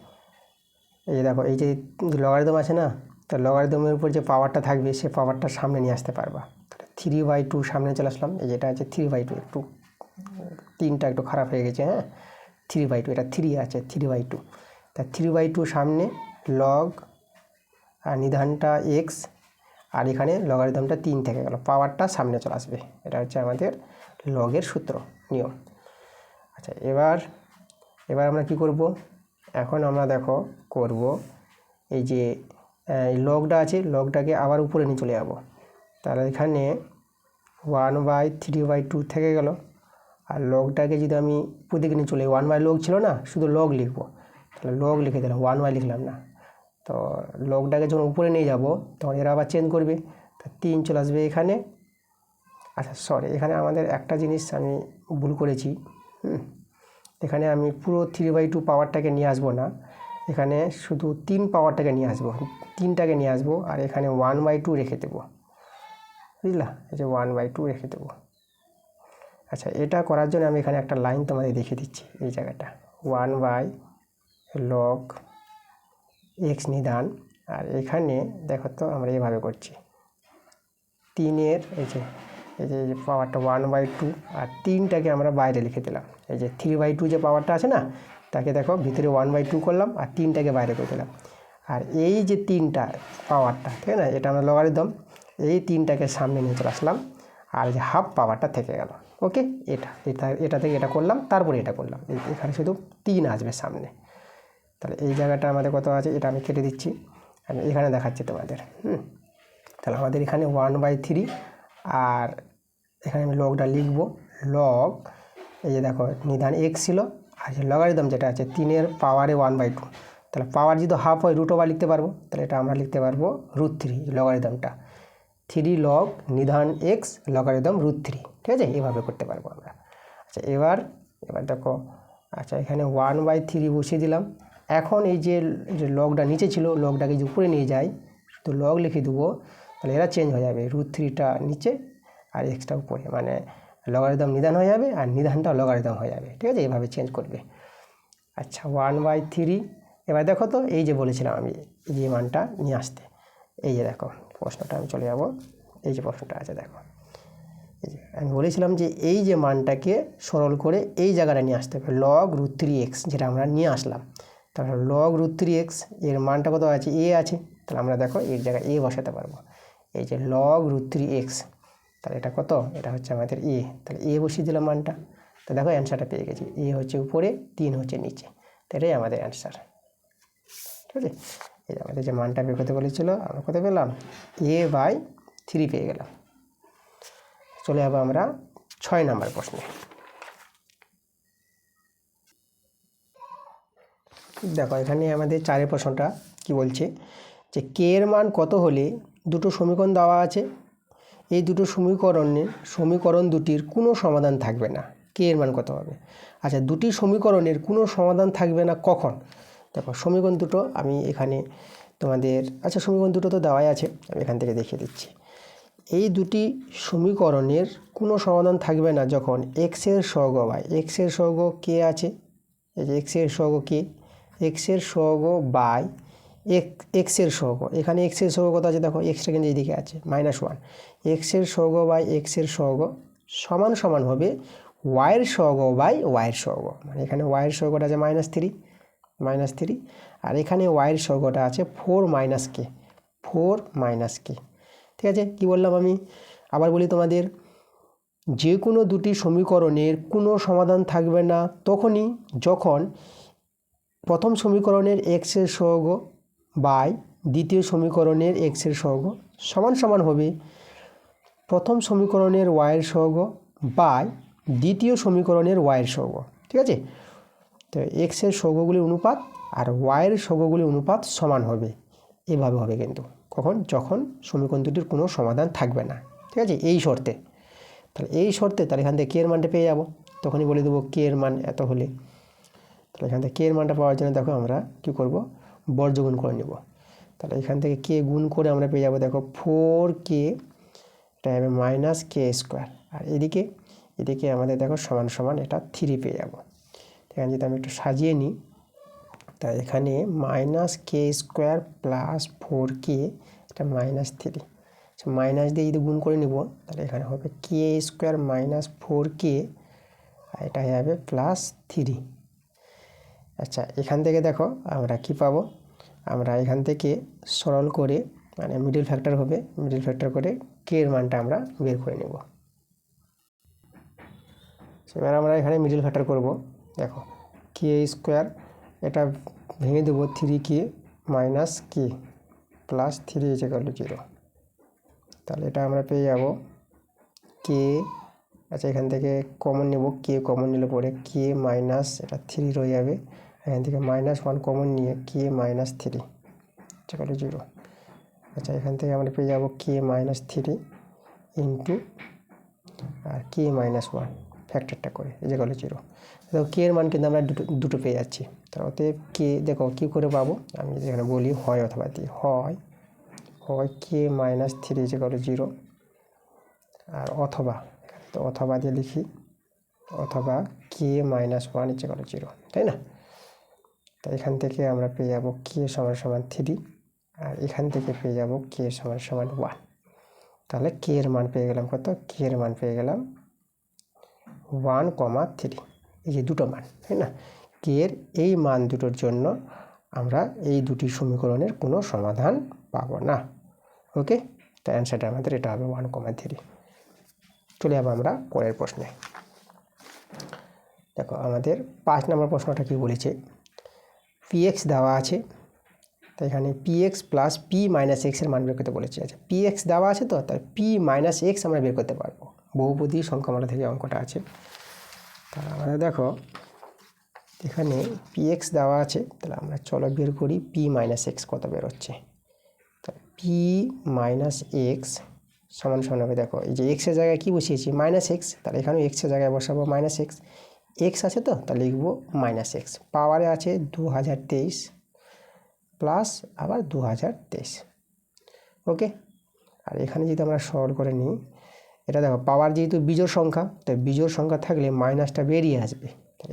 Speaker 1: এই যে দেখো এই যে লগারিদম আছে না, তো লগারিদমের উপর যে পাওয়ারটা থাকবে সে পাওয়ারটা সামনে নিয়ে আসতে পারবা। তাহলে 3/2 সামনে চলে আসলাম, এই যেটা আছে 3/2, একটু 3টা একটু খারাপ হয়ে গেছে, হ্যাঁ 3/2, এটা 3 আছে 3/2, তা 3/2 সামনে লগ আর নিধানটা এক্স, আর এখানে লগারিদমটা 3 থেকে গেল, পাওয়ারটা সামনে চলে আসবে। এটা হচ্ছে আমাদের লগের সূত্র নিয়ম। আচ্ছা, এবার আমরা কি করব, এখন আমরা দেখো করব এই যে লগটা আছে, লগটাকে আবার উপরে নিয়ে চলে যাব। তাহলে এখানে 1/3/2 থেকে গেল, আর লগটাকে যদি আমি উপর দিকে নিয়ে চলে, 1 বাই লগ ছিল না, শুধু লগ লিখবো, তাহলে লগ লিখে দিলাম, 1 বাই লিখলাম না। তো লগটাকে যখন উপরে নিয়ে যাব তখন এরা আবার চেঞ্জ করবে, তো 3 চলে আসবে এখানে। আচ্ছা সরি, এখানে আমাদের একটা জিনিস আমি ভুল করেছি, এখানে আমি পুরো 3/2 পাওয়ারটাকে নিয়ে আসবো না, এখানে শুধু 3 পাওয়ারটাকে নিয়ে আসবো, 3টাকে নিয়ে আসবো, আর এখানে 1/2 রেখে দেবো, বুঝলা, এই যে 1/2 রেখে দেবো। আচ্ছা, এটা করার জন্য আমি এখানে একটা লাইন তোমাদের দেখিয়ে দিচ্ছি, এই জায়গাটা 1 বাই লগ এক্স নিধান, আর এখানে দেখো তো আমরা এইভাবে করছি, 3-এর এই যে পাওয়ারটা 1/2, আর 3টাকে আমরা বাইরে লিখে দিলাম। এই যে 3/2 যে পাওয়ারটা আছে না, তাকে দেখো ভিতরে 1/2 করলাম, আর 3টাকে বাইরে করে দিলাম। আর এই যে 3টা পাওয়ারটা, ঠিক আছে না, এটা আমরা লগারিদম, এই 3টাকে সামনে নিয়ে চলে আসলাম, আর যে হাফ পাওয়ারটা থেকে গেল। ওকে, এটা থেকে এটা করলাম, তারপরে এটা করলাম, এখানে শুধু 3 আসবে সামনে। তাহলে এই জায়গাটা আমাদের কত আছে, এটা আমি কেটে দিচ্ছি, আমি এখানে দেখাচ্ছি তোমাদের। তাহলে আমাদের এখানে 1/3, আর এখানে আমি লগটা লিখব, লগ এই যে দেখো নিধান এক্স ছিল, আর যে লগারিদম যেটা আছে 3-এর পাওয়ারে 1/2, তাহলে পাওয়ার যদি হাফ হয় √ লিখতে পারবো, তাহলে এটা আমরা লিখতে পারবো √3, লগারিদমটা 3 লগ নিধান এক্স লগারিদম √3, ঠিক আছে, এইভাবে করতে পারবো আমরা। আচ্ছা, এবার দেখো, আচ্ছা এখানে 1/3 বসিয়ে দিলাম। এখন এই যে লগটা নিচে ছিল, লগটাকে যে উপরে নিয়ে যাই, তো লগ লিখে দেবো, তাহলে এরা চেঞ্জ হয়ে যাবে, √3টা নিচে আর এক্সটা উপরে, মানে লগারিদম নিধান হয়ে যাবে আর নিধানটা লগারিদম হয়ে যাবে, ঠিক আছে, এইভাবে চেঞ্জ করবে। আচ্ছা, 1/3, এবার দেখো তো এই যে বলেছিলাম আমি এই যে মানটা নিয়ে আসতে, এই যে দেখো প্রশ্নটা আমি চলে যাব, এই যে প্রশ্নটা আছে দেখো, এই যে আমি বলেছিলাম যে এই যে মানটাকে সরল করে এই জায়গাটা নিয়ে আসতে হবে, লগ √3x, যেটা আমরা নিয়ে আসলাম। তাহলে লগ √3x এর মানটা কত আছে, এ আছে, তাহলে আমরা দেখো এর জায়গায় এ বসাতে পারবো, এই যে লগ √3x, তাহলে এটা কত, এটা হচ্ছে আমাদের এ, তাহলে এ বসিয়ে দিলাম মানটা, তো দেখো অ্যান্সারটা পেয়ে গেছি, এ হচ্ছে উপরে, 3 হচ্ছে নিচে, তো এটাই আমাদের অ্যান্সার, ঠিক আছে। এই আমাদের যে মানটা বের করতে বলেছিল, আমরা কত পেলাম, a/3 পেয়ে গেলাম। চলে যাবো আমরা 6 নম্বর প্রশ্নে। দেখো এখানে আমাদের 4 প্রশ্নটা কি বলছে যে কে এর মান কত হলে দুটো সমীকরণ দেওয়া আছে, এই দুটো সমীকরণ দুটির কোনো সমাধান থাকবে না। কে এর মান কত হবে? আচ্ছা, দুটি সমীকরণের কোনো সমাধান থাকবে না কখন? দেখো সমীকরণ দুটো আমি এখানে তোমাদের, আচ্ছা সমীকরণ দুটো তো দেওয়াই আছে, আমি এখান থেকে দেখিয়ে দিচ্ছি। এই দুটি সমীকরণের কোনো সমাধান থাকবে না যখন এক্সের সহগ বাই, এক্সের সহগ কে আছে, এই যে এক্সের সহগ কে, এক্সের সহগ বাই এক্সের সহগ, এখানে এক্সের সহগ কত আছে দেখো, এক্সটা কিন্তু এইদিকে আছে -1, এক্সের সহগ বাই এক্সের সহগ সমান সমান হবে ওয়াইয়ের সহগ বাই ওয়াইয়ের সহগ, মানে এখানে ওয়াইয়ের সহগটা আছে -3, আর এখানে ওয়াইয়ের সহগটা আছে 4 কে। ঠিক আছে, কি বললাম আমি আবার বলি তোমাদের, যে কোনো দুটি সমীকরণের কোনো সমাধান থাকবে না তখনই যখন প্রথম সমীকরণের এক্সের সহগ বাই দ্বিতীয় সমীকরণের এক্সের সহগ সমান সমান হবে প্রথম সমীকরণের ওয়াইয়ের সহগ বাই দ্বিতীয় সমীকরণের ওয়াইয়ের সহগ। ঠিক আছে, তো এক্সের সহগগুলির অনুপাত আর ওয়াইয়ের সহগগুলির অনুপাত সমান হবে, এভাবে হবে কিন্তু কখন, যখন সমীকরণ দুটির কোনো সমাধান থাকবে না। ঠিক আছে, এই শর্তে, তাহলে এই শর্তে তাহলে এখান থেকে কে এর মানটা পেয়ে যাব, তখনই বলে দেবো কে এর মান এত হলে। তাহলে এখান থেকে কে এর মানটা পাওয়ার জন্য দেখো আমরা কী করব, বর্গগুণ করে নেব। তাহলে এখান থেকে কে গুণ করে আমরা পেয়ে যাবো দেখো 4k, এটা হবে -k², আর এদিকে আমাদের দেখো সমান সমান এটা 3 পেয়ে যাব। এখানে যদি আমি একটু সাজিয়ে নিই, তাই এখানে -k² + 4k, এটা -3, মাইনাস দিয়ে যদি গুণ করে নিব তাহলে এখানে হবে k² - 4k, আর এটা হবে +3। আচ্ছা, এখান থেকে দেখো আমরা কি পাবো, আমরা এখান থেকে সরল করে, মানে মিডল ফ্যাক্টর হবে, মিডল ফ্যাক্টর করে কে এর মানটা আমরা বের করে নেব। এবার আমরা এখানে মিডল ফ্যাক্টর করব, দেখো k², এটা ভেঙে দেবো 3k - k + 3 = 0, তাহলে এটা আমরা পেয়ে যাব কে, আচ্ছা এখান থেকে কমন নেব, কে কমন নিলে পরে কে মাইনাস, এটা 3 রয়ে যাবে, এখান থেকে -1 কমন নিয়ে কে -3 = 0। আচ্ছা এখান থেকে আমরা পেয়ে যাব কে -3 ইন্টু আর কে -1 ফ্যাক্টরটা করে = 0। দেখো কে এর মান কিন্তু আমরা দুটো পেয়ে যাচ্ছি। তার অতএব কে দেখো কী করে পাবো, আমি এখানে বলি হয় অথবা দিই, হয় কে -3 = 0, আর অথবা দিয়ে লিখি অথবা কে -1 = 0, তাই না? তো এখান থেকে আমরা পেয়ে যাব কে = 3, আর এখান থেকে পেয়ে যাব কে = 1। তাহলে কে এর মান পেয়ে গেলাম কত, কে এর মান পেয়ে গেলাম 1,3, এই যে দুটো মান, তাই না? কে এর এই মান দুটোর জন্য আমরা এই দুটি সমীকরণের কোনো সমাধান পাবো না। ওকে, তো অ্যান্সারটা আমাদের এটা হবে 1,3। চলে যাবো আমরা পরের প্রশ্নে। দেখো আমাদের 5 নম্বর প্রশ্নটা কি বলেছে, px দেওয়া আছে, তো এখানে px + p - x এর মান বের করতে বলেছে। আচ্ছা px দেওয়া আছে, তো তাই p - x আমরা বের করতে পারবো, বহুপদী সংখ্যামালা থেকে অঙ্কটা আছে। তাহলে আমাদের দেখো এখানে px দেওয়া আছে, তাহলে আমরা চলো বের করি p - x কত বের হচ্ছে। p - x সমান হবে, দেখো এই যে x এর জায়গায় কি বসিয়েছি -x, তাহলে এখানেও x এর জায়গায় বসাবো -x, x আছে তো তাহলে লিখবো -x, পাওয়ারে আছে 2023 প্লাস আবার 2023। ওকে, আর এখানে যদি আমরা সরল করে নিই, এটা দেখো পাওয়ার যেহেতু বিজোড় সংখ্যা, তাই বিজোড় সংখ্যা থাকলে মাইনাসটা বেরিয়ে আসবে,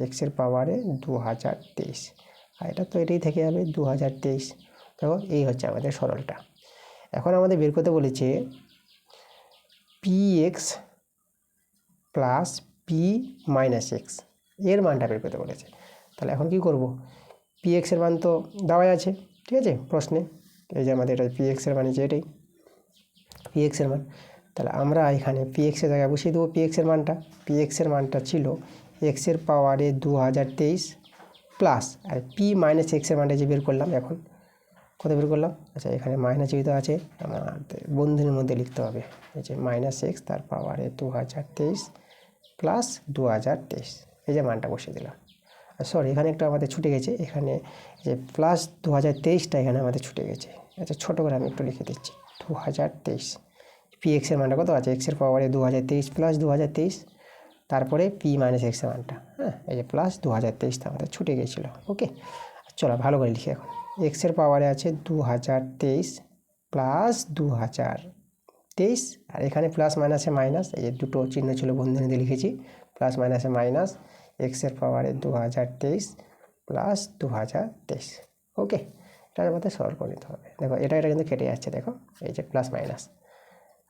Speaker 1: এক্সের পাওয়ারে 2023, আর এটা তো এটাই থেকে যাবে 2023। দেখো এই হচ্ছে আমাদের সরলটা। এখন আমাদের বের করতে বলেছে px + p - x এর মানটা বের করতে বলেছে। তাহলে এখন কি করব, px এর মান তো দেওয়াই আছে, ঠিক আছে প্রশ্নে, এই যে আমাদের এটা px এর মান যে এটাই px এর মান, তাহলে আমরা এখানে px এর জায়গায় বসিয়ে দেবো px এর মানটা। px এর মানটা ছিল x এর পাওয়ারে 2023 প্লাস আর p - x এর মানটা যে বের করলাম, এখন কত বের করলাম, আচ্ছা এখানে মাইনাস যেহেতু আছে আমাদের বন্ধনীর মধ্যে লিখতে হবে, এই যে -x তার পাওয়ারে 2023 প্লাস 2023, এই যে মানটা বসিয়ে দিলাম। সরি এখানে একটা আমাদের ছুটে গেছে, এখানে যে প্লাস 2023টা এখানে আমাদের ছুটে গেছে। আচ্ছা ছোটো করে আমি একটু লিখে দিচ্ছি 2023। পি এক্সের মানটা কত আছে, এক্সের পাওয়ারে 2023 প্লাস 2023, তারপরে পি মাইনাস এক্সের মানটা, হ্যাঁ এই যে প্লাস 2023টা আমাদের ছুটে গিয়েছিলো। ওকে চলো ভালো করে লিখি এখন। এক্সের পাওয়ারে আছে 2023 প্লাস 2023, আর এখানে প্লাস মাইনাসে মাইনাস, এই যে দুটো চিহ্ন ছিল বন্ধনী দিয়ে লিখেছি, প্লাস মাইনাসে মাইনাস, এক্সের পাওয়ারে 2023 প্লাস 2023। ওকে এটার মধ্যে সলভ করে নিতে হবে। দেখো এটা কিন্তু কেটে যাচ্ছে, দেখো এই যে প্লাস মাইনাস,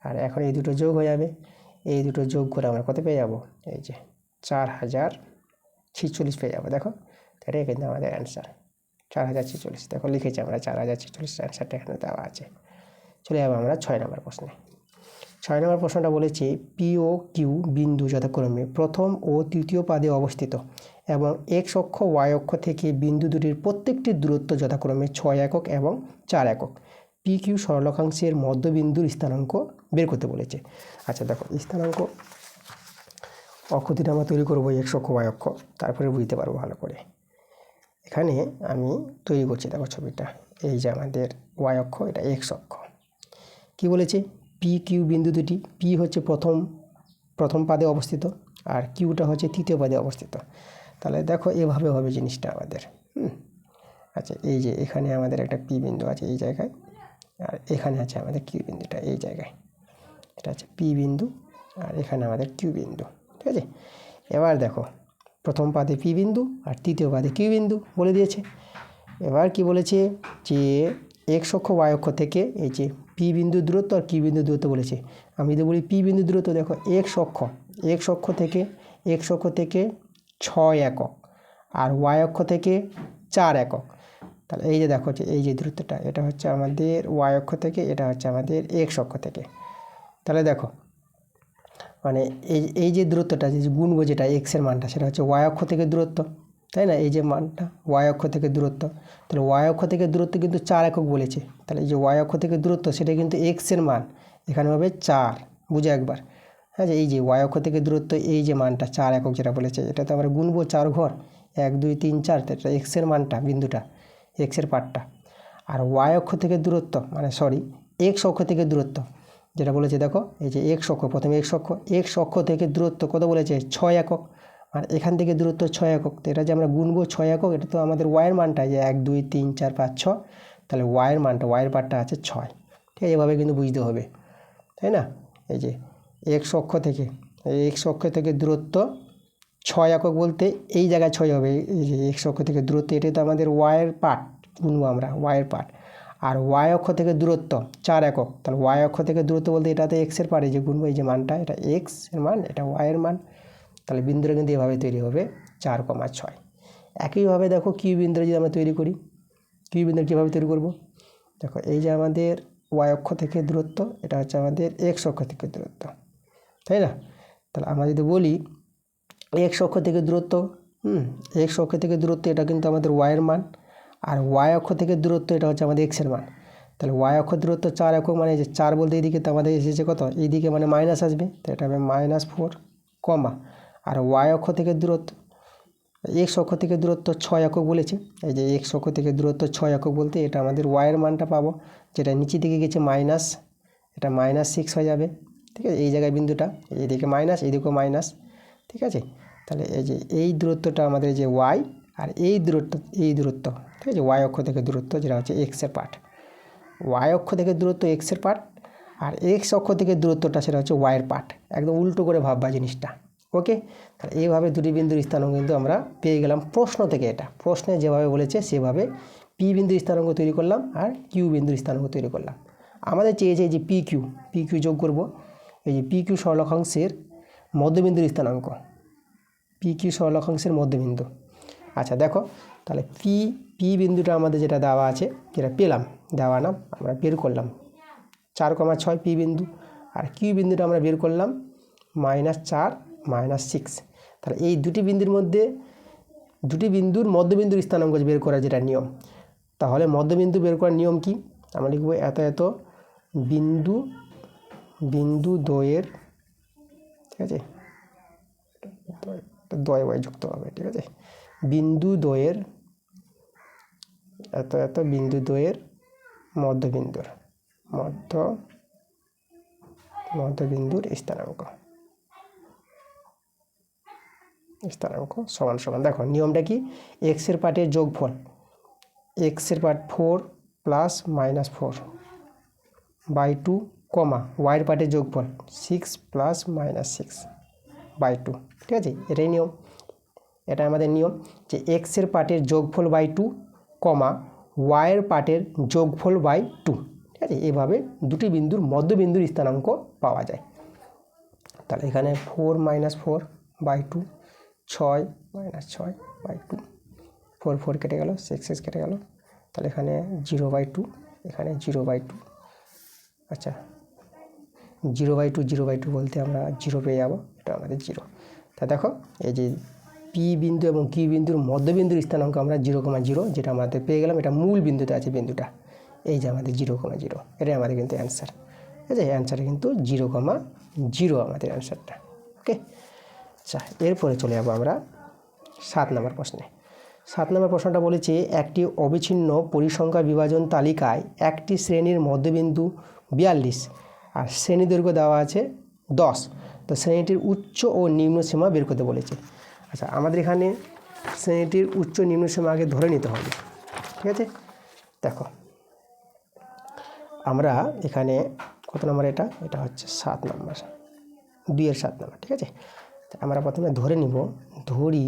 Speaker 1: আর এখন এই দুটো যোগ হয়ে যাবে, এই দুটো যোগ করে আমরা কত পেয়ে যাব, এই যে 4046 পেয়ে যাবো। দেখো এটাই কিন্তু আমাদের অ্যান্সার 4046। দেখো লিখেছি আমরা 4046, অ্যান্সারটা এখানে দেওয়া আছে। চলে যাবো আমরা 6 নম্বর প্রশ্নে। 6 নম্বর প্রশ্নটা বলেছি পি ও কিউ বিন্দু যথাক্রমে প্রথম ও তৃতীয় পাদে অবস্থিত এবং এক্স অক্ষ ওয়াই অক্ষ থেকে বিন্দু দুটির প্রত্যেকটির দূরত্ব যথাক্রমে 6 একক এবং 4 একক। পি কিউ সরলরেখাংশের মধ্যবিন্দুর স্থানাঙ্ক বের করতে বলেছে। আচ্ছা দেখো স্থানাঙ্ক অক্ষটিটা আমরা তৈরি করবো এক্স অক্ষ ওয়াই অক্ষ, তারপরে বুঝতে পারবো ভালো করে। এখানে আমি তৈরি করছি, দেখো ছবিটা, এই যে আমাদের ওয়াই অক্ষ, এটা এক্স অক্ষ। কি বলেছে, পি কিউ বিন্দু দুটি, পি হচ্ছে প্রথম পাদে অবস্থিত আর কিউটা হচ্ছে তৃতীয় পাদে অবস্থিত। তাহলে দেখো এভাবে হবে জিনিসটা আমাদের। আচ্ছা এই যে এখানে আমাদের একটা পি বিন্দু আছে এই জায়গায়, আর এখানে আছে আমাদের কিউ বিন্দুটা এই জায়গায়, এটা হচ্ছে পি বিন্দু আর এখানে আমাদের কিউ বিন্দু, ঠিক আছে। এবার দেখো প্রথম পাদে পি বিন্দু আর তৃতীয় পাদে কিউ বিন্দু বলে দিয়েছে। এবার কি বলেছে যে এক্স অক্ষ ওয়াই অক্ষ থেকে এই যে পি বিন্দুর দূরত্ব আর কিউ বিন্দুর দূরত্ব বলেছে। আমি যদি বলি পি বিন্দুর দূরত্ব, দেখো এক্স অক্ষ থেকে 6 একক আর ওয়াই অক্ষ থেকে 4 একক। তাহলে এই যে দেখো যে এই যে দূরত্বটা, এটা হচ্ছে আমাদের ওয়াই অক্ষ থেকে, এটা হচ্ছে আমাদের এক্স অক্ষ থেকে। তাহলে দেখো মানে এই যে দূরত্বটা যে গুণবো যেটা এক্সের মানটা, সেটা হচ্ছে ওয়াই অক্ষ থেকে দূরত্ব, তাই না, এই যে মানটা ওয়াই অক্ষ থেকে দূরত্ব। তাহলে ওয়াই অক্ষ থেকে দূরত্ব কিন্তু 4 একক বলেছে, তাহলে এই যে ওয়াই অক্ষ থেকে দূরত্ব সেটা কিন্তু এক্সের মান, এখানে হবে 4, বুঝে একবার। হ্যাঁ যে এই যে ওয়াই অক্ষ থেকে দূরত্ব এই যে মানটা 4 একক যেটা বলেছে, এটা তো আমরা গুনবো 4 ঘর, 1 2 3 4, এটা এক্সের মানটা, বিন্দুটা এক্সের পার্টটা। আর ওয়াই অক্ষ থেকে দূরত্ব মানে সরি এক্স অক্ষ থেকে দূরত্ব যেটা বলেছে, দেখো এই যে এক্স অক্ষ, প্রথমে এক্স অক্ষ থেকে দূরত্ব কত বলেছে 6 একক, আর এখান থেকে দূরত্ব 6 একক। তো এটা যে আমরা গুনবো 6 একক, এটা তো আমাদের ওয়াইয়ের মানটা যে 1 2 3 4 5 6, তাহলে ওয়াইয়ের মানটা, ওয়াইয়ের পার্টটা আছে 6, ঠিক আছে। এভাবে কিন্তু বুঝতে হবে, তাই না। এই যে এক্স অক্ষ থেকে দূরত্ব 6 একক বলতে এই জায়গায় 6 হবে, এই যে এক্স অক্ষ থেকে দূরত্ব, এটাই তো আমাদের ওয়াইয়ের পার্ট, গুনবো আমরা ওয়াইয়ের পার্ট। আর ওয়াই অক্ষ থেকে দূরত্ব 4 একক, তাহলে ওয়াই অক্ষ থেকে দূরত্ব বলতে এটাতে এক্সের পারে যে গুনবো, এই যে মানটা, এটা এক্স এর মান, এটা ওয়াইয়ের মান। তাহলে বিন্দুটা কিন্তু এভাবে তৈরি হবে 4,6। একইভাবে দেখো কিউ বিন্দুটা যদি আমরা তৈরি করি, কিউ বিন্দু কীভাবে তৈরি করব, দেখো এই যে আমাদের ওয়াই অক্ষ থেকে দূরত্ব, এটা হচ্ছে আমাদের এক্স অক্ষ থেকে দূরত্ব, তাই না। তাহলে আমরা যদি বলি এক্স অক্ষ থেকে দূরত্ব, এক্স অক্ষ থেকে দূরত্ব এটা কিন্তু আমাদের ওয়াইয়ের মান, আর ওয়াই অক্ষ থেকে দূরত্ব এটা হচ্ছে আমাদের এক্সের মান। তাহলে ওয়াই অক্ষ দূরত্ব 4 একক, মানে যে 4 বলতে এইদিকে তো আমাদের এসেছে কত, এইদিকে মানে মাইনাস আসবে, তো এটা হবে -4 কমা, আর ওয়াই অক্ষ থেকে দূরত্ব, এক্স অক্ষ থেকে দূরত্ব 6 একক বলেছে, এই যে এক্স অক্ষ থেকে দূরত্ব 6 একক বলতে এটা আমাদের ওয়াইয়ের মানটা পাবো, যেটা নিচে দিকে গেছে মাইনাস, এটা -6 হয়ে যাবে, ঠিক আছে। এই জায়গায় বিন্দুটা এইদিকে মাইনাস, এইদিকেও মাইনাস, ঠিক আছে। তাহলে এই যে এই দূরত্বটা আমাদের যে ওয়াই, আর এই দূরত্ব, ঠিক আছে, ওয়াই অক্ষ থেকে দূরত্ব যেটা হচ্ছে এক্সের পার্ট, ওয়াই অক্ষ থেকে দূরত্ব এক্সের পার্ট, আর এক্স অক্ষ থেকে দূরত্বটা সেটা হচ্ছে ওয়াইয়ের পার্ট। একদম উল্টো করে ভাববা জিনিসটা, ওকে। তাহলে এইভাবে দুটি বিন্দুর স্থানাঙ্ক কিন্তু আমরা পেয়ে গেলাম প্রশ্ন থেকে। এটা প্রশ্নে যেভাবে বলেছে সেভাবে পি বিন্দুর স্থানাঙ্ক তৈরি করলাম আর কিউ বিন্দুর স্থানাঙ্ক তৈরি করলাম। আমাদের চেয়েছে যে পি কিউ যোগ করব, এই যে পি কিউ সরলরেখাংশের মধ্যবিন্দুর স্থানাঙ্ক, পি কিউ সরলরেখাংশের মধ্যবিন্দু। আচ্ছা দেখো তাহলে পি বিন্দুটা আমাদের যেটা দেওয়া আছে, যেটা পেলাম দেওয়া না, আমরা বের করলাম 4,6 পি বিন্দু, আর কিউ বিন্দুটা আমরা বের করলাম -4 -6। তাহলে এই দুটি বিন্দুর মধ্যবিন্দুর স্থানাঙ্ক বের করার যেটা নিয়ম, তাহলে মধ্যবিন্দু বের করার নিয়ম কি, আমরা লিখব এত বিন্দু দ্বয়ের, ঠিক আছে, দ্বয় যুক্ত হবে, ঠিক আছে, বিন্দু দ্বয়ের এত এত বিন্দু দ্বয়ের মধ্যবিন্দুর স্থানাঙ্ক সমান সমান, দেখো নিয়মটা কি, এক্সের পার্টের যোগফল, এক্সের পার্ট 4 প্লাস মাইনাস 4 বাই 2 কমা ওয়াইয়ের পার্টের যোগফল 6 প্লাস মাইনাস 6 বাই 2, ঠিক আছে, এটাই নিয়ম। এটা আমাদের নিয়ম যে এক্সের পার্টের যোগফল বাই 2 কমা ওয়াইয়ের পার্টের যোগফল বাই 2, ঠিক আছে, এভাবে দুটি বিন্দুর মধ্যবিন্দুর স্থানাঙ্ক পাওয়া যায়। তাহলে এখানে 4 মাইনাস 4 বাই 2, 6 মাইনাস 6 বাই 2, 4 4 কেটে গেল, 6 কেটে গেল, তাহলে এখানে 0 বাই 2, এখানে 0 বাই 2, আচ্ছা 0 বাই 2 বলতে আমরা 0 পেয়ে যাবো, এটা আমাদের 0। তা দেখো এই যে পি বিন্দু এবং কিউ বিন্দুর মধ্যবিন্দুর স্থানাঙ্ক আমরা 0,0 যেটা আমাদের পেয়ে গেলাম, এটা মূল বিন্দুতে আছে বিন্দুটা, এই যে আমাদের 0,0, এটাই আমাদের কিন্তু অ্যান্সার, ঠিক আছে, অ্যান্সারে কিন্তু 0,0 আমাদের অ্যান্সারটা। ওকে, আচ্ছা এরপরে চলে যাবো আমরা 7 নম্বর প্রশ্নে। 7 নম্বর প্রশ্নটা বলেছে একটি অবিচ্ছিন্ন পরিসংখ্যা বিভাজন তালিকায় একটি শ্রেণীর মধ্যবিন্দু 42 আর শ্রেণী দৈর্ঘ্য দেওয়া আছে 10, তো শ্রেণীটির উচ্চ ও নিম্ন সীমা বের করতে বলেছে। আচ্ছা আমাদের এখানে শ্রেণীটির উচ্চ নিম্ন সীমা আগে ধরে নিতে হবে, ঠিক আছে। দেখো আমরা এখানে কত নম্বর, এটা হচ্ছে 7 নম্বর, 2-এর 7 নম্বর, ঠিক আছে। আমরা প্রথমে ধরে নিব, ধরি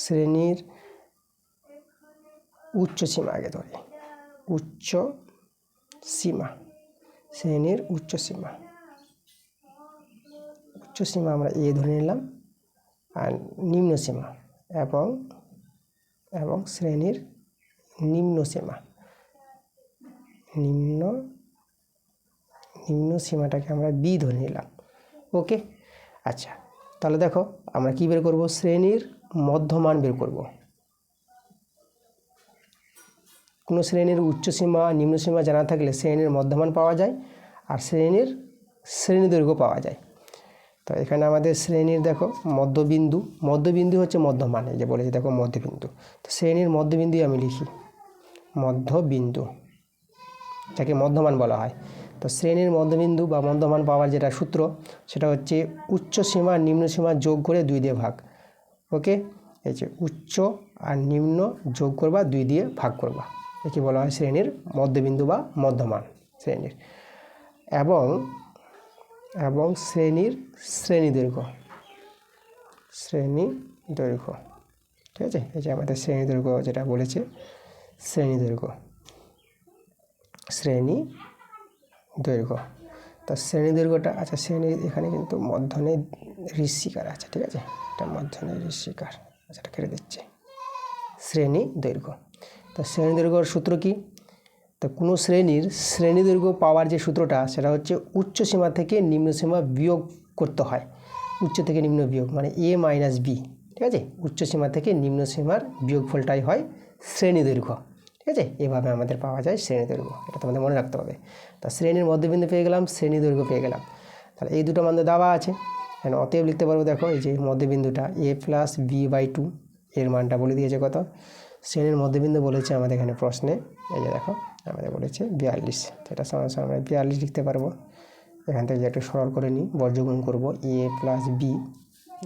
Speaker 1: শ্রেণীর উচ্চ সীমা, আগে ধরি উচ্চ সীমা, শ্রেণীর উচ্চ সীমা আমরা এ ধরে নিলাম, আর নিম্ন সীমা এবং শ্রেণীর নিম্ন সীমাটাকে আমরা বি ধরে নিলাম। ওকে, আচ্ছা তাহলে দেখো আমরা কি বের করব, শ্রেণীর মধ্যমান বের করব। কোনো শ্রেণীর উচ্চ সীমা নিম্ন সীমা জানা থাকলে শ্রেণীর মধ্যমান পাওয়া যায় আর শ্রেণী দৈর্ঘ্য পাওয়া যায়। তো এখানে আমাদের শ্রেণীর দেখো মধ্যবিন্দু হচ্ছে মধ্যমান, এই যে বলেছি দেখো মধ্যবিন্দু, তো শ্রেণীর মধ্যবিন্দু আমি লিখি মধ্যবিন্দু, যাকে মধ্যমান বলা হয়। তো শ্রেণীর মধ্যবিন্দু বা মধ্যমান পাওয়ার যেটা সূত্র, সেটা হচ্ছে উচ্চ সীমা নিম্ন সীমা যোগ করে 2 দিয়ে ভাগ। ওকে, এই যে উচ্চ আর নিম্ন যোগ করবা, 2 দিয়ে ভাগ করবা, একে বলা হয় শ্রেণীর মধ্যবিন্দু বা মধ্যমান শ্রেণীর। এবং শ্রেণী দৈর্ঘ্য, ঠিক আছে, এই যে আমাদের শ্রেণী দৈর্ঘ্য যেটা বলেছে, শ্রেণী দৈর্ঘ্য, তো শ্রেণী দৈর্ঘ্যটা, আচ্ছা শ্রেণী এখানে কিন্তু মধ্যনে ঋষিকার আছে, ঠিক আছে, এটা মধ্যনে ঋষিকার, আচ্ছা এটা কেটে দিচ্ছে, শ্রেণী দৈর্ঘ্য। তো শ্রেণী দৈর্ঘ্যর সূত্র কি, তো কোনো শ্রেণী দৈর্ঘ্য পাওয়ার যে সূত্রটা, সেটা হচ্ছে উচ্চ সীমা থেকে নিম্ন সীমা বিয়োগ করতে হয়, উচ্চ থেকে নিম্ন বিয়োগ মানে এ মাইনাস বি, ঠিক আছে, উচ্চ সীমা থেকে নিম্ন সীমার বিয়োগফলটাই হয় শ্রেণী দৈর্ঘ্য, ঠিক আছে, এভাবে আমাদের পাওয়া যায় শ্রেণী দৈর্ঘ্য, এটা তোমাদের মনে রাখতে হবে। তা শ্রেণীর মধ্যবিন্দু পেয়ে গেলাম, শ্রেণী দৈর্ঘ্য পেয়ে গেলাম, তাহলে এই দুটো মান দেওয়া আছে, এখানে অতএব লিখতে পারবো, দেখো এই যে মধ্যবিন্দুটা a প্লাস বি বাই 2, এর মানটা বলে দিয়েছে কত, শ্রেণীর মধ্যবিন্দু বলেছে আমাদের এখানে প্রশ্নে, এই যে দেখো আমাদের বলেছে 42, তো এটা সমান সমান আমরা 42 লিখতে পারবো। এখান থেকে একটু সরল করে নিই, বর্গমূল করবো, a প্লাস বি,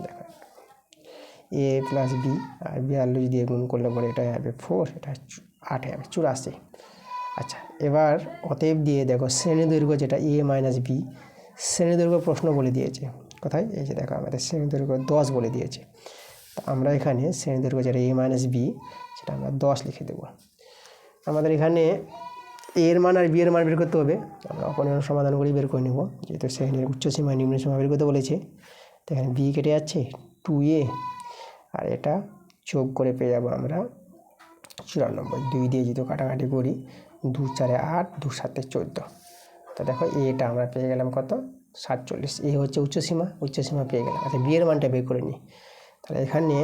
Speaker 1: দেখো a প্লাস বি আর 42 দিয়ে গুণ করলে পরে এটা হবে 4, এটা 8 হবে 84। আচ্ছা এবার অতএব দিয়ে দেখো শ্রেণী দৈর্ঘ্য যেটা a মাইনাস বি, শ্রেণী দৈর্ঘ্য প্রশ্ন বলে দিয়েছে কোথায়, এই যে দেখো আমাদের শ্রেণী দৈর্ঘ্য 10 বলে দিয়েছে, তো আমরা এখানে শ্রেণী দৈর্ঘ্য যেটা a মাইনাস বি, সেটা আমরা 10 লিখে দেবো। আমাদের এখানে এর মান আর বি এর মান বের করতে হবে, আমরা অপরিমাণ সমাধান করে বের করে নেব, যেহেতু শ্রেণীর উচ্চ সীমা নিম্ন সীমা বের করতে বলেছে। তো এখানে বি কেটে যাচ্ছে 2a, আর এটা যোগ করে পেয়ে যাবো আমরা 94, 2 দিয়ে যেহেতু কাটাকাটি করি, 2 4 8, 2 7 14, তো দেখো এটা আমরা পেয়ে গেলাম কত, 47, এ হচ্ছে উচ্চ সীমা পেয়ে গেলাম। আচ্ছা বি এর মানটা বের করে নিই, তাহলে এখানে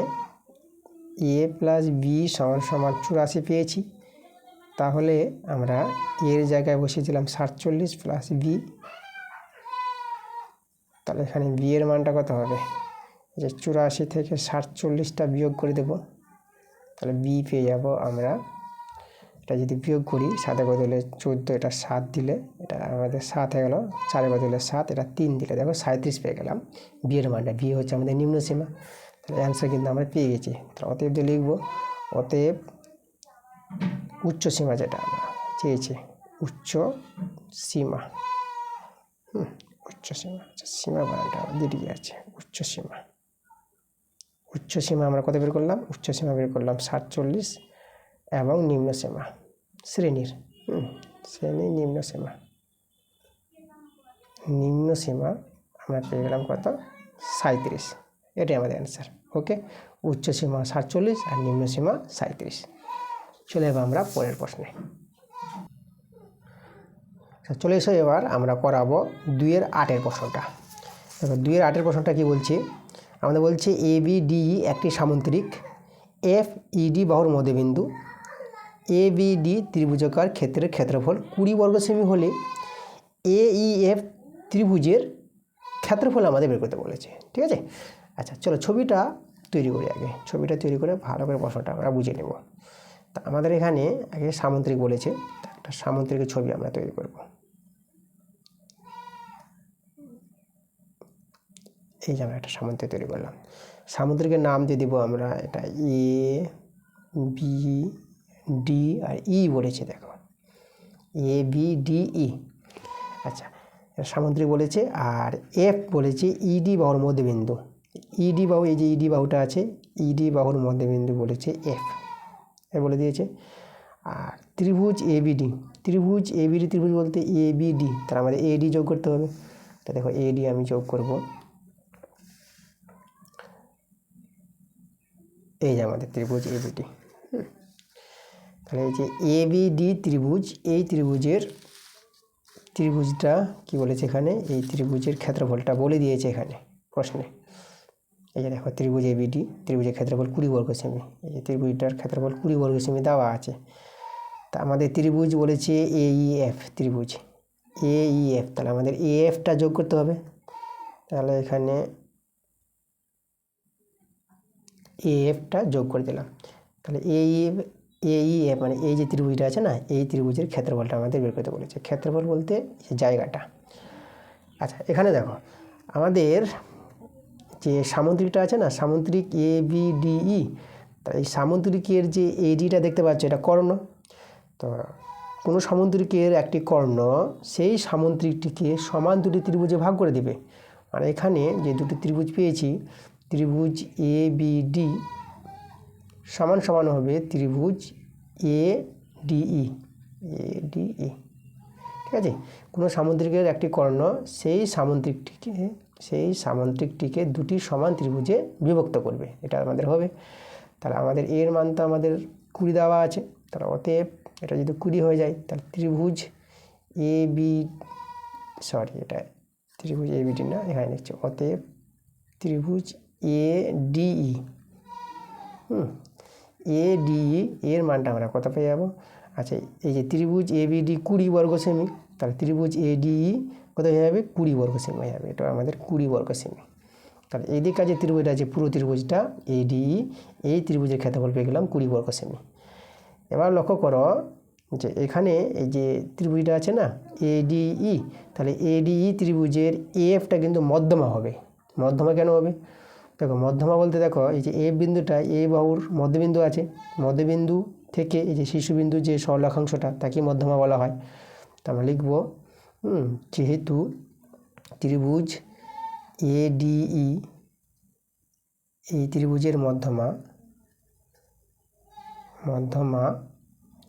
Speaker 1: a প্লাস বি সমান সমান 84 পেয়েছি, তাহলে আমরা এর জায়গায় বসিয়েছিলাম 47 প্লাস বি, তাহলে এখানে বি এর মানটা কত হবে, যে 84 থেকে 47টা বিয়োগ করে দেব, তাহলে বি পেয়ে যাব আমরা। এটা যদি বিয়োগ করি 7 বদলে 14, এটা 7 দিলে এটা আমাদের 7 হয়ে গেল, 4 বদলে 7, এটা 3 দিলে দেখো 37 পেয়ে গেলাম। বি এর মানটা, বি হচ্ছে আমাদের নিম্ন সীমা, তাহলে অ্যান্সার কিন্তু আমরা পেয়ে গেছি। তাহলে অতএব যে লিখবো, অতএব উচ্চ সীমা যেটা আমরা চেয়েছি, উচ্চ সীমা, উচ্চ সীমা, আচ্ছা সীমা বানানটা দিকে আছে, উচ্চ সীমা। উচ্চ সীমা আমরা কত বের করলাম? উচ্চ সীমা বের করলাম 47 এবং নিম্ন সীমা শ্রেণীর শ্রেণীর নিম্ন সীমা, নিম্ন সীমা আমরা পেয়ে গেলাম কত? 37। এটাই আমাদের অ্যান্সার। ওকে, উচ্চ সীমা 47 আর নিম্ন সীমা 37। চলে যাবো আমরা পরের প্রশ্নে। চলে এসো, এবার আমরা করাবো 2-এর 8-এর প্রশ্নটা। দেখো 2-এর 8-এর প্রশ্নটা কি বলছে? আমাদের বলছে ABDE একটি সামুদ্রিক, FED বাহুর মধ্যবিন্দু, ABD ত্রিভুজাকার ক্ষেত্রের ক্ষেত্রফল 20 বর্গ সেমি হলে AEF ত্রিভুজের ক্ষেত্রফল আমাদের বের করতে বলেছে। ঠিক আছে, আচ্ছা চলো ছবিটা তৈরি করি। আগে ছবিটা তৈরি করে ভালো করে প্রশ্নটা আমরা বুঝে নেব। তা আমাদের এখানে আগে সামুদ্রিক বলেছে, একটা সামুদ্রিকের ছবি আমরা তৈরি করব। এই যে আমরা একটা সামুদ্রিক তৈরি করলাম, সামুদ্রিকের নাম দিয়ে দিব আমরা, এটা ABD আর ই বলেছে, দেখো ABDE। আচ্ছা, সামুদ্রিক বলেছে, আর এফ বলেছে ED বাহুর মধ্যবিন্দু, ED বাহু, এই যে ED বাহুটা আছে, ED বাহুর মধ্যবিন্দু বলেছে এফ, এ বলে দিয়েছে। আর ত্রিভুজ ABD, ত্রিভুজ ABD ত্রিভুজ বলতে ABD, তার আমাদের AD যোগ করতে হবে। তা দেখো AD আমি যোগ করব, এই যে আমাদের ত্রিভুজ ABD। তাহলে এই যে ABD ত্রিভুজ, এই ত্রিভুজটা কি বলেছে এখানে, এই ত্রিভুজের ক্ষেত্রফলটা বলে দিয়েছে এখানে প্রশ্নে। এই যে দেখো ত্রিভুজ ABD, ত্রিভুজের ক্ষেত্রফল 20 বর্গ সেমি, এই যে ত্রিভুজটার ক্ষেত্রফল 20 বর্গ সেমি দেওয়া আছে। তা আমাদের ত্রিভুজ বলেছে AEF ত্রিভুজ, AEF, তাহলে আমাদের AFটা যোগ করতে হবে। তাহলে এখানে AFটা যোগ করে দিলাম, তাহলে AEF মানে এই যে ত্রিভুজটা আছে না, এই ত্রিভুজের ক্ষেত্রফলটা আমাদের বের করতে বলেছে। ক্ষেত্রফল বলতে জায়গাটা। আচ্ছা এখানে দেখো আমাদের যে সামুদ্রিকটা আছে না, সামুদ্রিক ABDE, তা এই সামুদ্রিকের যে ADটা দেখতে পাচ্ছ, এটা কর্ণ। তো কোনো সামুদ্রিকের একটি কর্ণ সেই সামুদ্রিকটিকে সমান দুটি ত্রিভুজে ভাগ করে দিবে। আর এখানে যে দুটি ত্রিভুজ পেয়েছি, ত্রিভুজ ABD সমান সমান হবে ত্রিভুজ ADE, ADE। ঠিক আছে, কোনো সামুদ্রিকের একটি কর্ণ সেই সামুদ্রিকটিকে দুটি সমান ত্রিভুজে বিভক্ত করবে, এটা আমাদের হবে। তাহলে আমাদের এর মান তো আমাদের 20 দেওয়া আছে, তাহলে অতএব এটা যদি 20 হয়ে যায়, তাহলে ত্রিভুজ এটা ত্রিভুজ ABD না, এখানে লিখছে অতএব ত্রিভুজ ADE, ADE এর মানটা আমরা কত পেয়ে যাবো? আচ্ছা এই যে ত্রিভুজ ABD 20 বর্গ সেমি, তাহলে ত্রিভুজ ADE কত হয়ে যাবে? 20 বর্গ সেমি হয়ে যাবে, এটা আমাদের 20 বর্গ সেমি। তাহলে এই দিকে যে ত্রিভুজটা আছে, পুরো ত্রিভুজটা ADE, এই ত্রিভুজের ক্ষেত্রফল পেয়ে গেলাম 20 বর্গ সেমি। এবার লক্ষ্য করো যে এখানে এই যে ত্রিভুজটা আছে না ADE, তাহলে ADE ত্রিভুজের AFটা কিন্তু মধ্যমা হবে। মধ্যমা কেন হবে? দেখো মধ্যমা বলতে দেখো এই যে এ বিন্দুটা, এ বাহুর মধ্যবিন্দু আছে, মধ্যবিন্দু থেকে এই যে শীর্ষবিন্দু যে সরলরেখাংশটা, তাকে মধ্যমা বলা হয়। তা আমরা লিখব যেহেতু ত্রিভুজ ADE এই ত্রিভুজের মধ্যমা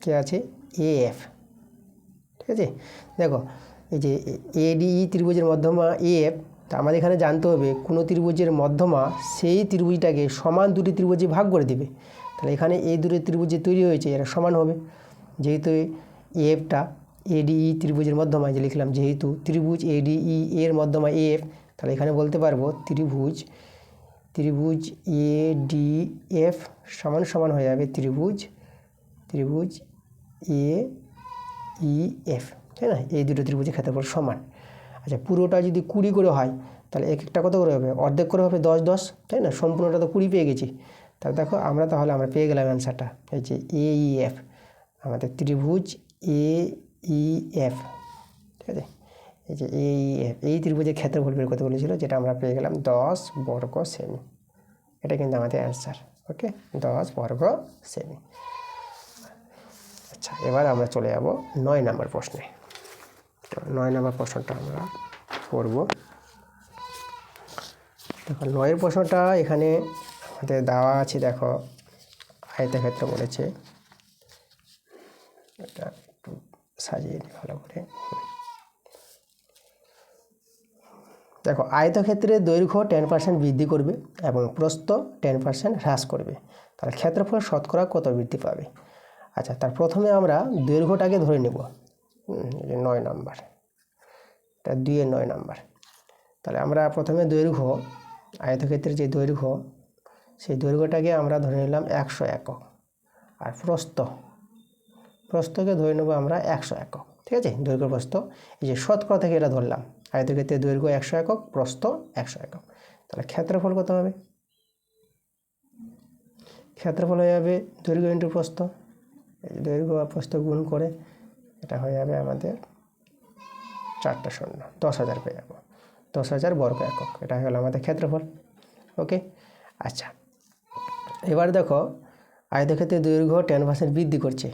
Speaker 1: কে আছে? AF। ঠিক আছে, দেখো এই যে ADE ত্রিভুজের মধ্যমা AF, তা আমাদের এখানে জানতে হবে কোনো ত্রিভুজের মধ্যমা সেই ত্রিভুজটাকে সমান দুটি ত্রিভুজে ভাগ করে দিবে। তাহলে এখানে এই দুটি ত্রিভুজ যে তৈরি হয়েছে এরা সমান হবে, যেহেতু AFটা ADE ত্রিভুজের মধ্যমা, যে লিখলাম যেহেতু ত্রিভুজ ADE এর মধ্যমা AF, তাহলে এখানে বলতে পারবো ত্রিভুজ ADF সমান সমান হয়ে যাবে ত্রিভুজ AEF, তাই না? এই দুটো ত্রিভুজের ক্ষেত্রফল সমান। আচ্ছা পুরোটা যদি 20 করে হয়, তাহলে এক একটা কত করে হবে, অর্ধেক করে হবে 10 10, তাই না? সম্পূর্ণটা তো 20 পেয়ে গেছি। তাহলে দেখো তাহলে আমরা পেয়ে গেলাম অ্যান্সারটা, এই যে AEF, আমাদের ত্রিভুজ AEF, ঠিক আছে? এই যে AEF, এই ত্রিভুজের ক্ষেত্রফল বের করতে বলেছিল, যেটা আমরা পেয়ে গেলাম 10 বর্গ সেমি। এটা কিন্তু আমাদের অ্যান্সার। ওকে, 10 বর্গ সেমি। আচ্ছা, এবার আমরা চলে যাব 9 নম্বর প্রশ্নে। তো 9 নম্বর প্রশ্নটা আমরা করব। দেখো 9 প্রশ্নটা এখানে আমাদের দেওয়া আছে, দেখো আয়তক্ষেত্র বলেছে, এটা একটু সাজিয়ে দিই ভালো করে। দেখো আয়তক্ষেত্রের দৈর্ঘ্য 10% বৃদ্ধি করবে এবং প্রস্থ 10% হ্রাস করবে, তাহলে ক্ষেত্রফল শতকরা কত বৃদ্ধি পাবে? আচ্ছা, তার প্রথমে আমরা দৈর্ঘ্যটাকে ধরে নেব। 9 নাম্বার, এটা 2-9 নাম্বার। তাহলে আমরা প্রথমে দৈর্ঘ্য, আয়তক্ষেত্রের যে দৈর্ঘ্য, সেই দৈর্ঘ্যটাকে আমরা ধরে নিলাম 100 একক, আর প্রস্থকে ধরে নেব আমরা 100 একক, ঠিক আছে? দৈর্ঘ্য প্রস্থ, এই যে শতকরা থেকে এটা ধরলাম, আয়তক্ষেত্রের দৈর্ঘ্য 100 একক, প্রস্থ 100 একক, তাহলে ক্ষেত্রফল কত হবে? ক্ষেত্রফল হয়ে যাবে দৈর্ঘ্য ইন্টু প্রস্থ, এই দৈর্ঘ্য আর প্রস্থ গুণ করে এটা হয়ে যাবে আমাদের 4টা শূন্য, 10,000 পেয়ে যাবো, 10,000 বর্গ একক, এটা হলো আমাদের ক্ষেত্রফল। ওকে, আচ্ছা, এবার দেখো আয়তক্ষেত্রের দৈর্ঘ্য 10% বৃদ্ধি করছে,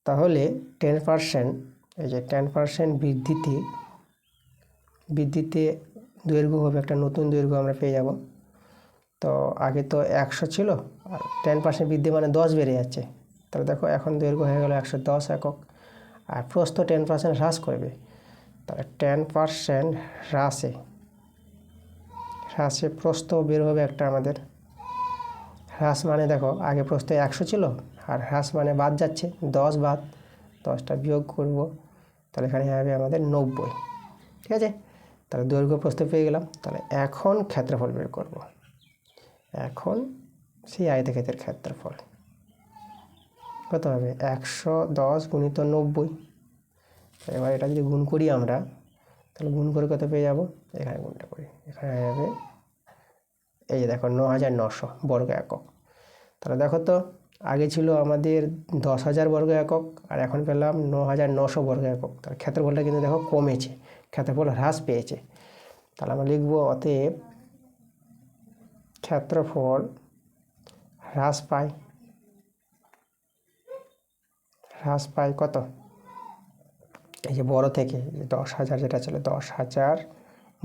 Speaker 1: তাহলে 10%, এই যে 10% বৃদ্ধিতে দৈর্ঘ্য হবে একটা নতুন দৈর্ঘ্য আমরা পেয়ে যাব। তো আগে তো 100 ছিল, আর 10% বৃদ্ধি মানে 10 বেড়ে যাচ্ছে, তাহলে দেখো এখন দৈর্ঘ্য হয়ে গেল 110 একক, আর প্রস্থ 10% হ্রাস করবে, তাহলে 10% হ্রাসে প্রস্থ বের হবে একটা আমাদের। হ্রাস মানে দেখো আগে প্রস্থ 100 ছিল, আর হ্রাস মানে বাদ যাচ্ছে, 10 বাদ, 10টা বিয়োগ করব, তাহলে এখানে হবে আমাদের 90, ঠিক আছে? তাহলে দৈর্ঘ্য প্রস্থ পেয়ে গেলাম। তাহলে এখন ক্ষেত্রফল বের করব, এখন সেই আয়তক্ষেত্রের ক্ষেত্রফল কত হবে? 110 গুণিত 90। এবার এটা যদি গুণ করি আমরা, তাহলে গুণ করে কত পেয়ে যাব? এখানে গুণটা করি, এখানে হয়ে যাবে, এই যে দেখো 9,900 বর্গ একক। তাহলে দেখো তো আগে ছিল আমাদের 10,000 বর্গ একক, আর এখন পেলাম 9,900 বর্গ একক, তাহলে ক্ষেত্রফলটা কিন্তু দেখো কমেছে, ক্ষেত্রফল হ্রাস পেয়েছে। তাহলে আমরা লিখব অতএব ক্ষেত্রফল হ্রাস পায় কত? এই যে বড় থেকে 10,000 যেটা ছিল, 10,000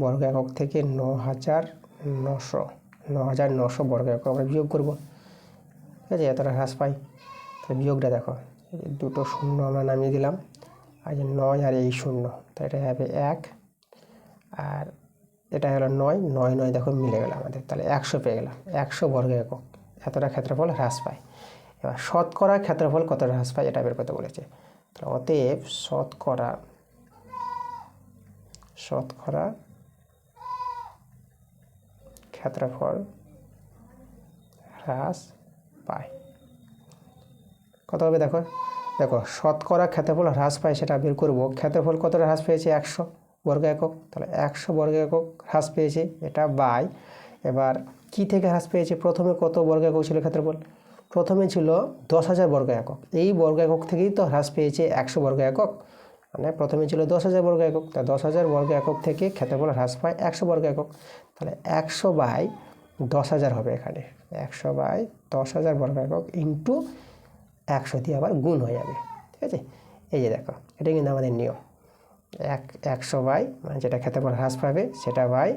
Speaker 1: বর্গ একক থেকে 9,900 বর্গ একক আমরা বিয়োগ করব, ঠিক আছে? এতটা হ্রাস পাই, তাহলে বিয়োগটা দেখো, দুটো শূন্য আমরা নামিয়ে দিলাম, আর যে 9 আর এই শূন্য, তাই এটা হবে 1, আর এটা হলো 9, 9 9 দেখো মিলে গেল আমাদের, তাহলে 100 পেয়ে গেলাম, 100 বর্গ একক, এতটা ক্ষেত্রফল হ্রাস পায়। এবার শতকরা ক্ষেত্রফল কতটা হ্রাস পায় এটা বের করতে বলেছে, তাহলে অতএব শতকরা ক্ষেত্রফল হ্রাস পায় কত হবে? দেখো শতকরা ক্ষেত্রফল হ্রাস পায় সেটা বের করব। ক্ষেত্রফল কতটা হ্রাস পেয়েছে? 100 বর্গ একক, তাহলে 100 বর্গ একক হ্রাস পেয়েছে, এটা বাই। এবার কি থেকে হ্রাস পেয়েছে? প্রথমে কত বর্গ একক ছিল ক্ষেত্রফল? প্রথমে ছিল 10,000 বর্গ একক, এই বর্গ একক থেকেই তো হ্রাস পেয়েছে 100 বর্গ একক, মানে প্রথমে ছিল 10,000 বর্গ একক, তা 10,000 বর্গ একক থেকে ক্ষেত্রফল হ্রাস পায় 100 বর্গ একক, তাহলে 100 বাই 10,000 হবে এখানে, 100 বাই 10,000 বর্গ একক ইন্টু 100 দিয়ে আবার গুণ হয়ে যাবে, ঠিক আছে? এই যে দেখো, এটা কিন্তু আমাদের নিয়ম, 100 বাই, মানে যেটা ক্ষেত্রফল হ্রাস পাবে সেটা বাই,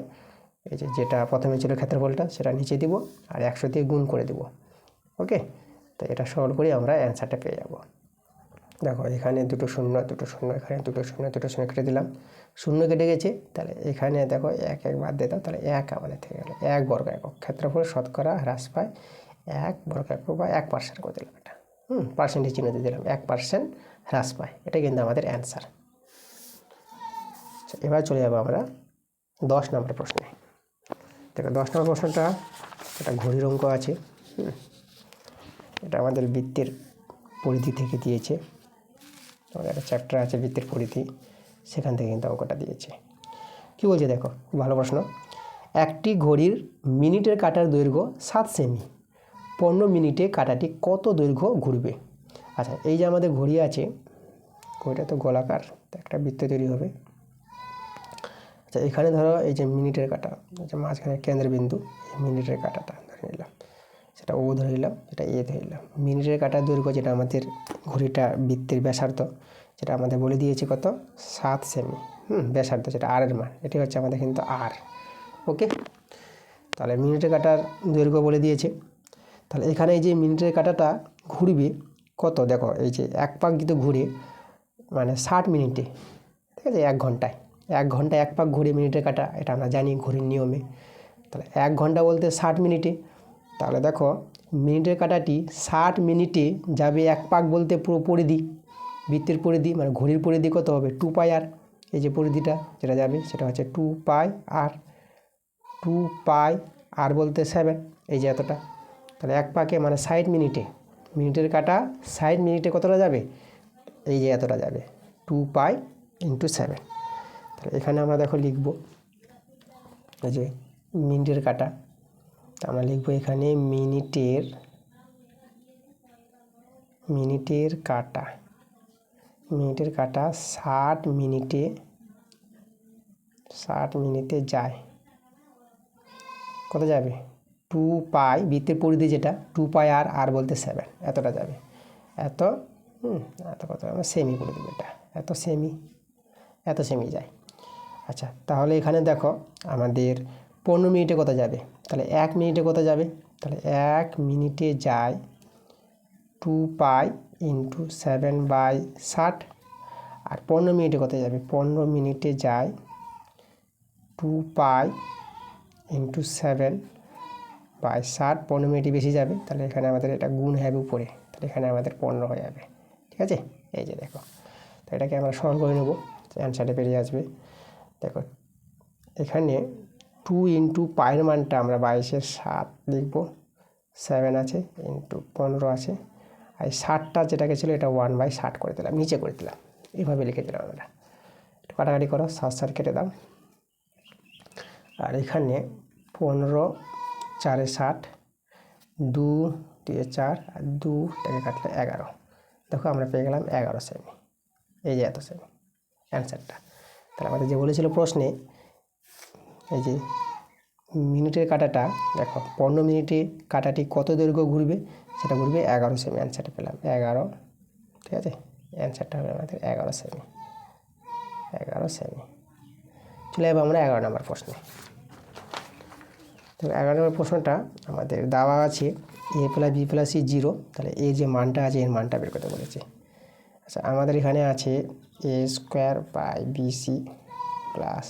Speaker 1: এই যেটা প্রথমে ছিল ক্ষেত্রফলটা সেটা নিচে দিব, আর 100 দিয়ে গুণ করে দিব। ওকে, তো এটা সরল করে আমরা অ্যান্সারটা পেয়ে যাব। দেখো এখানে দুটো শূন্য, এখানে দুটো শূন্য কেটে দিলাম, শূন্য কেটে গেছে, তাহলে এখানে দেখো 1 1 বাদ দিয়ে দাও, তাহলে 1 আমাদের থেকে গেল 1 বর্গ একক। ক্ষেত্রফল শতকরা হ্রাস পায় 1 বর্গ একক বা 1% করে দিলাম, এটা পার্সেন্টেজ চিহ্ন দিয়ে দিলাম, 1% হ্রাস পায়, এটা কিন্তু আমাদের অ্যান্সার। এবার চলে যাবো আমরা 10 নম্বর প্রশ্নে। দেখো 10 নম্বর প্রশ্নটা, এটা ঘড়ির অঙ্ক আছে, এটা আমাদের বৃত্তের পরিধি থেকে দিয়েছে, আমাদের একটা চ্যাপ্টার আছে বৃত্তের পরিধি, সেখান থেকে কিন্তু অঙ্কটা দিয়েছে। কী বলছে দেখো, ভালো প্রশ্ন। একটি ঘড়ির মিনিটের কাঁটার দৈর্ঘ্য 7 সেমি, 15 মিনিটে কাঁটাটি কত দৈর্ঘ্য ঘুরবে? আচ্ছা, এই যে আমাদের ঘড়ি আছে, ঘড়িটা তো গোলাকার, একটা বৃত্ত তৈরি হবে। আচ্ছা, এখানে ধরো এই যে মিনিটের কাঁটা, এই যে মাঝখানে কেন্দ্রবিন্দু, এই মিনিটের কাঁটাটা ধরে নিলাম, সেটা ও ধরে নিলাম, সেটা এ ধরে নিলাম। মিনিটের কাঁটার দৈর্ঘ্য যেটা আমাদের ঘড়িটা বৃত্তের ব্যাসার্ধ, যেটা আমাদের বলে দিয়েছে কত, 7 সেমি। ব্যাসার্ধ যেটা আর এর মান, এটি হচ্ছে আমাদের কিন্তু আর। ওকে, তাহলে মিনিটের কাঁটার দৈর্ঘ্য বলে দিয়েছে। তাহলে এখানে এই যে মিনিটের কাঁটাটা ঘুরবে কত, দেখো এই যে এক পাক যদি ঘুরে মানে 60 মিনিটে, ঠিক আছে, 1 ঘন্টায়, 1 ঘন্টায় 1 পাক ঘুরে মিনিটের কাঁটা, এটা আমরা জানি ঘড়ির নিয়মে। তাহলে 1 ঘন্টা বলতে 60 মিনিটে। তাহলে দেখো মিনিটের কাঁটাটি 60 মিনিটে যাবে 1 পাক বলতে পুরো পরিধি, বৃত্তের পরিধি মানে ঘড়ির পরিধি কত হবে, 2 পাই আর। এই যে পরিধিটা যেটা যাবে সেটা হচ্ছে 2 পাই আর। 2 পাই আর বলতে 7, এই যে এতটা। তাহলে 1 পাকে মানে 60 মিনিটে, মিনিটের কাঁটা 60 মিনিটে কতটা যাবে, এই যে এতটা যাবে, 2 পাই ইন্টু 7। তাহলে এখানে আমরা দেখো লিখব এই যে মিনিটের কাঁটা, আমরা লিখব এখানে মিনিটের কাঁটা 60 মিনিটে যায়, কত যাবে, 2 পাই, বৃত্তের পরিধি যেটা 2 পাই আর, আর বলতে 7, এতটা যাবে, এত কত আমরা সেমি করে দেবো, এটা এত সেমি যায়। আচ্ছা, তাহলে এখানে দেখো আমাদের 15 মিনিটে কত যাবে, তাহলে 1 মিনিটে কত যাবে, তাহলে 1 মিনিটে যায় 2 পাই ইন্টু 7/60। আর 15 মিনিটে কত যাবে, 15 মিনিটে যায় 2 পাই ইন্টু 7/60, 15 মিনিটই বেশি যাবে, তাহলে এখানে আমাদের এটা গুণ হবে উপরে, তাহলে এখানে আমাদের 15 হয়ে যাবে। ঠিক আছে, এই যে দেখো, তো এটাকে আমরা সরল করে নেব, অ্যান্সারে বেরিয়ে আসবে। দেখো এখানে 2 ইন্টু পায়ের মানটা আমরা 22/7 লিখব, 7 আছে ইন্টু 15 আছে, আর 60টা যেটাকে ছিল এটা 1/60 করে দিলাম, নিচে করে দিলাম, এইভাবে লিখে দিলাম আমরা। একটু কাটাকাটি করো, 7 কেটে দাও। আর এখানে 15 4 60, 2 2 4 আর 2টাকে কাটলে 11। দেখো আমরা পেয়ে গেলাম 11 সেমি, এই যে এত সেমি অ্যান্সারটা। তাহলে আমাদের যে বলেছিল প্রশ্নে, এই যে মিনিটের কাঁটাটা দেখো 15 মিনিটে কাঁটাটি কত দৈর্ঘ্য ঘুরবে, সেটা ঘুরবে 11 সেমি, অ্যান্সারটা পেলাম 11। ঠিক আছে, অ্যান্সারটা হবে আমাদের 11 সেমি। চলে যাবো আমরা 11 নম্বর প্রশ্নে। তো 11 নম্বর প্রশ্নটা আমাদের দেওয়া আছে a + b + c 0, তাহলে এর যে মানটা আছে এর মানটা বের করতে বলেছে। আচ্ছা, আমাদের এখানে আছে a² / bc plus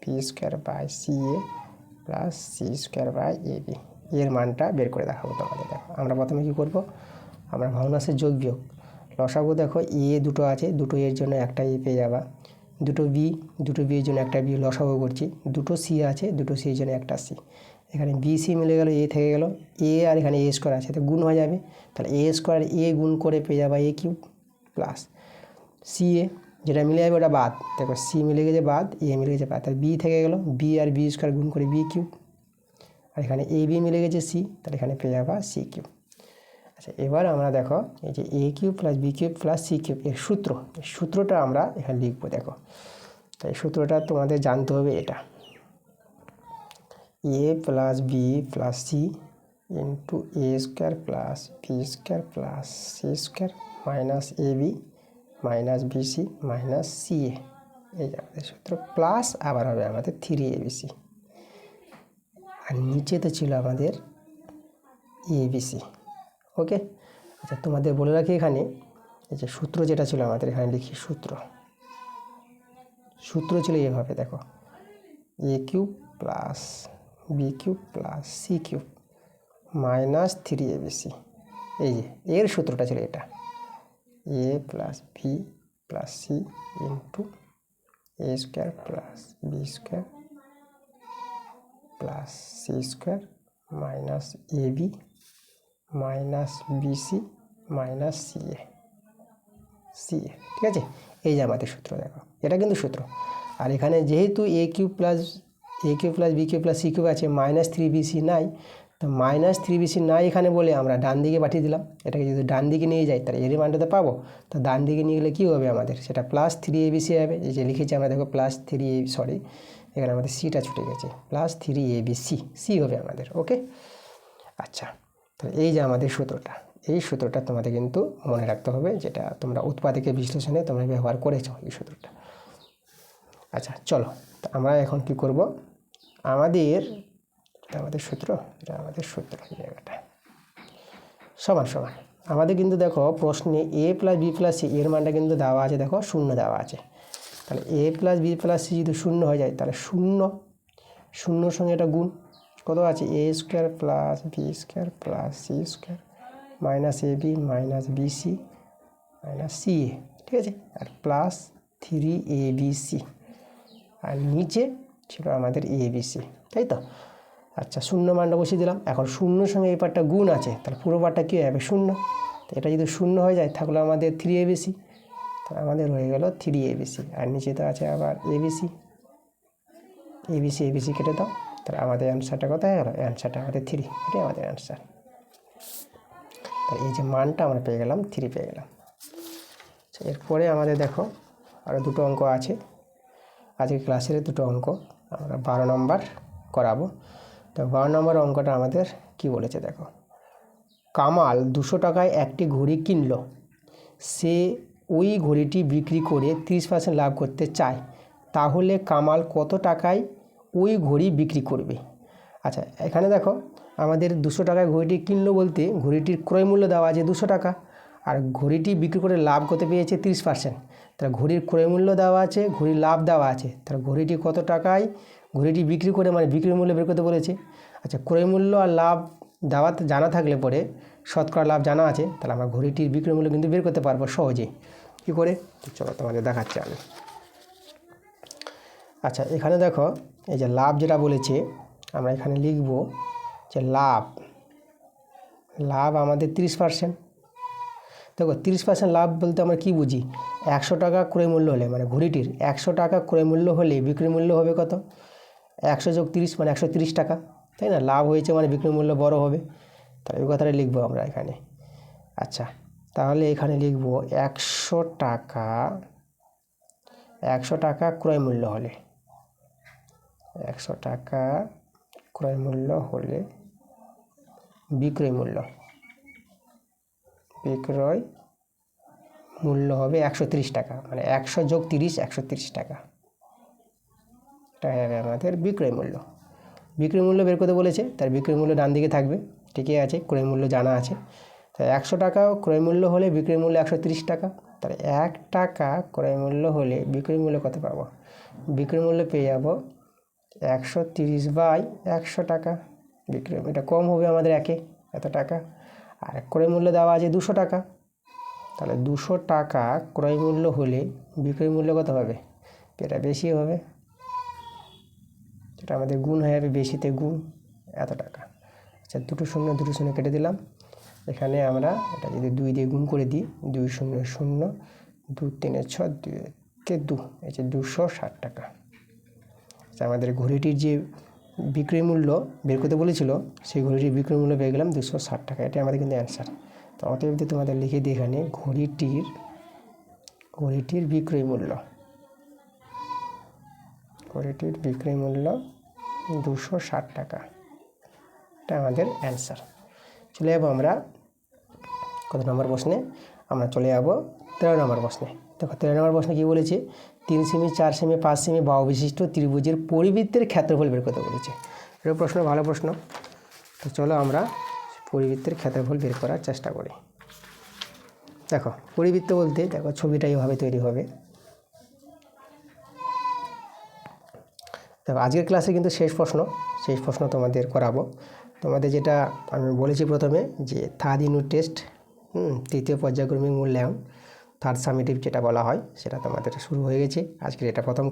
Speaker 1: b² / ca plus c²/ab, এর মানটা বের করে দেখাবো তোমাদের। দেখো আমরা প্রথমে কী করব, আমরা ভগ্নাংশের যোগ বিয়োগ লসাগু, দেখো এ দুটো আছে, দুটো এর জন্য একটা এ পেয়ে যাবা, দুটো বি এর জন্য একটা বি লসাগু করছি, দুটো সি আছে, দুটো সি এর জন্য একটা সি। এখানে বি সি মিলে গেল, এ থেকে গেল এ, আর এখানে a² আছে, তো গুণ হয়ে যাবে, তাহলে a² এ গুণ করে পেয়ে যাবা a³ প্লাস সি এ, যেটা মিলে যাবে ওটা বাদ, দেখো সি মিলে গেছে বাদ, এ মিলে গেছে বাদ, তাহলে বি থেকে গেল বি আর b² গুণ করে b³, আর এখানে এ বি মিলে গেছে সি, তাহলে এখানে পেয়ে যাবা c³। আচ্ছা, এবার আমরা দেখো এই যে a³ + b³ + c³ এর সূত্রটা আমরা এখানে লিখবো। দেখো তাই সূত্রটা তোমাদের জানতে হবে, এটা a + b + c into a² + b² + c² minus ab minus bc minus ca, এই যে আমাদের সূত্র, প্লাস আবার হবে আমাদের 3abc, আর নিচে তো ছিল আমাদের abc। ওকে, আচ্ছা তোমাদের বলে রাখি এখানে এই যে সূত্র যেটা ছিল আমাদের, এখানে লিখি সূত্র ছিল এভাবে, দেখো a³ + b³ + c³ minus 3abc, এই যে এর সূত্রটা ছিল এটা, a + b + c into a² + b² + c² minus ab minus bc minus ca। ঠিক আছে, এই যে আমাদের সূত্র, দেখো এটা কিন্তু সূত্র। আর এখানে যেহেতু a³ + A cube plus B cube plus C cube আছে, -3bc নাই, তো -3bc নাই এখানে বলে আমরা ডান দিকে পাঠিয়ে দিলাম। এটাকে যদি ডান দিকে নিয়ে যাই তাহলে এর মানটা তো পাবো, তো ডান দিকে নিয়ে গেলে কী হবে আমাদের, সেটা +3abc হবে। এই যে লিখেছি আমরা দেখো সরি এখানে আমাদের সিটা ছুটে গেছে, +3abc সি হবে আমাদের। ওকে, আচ্ছা, তো এই যে আমাদের সূত্রটা, এই সূত্রটা তোমাদের কিন্তু মনে রাখতে হবে, যেটা তোমরা উৎপাদকের বিশ্লেষণে তোমরা ব্যবহার করেছো এই সূত্রটা। আচ্ছা চলো, তো আমরা এখন কি করব, আমাদের সূত্র, এটা আমাদের সূত্র, এই জায়গাটা সমান সমান আমাদের কিন্তু দেখো প্রশ্নে a + b + c এর মানটা কিন্তু দেওয়া আছে, দেখো 0 দেওয়া আছে। তাহলে a + b + c যদি 0 হয়ে যায় তাহলে 0 0 সঙ্গে এটা গুণ কত আছে, a² + b² + c² -ab - bc - ca, ঠিক আছে, আর +3abc, আর নিচে ছিল আমাদের abc, তাই তো। আচ্ছা 0 মানটা বসিয়ে দিলাম। এখন 0 সঙ্গে এই পার্টটা গুণ আছে, তাহলে পুরো পার্টটা কী হবে, 0। তো এটা যদি 0 হয়ে যায় থাকলো আমাদের 3abc, তাহলে আমাদের হয়ে গেল 3abc, আর নিচে তো আছে আবার abc কেটে দাও, তাহলে আমাদের অ্যান্সারটা কত হয়ে গেল, অ্যান্সারটা আমাদের 3, এটাই আমাদের অ্যান্সার। তাহলে এই যে মানটা আমরা পেয়ে গেলাম 3 পেয়ে গেলাম। এরপরে আমাদের দেখো আরও দুটো অঙ্ক আছে, আজকে ক্লাসের দুটো অঙ্ক আমরা 12 নম্বর করাবো। তো 12 নম্বর অঙ্কটা আমাদের কি বলেছে দেখো, কামাল 200 টাকায় একটি ঘড়ি কিনলো, সে ওই ঘড়িটি বিক্রি করে 30% লাভ করতে চায়, তাহলে কামাল কত টাকায় ওই ঘড়ি বিক্রি করবে। আচ্ছা এখানে দেখো আমাদের 200 টাকায় ঘড়িটি কিনলো বলতে ঘড়িটির ক্রয় মূল্য দেওয়া আছে 200 টাকা, আর ঘড়িটি বিক্রি করে লাভ করতে পেয়েছে 30%। তাহলে ঘড়ির ক্রয় মূল্য দেওয়া আছে, ঘড়ির লাভ দেওয়া আছে, তাহলে ঘড়িটি কত টাকায় ঘড়িটি বিক্রি করে, মানে বিক্রির মূল্য বের করতে বলেছে। আচ্ছা ক্রয় মূল্য আর লাভ দেওয়া জানা থাকলে পরে শতকরা লাভ জানা আছে, তাহলে আমরা ঘড়িটির বিক্রয় মূল্য কিন্তু বের করতে পারবো সহজেই। কী করে, চলো তোমাদের দেখাচ্ছি আমি। আচ্ছা এখানে দেখো এই যে লাভ যেটা বলেছে, আমরা এখানে লিখব যে লাভ আমাদের 30%। দেখো 30% লাভ বলতে আমরা কি বুঝি, 100 টাকা ক্রয় মূল্য হলে, মানে ঘড়িটির 100 টাকা ক্রয় মূল্য হলে বিক্রয় মূল্য হবে কত, 100 + 30 মানে 130 টাকা, তাই না। লাভ হয়েছে মানে বিক্রয় মূল্য বড় হবে, তাহলে এই কথাটা লিখবো আমরা এখানে। আচ্ছা তাহলে এখানে লিখব 100 টাকা ক্রয় মূল্য হলে, 100 টাকা ক্রয় মূল্য হলে বিক্রয় মূল্য হবে 130 টাকা, মানে 100 + 30 130 টাকা, এটা হবে আমাদের বিক্রয় মূল্য। বিক্রয় মূল্য বের করতে বলেছে, তার বিক্রয় মূল্য ডান দিকে থাকবে, ঠিকই আছে, ক্রয় মূল্য জানা আছে। তাই 100 টাকা ক্রয় মূল্য হলে বিক্রয় মূল্য 130 টাকা, তাহলে 1 টাকা ক্রয় মূল্য হলে বিক্রয় মূল্য কত পাবো, বিক্রয় মূল্য পেয়ে যাবো 130/100 টাকা। বিক্রয় এটা কম হবে আমাদের এত টাকা, আর ক্রয় মূল্য দেওয়া আছে 200 টাকা, তাহলে 200 টাকা ক্রয় মূল্য হলে বিক্রয় মূল্য কত হবে, এটা বেশি হবে, এটা আমাদের গুণ হয়ে যাবে, বেশিতে গুণ এত টাকা। আচ্ছা দুটো শূন্য কেটে দিলাম, এখানে আমরা এটা যদি 2 দিয়ে গুণ করে দিই, 2 0 0 2 3 6 2 কে 2, এই যে 260 টাকা। আচ্ছা আমাদের ঘড়িটির যে বিক্রয় মূল্য বের করতে বলেছিল, সেই ঘড়িটির বিক্রয় মূল্য পেয়ে গেলাম 260 টাকা, এটাই আমাদের কিন্তু অ্যান্সার। তো অতএব তোমাদের লিখে দিই এখানে ঘড়িটির বিক্রয় মূল্য 260 টাকা, এটা আমাদের অ্যান্সার। চলে যাবো আমরা কত নম্বর প্রশ্নে, আমরা চলে যাবো 13 নম্বর প্রশ্নে। দেখো 13 নম্বর প্রশ্নে কী বলেছে, 3 সেমি 4 সেমি 5 সেমি বাহু বিশিষ্ট ত্রিভুজের পরিবৃত্তের ক্ষেত্রফল বের করতে বলেছে। এটা প্রশ্ন ভালো প্রশ্ন। তো চলো আমরা পরিবৃত্তের ক্ষেত্রফল বের করার চেষ্টা করি। দেখো পরিবৃত্ত বলতে দেখো ছবিটা এইভাবে তৈরি হবে। দেখো আজকের ক্লাসে কিন্তু শেষ প্রশ্ন তোমাদের করাবো। তোমাদের যেটা আমি বলেছি প্রথমে যে থার্ড ইউনিট টেস্ট, তৃতীয় পর্যায়ক্রমিক মূল্যায়ন, থার্ড সামেটিভ যেটা বলা হয়, সেটা তোমাদের শুরু হয়ে গেছে। আজকের এটা প্রথম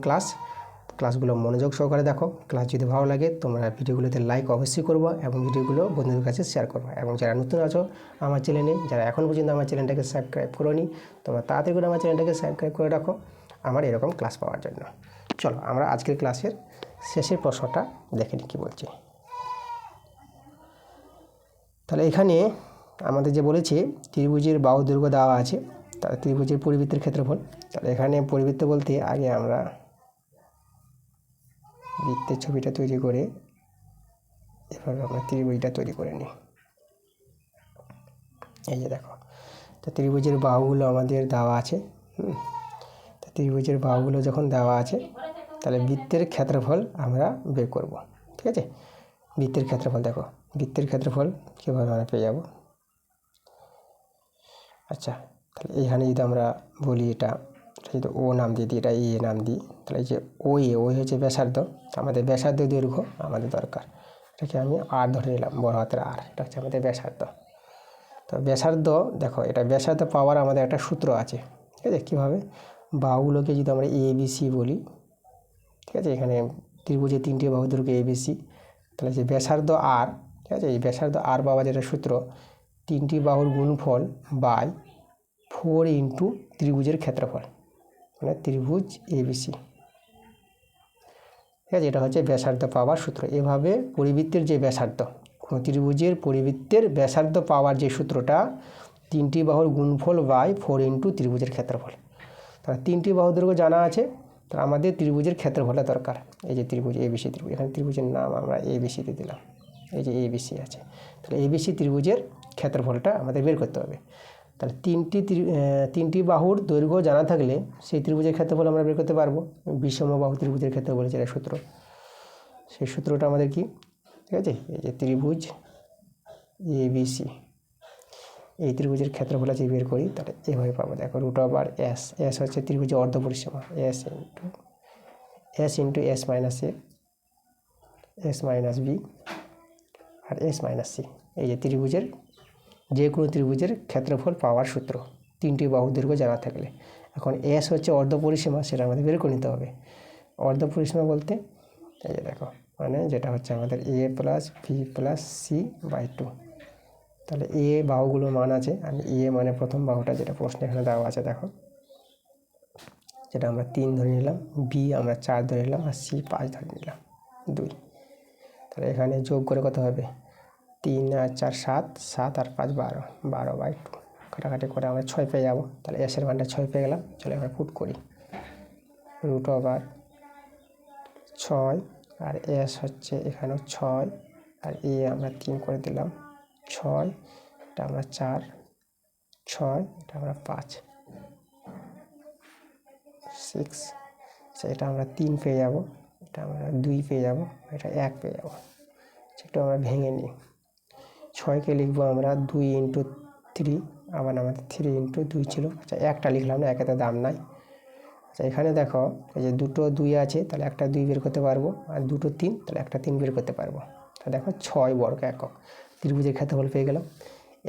Speaker 1: ক্লাসগুলো মনোযোগ সহকারে দেখো। ক্লাস যদি ভালো লাগে তোমরা ভিডিওগুলোতে লাইক অবশ্যই করবো এবং ভিডিওগুলো বন্ধুদের কাছে শেয়ার করবো। এবং যারা নতুন আছো আমার চ্যানেলে, যারা এখন পর্যন্ত আমার চ্যানেলটাকে সাবস্ক্রাইব করোনি, তোমরা তাড়াতাড়ি করে আমার চ্যানেলটাকে সাবস্ক্রাইব করে রাখো আমার এরকম ক্লাস পাওয়ার জন্য। চলো আমরা আজকের ক্লাসের শেষের প্রশ্নটা দেখে নিই কী বলছে। তাহলে এখানে আমাদের যে বলেছে ত্রিভুজের বাহু দৈর্ঘ্য দেওয়া আছে, তাহলে ত্রিভুজের পরিবৃত্তের ক্ষেত্রফল। তাহলে এখানে পরিবৃত্ত বলতে আগে আমরা বৃত্তের ছবিটা তৈরি করে এভাবে আমরা ত্রিভুজটা তৈরি করে নিই। এই যে দেখো, তো ত্রিভুজের বাহুগুলো আমাদের দেওয়া আছে। তো ত্রিভুজের বাহুগুলো যখন দেওয়া আছে তাহলে বৃত্তের ক্ষেত্রফল আমরা বের করব। ঠিক আছে, বৃত্তের ক্ষেত্রফল দেখো, বৃত্তের ক্ষেত্রফল কীভাবে আমরা পেয়ে যাব। আচ্ছা, তাহলে এইখানে যদি আমরা বলি এটা যদি ও নাম দিয়ে দিই, এটা এ নাম দিই, তাহলে এই যে ও হচ্ছে ব্যাসার্ধ, আমাদের ব্যাসার্ধ দৈর্ঘ্য আমাদের দরকার, এটাকে আমি আর ধরে নিলাম, বড় হাতের আর, এটা হচ্ছে আমাদের ব্যাসার্ধ। তো ব্যাসার্ধ দেখো, এটা ব্যাসার্ধ পাওয়ার আমাদের একটা সূত্র আছে। ঠিক আছে, কীভাবে, বাহুগুলোকে যদি আমরা এ বি সি বলি, ঠিক আছে, এখানে ত্রিভুজের 3টি বাহু দৈর্ঘ্য এ বি সি, তাহলে যে ব্যাসার্ধ আর, ঠিক আছে, এই ব্যাসার্ধ আর পাওয়া যেটা সূত্র 3টি বাহুর গুণফল বাই 4 ইন্টু ত্রিভুজের ক্ষেত্রফল, মানে ত্রিভুজ এবিসি। ঠিক আছে, এটা হচ্ছে ব্যাসার্ধ পাওয়ার সূত্র। এভাবে পরিবৃত্তের যে ব্যাসার্ধ, কোনো ত্রিভুজের পরিবৃত্তের ব্যাসার্ধ পাওয়ার যে সূত্রটা 3টি বাহুর গুণফল বাই 4 ইন্টু ত্রিভুজের ক্ষেত্রফল। তাহলে 3টি বাহু দৈর্ঘ্য জানা আছে, তো আমাদের ত্রিভুজের ক্ষেত্রফলটা দরকার। এই যে ত্রিভুজ এবিসি ত্রিভুজ, এখানে ত্রিভুজের নাম আমরা এবিসিতে দিলাম, এই যে এবিসি আছে, তাহলে এবিসি ত্রিভুজের ক্ষেত্রফলটা আমাদের বের করতে হবে। তাহলে 3টি বাহুর দৈর্ঘ্য জানা থাকলে সেই ত্রিভুজের ক্ষেত্রফল আমরা বের করতে পারবো। বিষমবাহু ত্রিভুজের ক্ষেত্রফল যেটা সূত্র, সেই সূত্রটা আমাদের কি, ঠিক আছে, এই যে ত্রিভুজ এবিসি, এই ত্রিভুজের ক্ষেত্রফল যদি বের করি তাহলে এভাবে পাবো। দেখো, √এস, এস হচ্ছে ত্রিভুজের অর্ধ পরিসীমা, এস ইন্টু এস মাইনাস এ, এস মাইনাস বি, আর এস মাইনাস সি, এই যে ত্রিভুজের যে কোনো ত্রিভুজের ক্ষেত্রফল পাওয়ার সূত্র 3টি বাহু দৈর্ঘ্য জানা থাকলে। এখন এস হচ্ছে অর্ধ পরিসীমা, সেটা আমাদের বের করে নিতে হবে। অর্ধ পরিসীমা বলতে এই যে দেখো, মানে যেটা হচ্ছে আমাদের A plus B plus C by 2। তাহলে এ বাহুগুলোর মান আছে, আমি এ মানে প্রথম বাহুটা যেটা প্রশ্নে এখানে দেওয়া আছে দেখো, যেটা আমরা 3 ধরে নিলাম, বি আমরা 4 ধরে নিলাম, আর সি 5 ধরে নিলাম, 2। তাহলে এখানে যোগ করে কত হবে, 3 আর 4 7, 7 আর 5 12, 12 বাই 2, কাটাকাটি করে আমরা 6 পেয়ে যাবো। তাহলে এসের মানটা 6 পেয়ে গেলাম। চলে আমরা পুট করি, √6, আর এস হচ্ছে এখানেও 6, আর এ আমরা 3 করে দিলাম, 6, এটা আমরা 4, 6, এটা আমরা 5, 6, এটা আমরা 3 পেয়ে যাব, এটা আমরা 2 পেয়ে যাব, এটা 1 পেয়ে যাব। সেটা আমরা ভেঙে নিই, 6কে লিখবো আমরা 2 ইন্টু 3, আবার আমাদের 3 ইন্টু 2 ছিল। আচ্ছা, একটা লিখলাম না, একেতে দাম নাই। আচ্ছা, এখানে দেখো এই যে দুটো 2 আছে, তাহলে একটা 2 বের করতে পারবো, আর দুটো 3, তাহলে একটা 3 বের করতে পারবো। তাহলে দেখো 6 বর্গ একক ত্রিভুজের ক্ষেত্রফল পেয়ে গেলাম।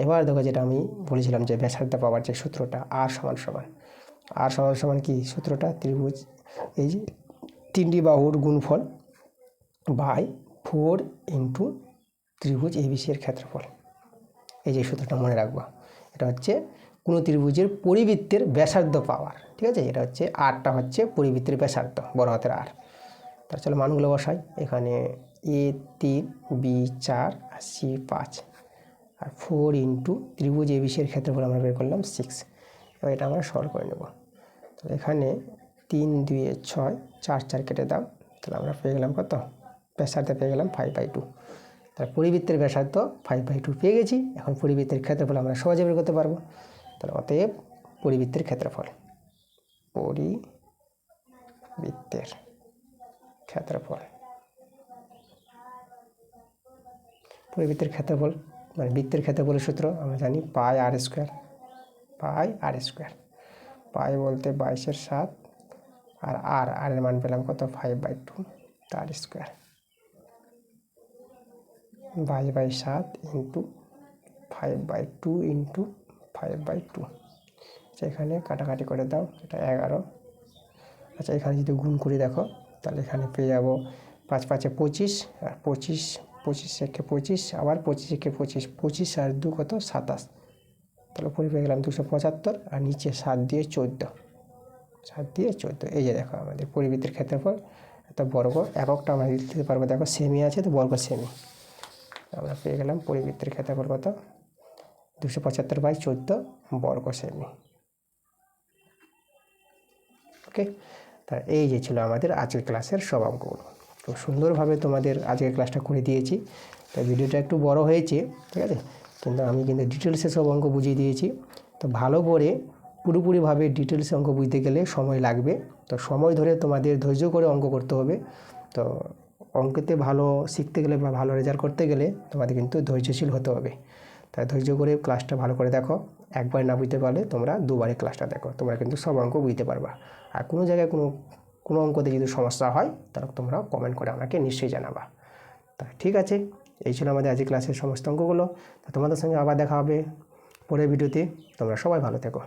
Speaker 1: এবার দেখো, যেটা আমি বলেছিলাম যে ব্যাসার্ধ পাওয়ার যে সূত্রটা, আর সমান কি সূত্রটা, ত্রিভুজ এই যে 3টি বাহুর গুণফল বাই 4 ইন্টু ত্রিভুজ এবিসি এর ক্ষেত্রফল। এই যে সূত্রটা মনে রাখবা, এটা হচ্ছে কোনো ত্রিভুজের পরিবৃত্তের ব্যাসার্ধ পাওয়ার। ঠিক আছে, এটা হচ্ছে আরটা হচ্ছে পরিবৃত্তের ব্যাসার্ধ, বড় হাতের আর। তার চলো মানগুলো বসাই, এখানে এ 3, বি 4, আর সি 5, আর 4 ইন্টু ত্রিভুজ এবিসি এর ক্ষেত্রফল আমরা বের করলাম 6। এবার এটা আমরা সলভ করে নেব। তাহলে এখানে 3 2 6, 4 4 কেটে দাও, তাহলে আমরা পেয়ে গেলাম কত, ব্যাসার্ধ পেয়ে গেলাম 5/2। তাহলে পরিবৃত্তের ব্যাসার্ধ 5/2 পেয়ে গেছি। এখন পরিবৃত্তের ক্ষেত্রফল আমরা সহজে বের করতে পারবো। তাহলে অতএব পরিবৃত্তের ক্ষেত্রফল মানে বৃত্তের ক্ষেত্রফলের সূত্র আমরা জানি পাই আর স্কোয়ার, পাই বলতে 22/7, আর আর এর মান পেলাম কত, 5/2, তার স্কোয়ার 22/7 ইন্টু 5/2 ইন্টু 5/2। আচ্ছা, এখানে কাটাকাটি করে দাও, এটা 11। আচ্ছা, এখানে যদি গুণ করি দেখো, তাহলে এখানে পেয়ে যাবো 5 5 25, আর 25 একে 25, আবার 25 একে 25, 25 আর 2 কত, 27। তাহলে উপরে পেয়ে গেলাম 275, আর নিচে 7 দিয়ে 14, এই যে দেখো আমাদের পরিবৃত্তের ক্ষেত্রফল তো বর্গ এককটা আমরা লিখতে পারবো, দেখো সেমি আছে তো বর্গ সেমি, আমরা পেয়ে গেলাম পরিবৃত্তের ক্ষেত্রফল কত 275/14 বর্গ সেমি। ওকে, তা এই যে ছিল আমাদের আজকের ক্লাসের সব অঙ্কগুলো। খুব সুন্দরভাবে তোমাদের আজকের ক্লাসটা করে দিয়েছি। তো ভিডিওটা একটু বড় হয়েছে, ঠিক আছে, কিন্তু আমি কিন্তু ডিটেলসে সব অঙ্ক বুঝিয়ে দিয়েছি। তো ভালো করে পুরোপুরিভাবে ডিটেলসে অঙ্ক বুঝতে গেলে সময় লাগবে, তো সময় ধরে তোমাদের ধৈর্য করে অঙ্ক করতে হবে। তো অঙ্কেতে ভালো শিখতে গেলে বা ভালো রেজাল্ট করতে গেলে তোমাদের কিন্তু ধৈর্যশীল হতে হবে। তাই ধৈর্য করে ক্লাসটা ভালো করে দেখো, একবার না বুঝতে পারলে তোমরা দুবারে ক্লাসটা দেখো, তোমরা কিন্তু সব অঙ্ক বুঝতে পারবা। আর কোনো জায়গায় কোনো অঙ্কতে যদি সমস্যা হয় তাহলে তোমরা কমেন্ট করে আমাকে নিশ্চয়ই জানাবা। তা ঠিক আছে, এই ছিল আমাদের আজকের ক্লাসের সমস্ত অঙ্কগুলো। তো তোমাদের সঙ্গে আবার দেখা হবে পরের ভিডিওতে। তোমরা সবাই ভালো থেকো।